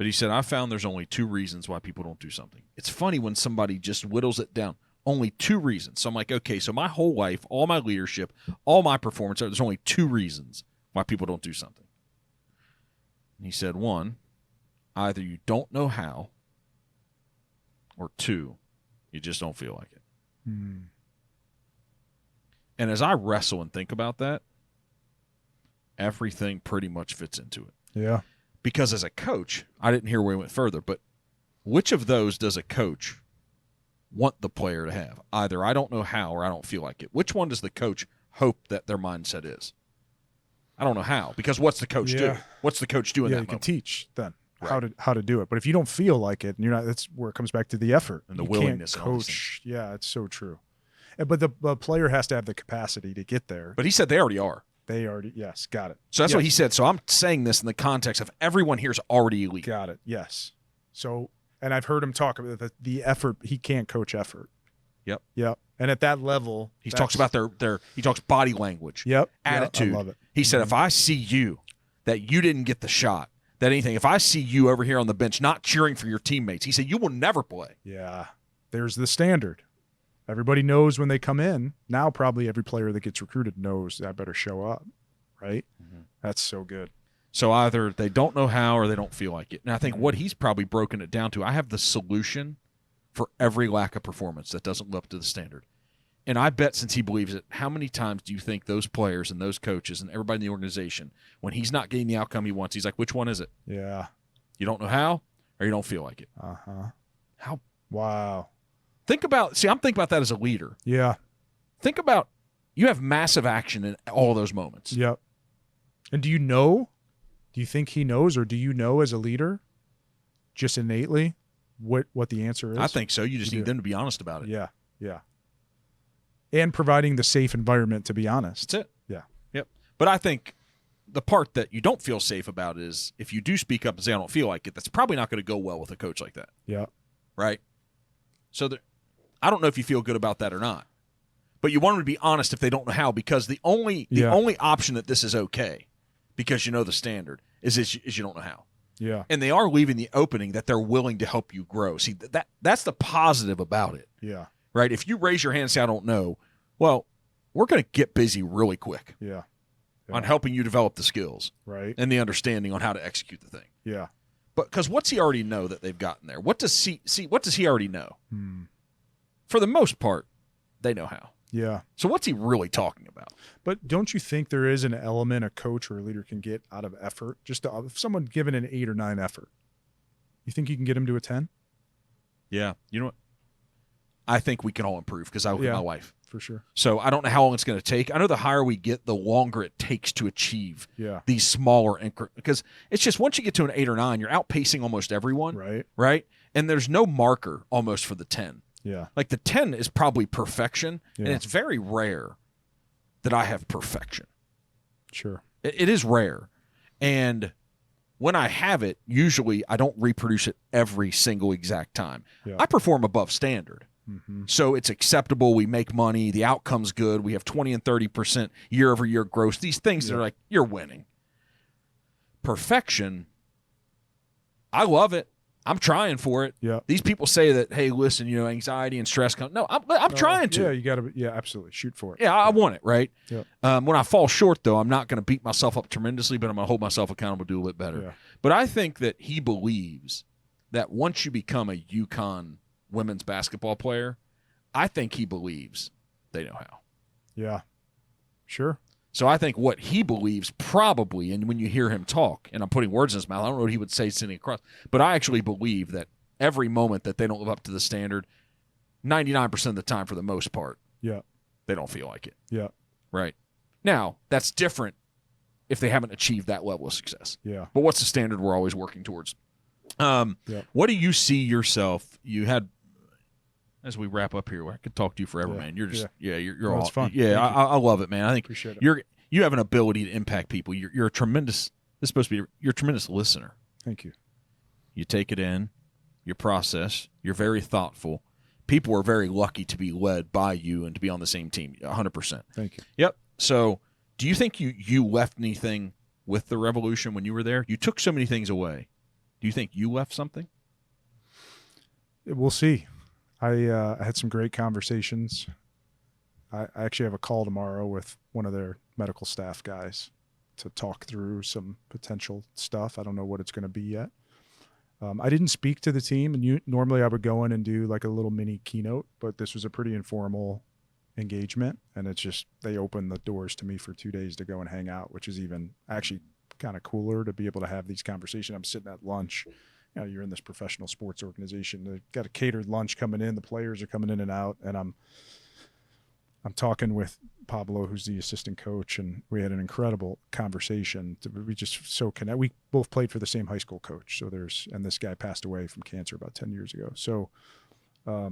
But he said, I found there's only 2 reasons why people don't do something. It's funny when somebody just whittles it down. Only 2 reasons. So I'm like, okay, so my whole life, all my leadership, all my performance, there's only 2 reasons why people don't do something. And he said, 1, either you don't know how, or 2, you just don't feel like it. And as I wrestle and think about that, everything pretty much fits into it. Yeah. Because as a coach, I didn't hear where we went further, but which of those does a coach want the player to have? Either I don't know how or I don't feel like it. Which one does the coach hope that their mindset is? I don't know how, because what's the coach do? What's the coach do in that you moment? can teach then how to do it. But if you don't feel like it, and you're not, that's where it comes back to the effort and the you willingness. Can't coach. Yeah, it's so true. But the player has to have the capacity to get there. But he said they already are. They already, yes, got it. So that's what he said. So I'm saying this in the context of everyone here's already elite. Got it. Yes. So, and I've heard him talk about the effort. He can't coach effort. Yep. Yep. And at that level, he talks about he talks body language. Yep. Attitude. Yep, I love it. He said, if I see you, that you didn't get the shot, that anything, if I see you over here on the bench not cheering for your teammates, he said, you will never play. Yeah. There's the standard. Everybody knows when they come in. Now probably every player that gets recruited knows I better show up, right? Mm-hmm. That's so good. So either they don't know how or they don't feel like it. And I think what he's probably broken it down to, I have the solution for every lack of performance that doesn't live up to the standard. And I bet since he believes it, how many times do you think those players and those coaches and everybody in the organization, when he's not getting the outcome he wants, he's like, which one is it? Yeah. You don't know how or you don't feel like it? Uh-huh. How? Wow. I'm thinking about that as a leader. Yeah. Think about, you have massive action in all those moments. Yep. And do you think he knows, or do you know as a leader just innately what the answer is? I think so. You just need them to be honest about it. Yeah. Yeah. And providing the safe environment to be honest. That's it. Yeah. Yep. But I think the part that you don't feel safe about is if you do speak up and say, I don't feel like it, that's probably not going to go well with a coach like that. Yeah. Right? So I don't know if you feel good about that or not. But you want them to be honest if they don't know how, because the only option that this is okay, because you know the standard, is you don't know how. Yeah. And they are leaving the opening that they're willing to help you grow. See, that's the positive about it. Yeah. Right? If you raise your hand and say, I don't know, well, we're going to get busy really quick. Yeah. On helping you develop the skills. Right. And the understanding on how to execute the thing. Yeah. But because what's he already know that they've gotten there? What does he already know? For the most part, they know how. Yeah. So what's he really talking about? But don't you think there is an element a coach or a leader can get out of effort? Just if someone given an 8 or 9 effort, you think you can get him to a 10? Yeah. You know what? I think we can all improve because I look at my life. For sure. So I don't know how long it's going to take. I know the higher we get, the longer it takes to achieve these smaller increments. Because it's just once you get to an 8 or 9, you're outpacing almost everyone. Right. Right? And there's no marker almost for the 10. Yeah. Like the 10 is probably perfection, and it's very rare that I have perfection. Sure. It is rare. And when I have it, usually I don't reproduce it every single exact time. Yeah. I perform above standard. Mm-hmm. So it's acceptable. We make money. The outcome's good. We have 20 and 30% year-over-year growth. These things that are like, you're winning. Perfection, I love it. I'm trying for it. Yeah. These people say that, hey, listen, anxiety and stress come. No, I'm trying to. Yeah, you got to. Yeah, absolutely. Shoot for it. Yeah, I want it, right? Yeah. When I fall short, though, I'm not going to beat myself up tremendously, but I'm going to hold myself accountable to do a bit better. Yeah. But I think that he believes that once you become a UConn women's basketball player, I think he believes they know how. Yeah. Sure. So I think what he believes probably, and when you hear him talk, and I'm putting words in his mouth, I don't know what he would say sitting across, but I actually believe that every moment that they don't live up to the standard, 99% of the time for the most part, they don't feel like it. Yeah. Right. Now, that's different if they haven't achieved that level of success. Yeah. But what's the standard we're always working towards? What do you see yourself? You had, as we wrap up here, I could talk to you forever, man. You're just, you're all fun. Yeah, I love it, man. I think appreciate it. You have an ability to impact people. You're a tremendous. This is supposed to be. You're a tremendous listener. Thank you. You take it in, you process. You're very thoughtful. People are very lucky to be led by you and to be on the same team. 100%. Thank you. Yep. So, do you think you left anything with the revolution when you were there? You took so many things away. Do you think you left something? We'll see. I had some great conversations. I actually have a call tomorrow with one of their medical staff guys to talk through some potential stuff. I don't know what it's going to be yet. I didn't speak to the team, and normally I would go in and do like a little mini keynote, but this was a pretty informal engagement, and it's just they opened the doors to me for 2 days to go and hang out, which is even actually kind of cooler to be able to have these conversations. I'm sitting at lunch. You're in this professional sports organization. They've got a catered lunch coming in. The players are coming in and out, and I'm talking with Pablo, who's the assistant coach, and we had an incredible conversation. We just so connect. We both played for the same high school coach. So and this guy passed away from cancer about 10 years ago. So I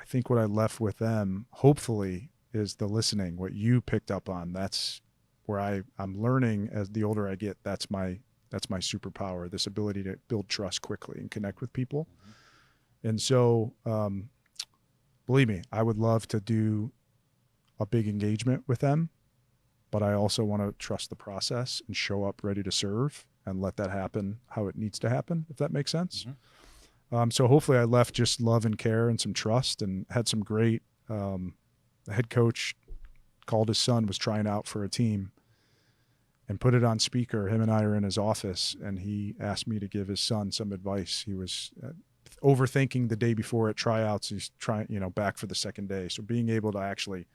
think what I left with them, hopefully, is the listening, what you picked up on. That's where I'm learning as the older I get. That's my superpower, this ability to build trust quickly and connect with people. Mm-hmm. And so, believe me, I would love to do a big engagement with them, but I also want to trust the process and show up ready to serve and let that happen how it needs to happen, if that makes sense. Mm-hmm. So hopefully I left just love and care and some trust, and had some great, the head coach called his son, was trying out for a team, and put it on speaker. Him and I are in his office, and he asked me to give his son some advice. He was overthinking the day before at tryouts. He's back for the second day. So being able to actually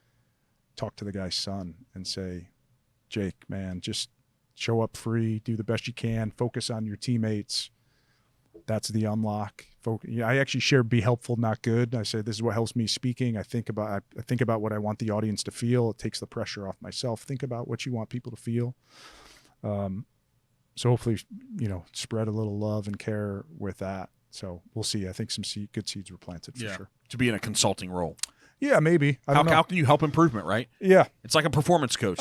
talk to the guy's son and say, Jake, man, just show up free, do the best you can, focus on your teammates. That's the unlock. I actually share be helpful, not good. I say, this is what helps me speaking. I think about what I want the audience to feel. It takes the pressure off myself. Think about what you want people to feel. So hopefully, spread a little love and care with that. So we'll see. I think some good seeds were planted for sure. To be in a consulting role. Yeah, maybe. How can you help improvement, right? Yeah. It's like a performance coach.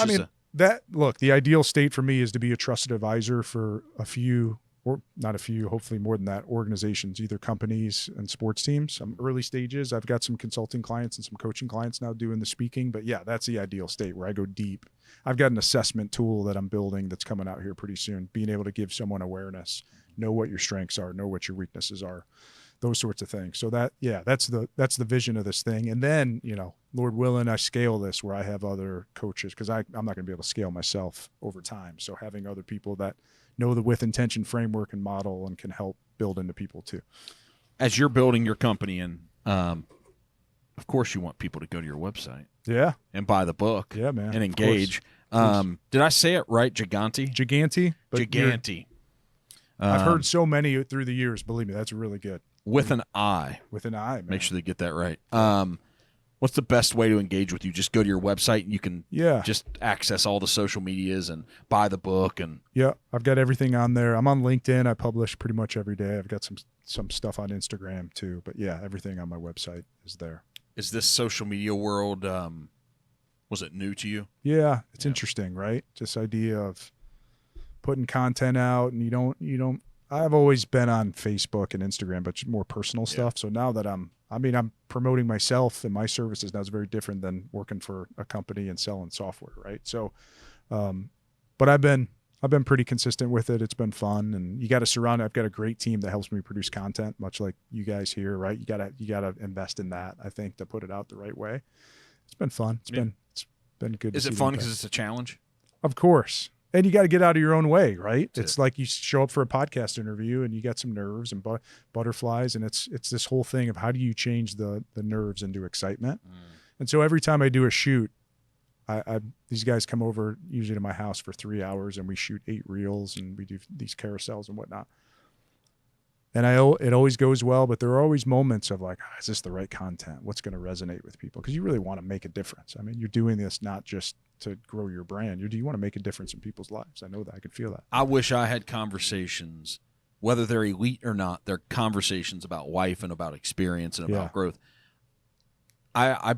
The ideal state for me is to be a trusted advisor for a few, or not a few, hopefully more than that, organizations, either companies and sports teams. Some early stages. I've got some consulting clients and some coaching clients now doing the speaking, but yeah, that's the ideal state where I go deep. I've got an assessment tool that I'm building that's coming out here pretty soon, being able to give someone awareness, know what your strengths are, know what your weaknesses are, those sorts of things. So that's the vision of this thing. And then, Lord willing, I scale this where I have other coaches, because I'm not going to be able to scale myself over time. So having other people that know the with intention framework and model and can help build into people too. As you're building your company, and of course you want people to go to your website. Yeah. And buy the book. Yeah, man. And engage. Did I say it right? Giganti? Giganti. Giganti. I've heard so many through the years. Believe me, that's really good. With an I. With an I, man. Make sure they get that right. What's the best way to engage with you? Just go to your website and you can just access all the social medias and buy the book. And yeah, I've got everything on there. I'm on LinkedIn. I publish pretty much every day. I've got some stuff on Instagram too. But yeah, everything on my website is there. Is this social media world, was it new to you? Yeah, it's interesting, right? This idea of putting content out, and you don't. I've always been on Facebook and Instagram, but more personal stuff. So now that I'm promoting myself and my services now, is very different than working for a company and selling software, right? So, but I've been pretty consistent with it. It's been fun, and you got to surround. I've got a great team that helps me produce content, much like you guys here, right? You gotta invest in that, I think, to put it out the right way. It's been fun. It's been good. Is it fun because it's a challenge? Of course. And you got to get out of your own way, right? It's like you show up for a podcast interview and you got some nerves and butterflies, and it's this whole thing of how do you change the nerves into excitement. And so every time I do a shoot, these guys come over usually to my house for 3 hours, and we shoot 8 reels, and we do these carousels and whatnot. And it always goes well, but there are always moments of like, is this the right content? What's going to resonate with people? Because you really want to make a difference. I mean, you're doing this not just to grow your brand. You want to make a difference in people's lives. I know that. I can feel that. I wish I had conversations, whether they're elite or not, they're conversations about life and about experience and about growth. I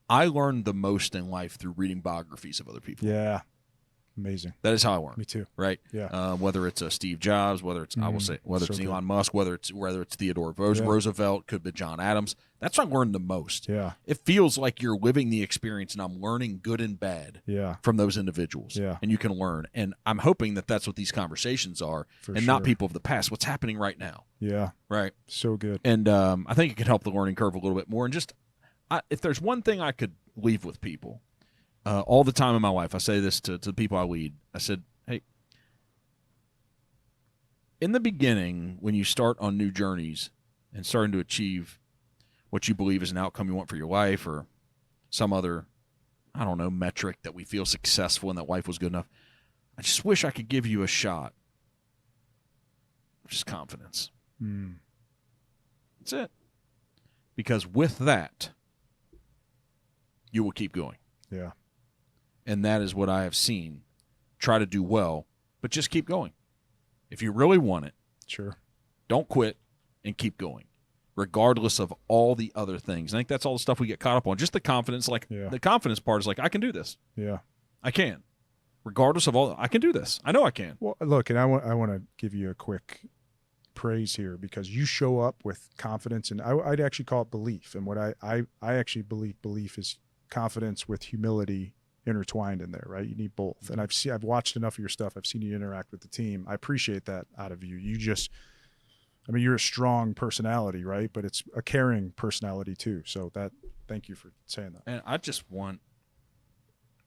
learned the most in life through reading biographies of other people. Yeah. Amazing. That is how I learn. Me too. Right? Yeah. Whether it's Steve Jobs, whether it's I will say whether So it's good. Elon Musk, whether it's Theodore Roosevelt, could be John Adams. That's what I learned the most. Yeah. It feels like you're living the experience, and I'm learning good and bad Yeah. from those individuals. Yeah. And you can learn. And I'm hoping that that's what these conversations are, For and not sure. people of the past. What's happening right now? Yeah. Right. So good. And I think it could help the learning curve a little bit more. And just if there's one thing I could leave with people all the time in my life, I say this to the people I lead. I said, hey, in the beginning, when you start on new journeys and starting to achieve what you believe is an outcome you want for your life or some other, I don't know, metric that we feel successful and that life was good enough, I just wish I could give you a shot. Just confidence. Mm. That's it. Because with that, you will keep going. Yeah. And that is what I have seen. Try to do well, but just keep going. If you really want it, Sure. don't quit and keep going, regardless of all the other things. I think that's all the stuff we get caught up on. Just the confidence, the confidence part is like, I can do this. Yeah. I can. Regardless of all, I can do this. I know I can. Well, look, and I want to give you a quick praise here because you show up with confidence, and I'd actually call it belief. And what I actually belief is confidence with humility intertwined in there, right? You need both. And I've watched enough of your stuff. I've seen you interact with the team. I appreciate that out of you. You're a strong personality, right? But it's a caring personality too. So thank you for saying that. And I just want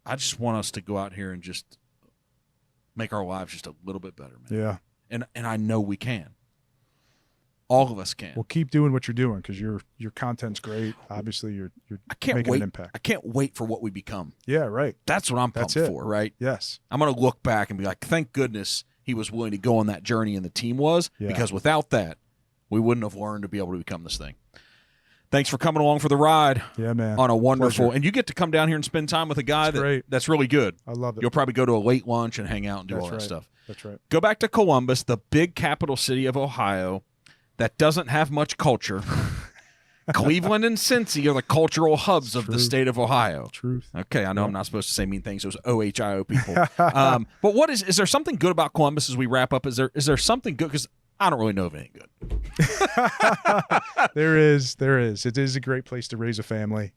us to go out here and just make our lives just a little bit better, man. Yeah. And I know we can. All of us can. Well, keep doing what you're doing because your content's great. Obviously, you're making an impact. I can't wait for what we become. Yeah, right. That's what I'm pumped for, right? Yes. I'm going to look back and be like, thank goodness he was willing to go on that journey and the team was, Yeah. because without that, we wouldn't have learned to be able to become this thing. Thanks for coming along for the ride. Yeah, man. On a wonderful, Pleasure. and you get to come down here and spend time with a guy that's really good. I love it. You'll probably go to a late lunch and hang out and do That's all that right. stuff. That's right. Go back to Columbus, the big capital city of Ohio that doesn't have much culture. Cleveland and Cincy are the cultural hubs of the state of Ohio. Truth. Okay, I know I'm not supposed to say mean things. Those OHIO people. But what is there something good about Columbus as we wrap up? Is there something good? Because I don't really know of anything good. There is. It is a great place to raise a family.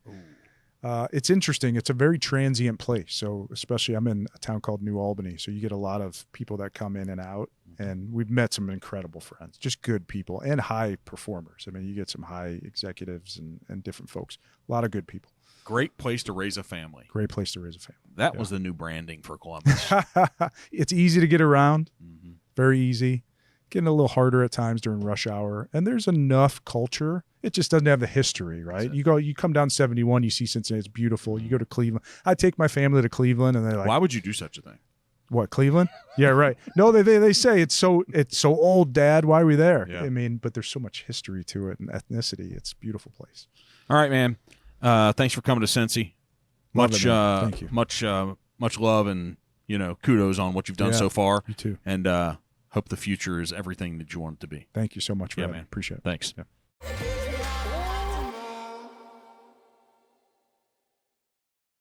It's interesting. It's a very transient place. So especially I'm in a town called New Albany. So you get a lot of people that come in and out. And we've met some incredible friends, just good people and high performers. I mean, you get some high executives and different folks. A lot of good people. Great place to raise a family. Great place to raise a family. That was the new branding for Columbus. It's easy to get around. Very easy. Getting a little harder at times during rush hour. And there's enough culture. It just doesn't have the history, right? You come down 71, you see Cincinnati, it's beautiful. You go to Cleveland. I take my family to Cleveland and they're like, why would you do such a thing? What, Cleveland? Yeah, right. No, they say it's so old, Dad. Why are we there? Yeah. I mean, but there's so much history to it and ethnicity. It's a beautiful place. All right, man. Thanks for coming to Cincy. Love it, man. Thank you. Much love and kudos on what you've done so far. You too. And hope the future is everything that you want it to be. Thank you so much for Yeah, having me. man. Appreciate it. Thanks. Yeah.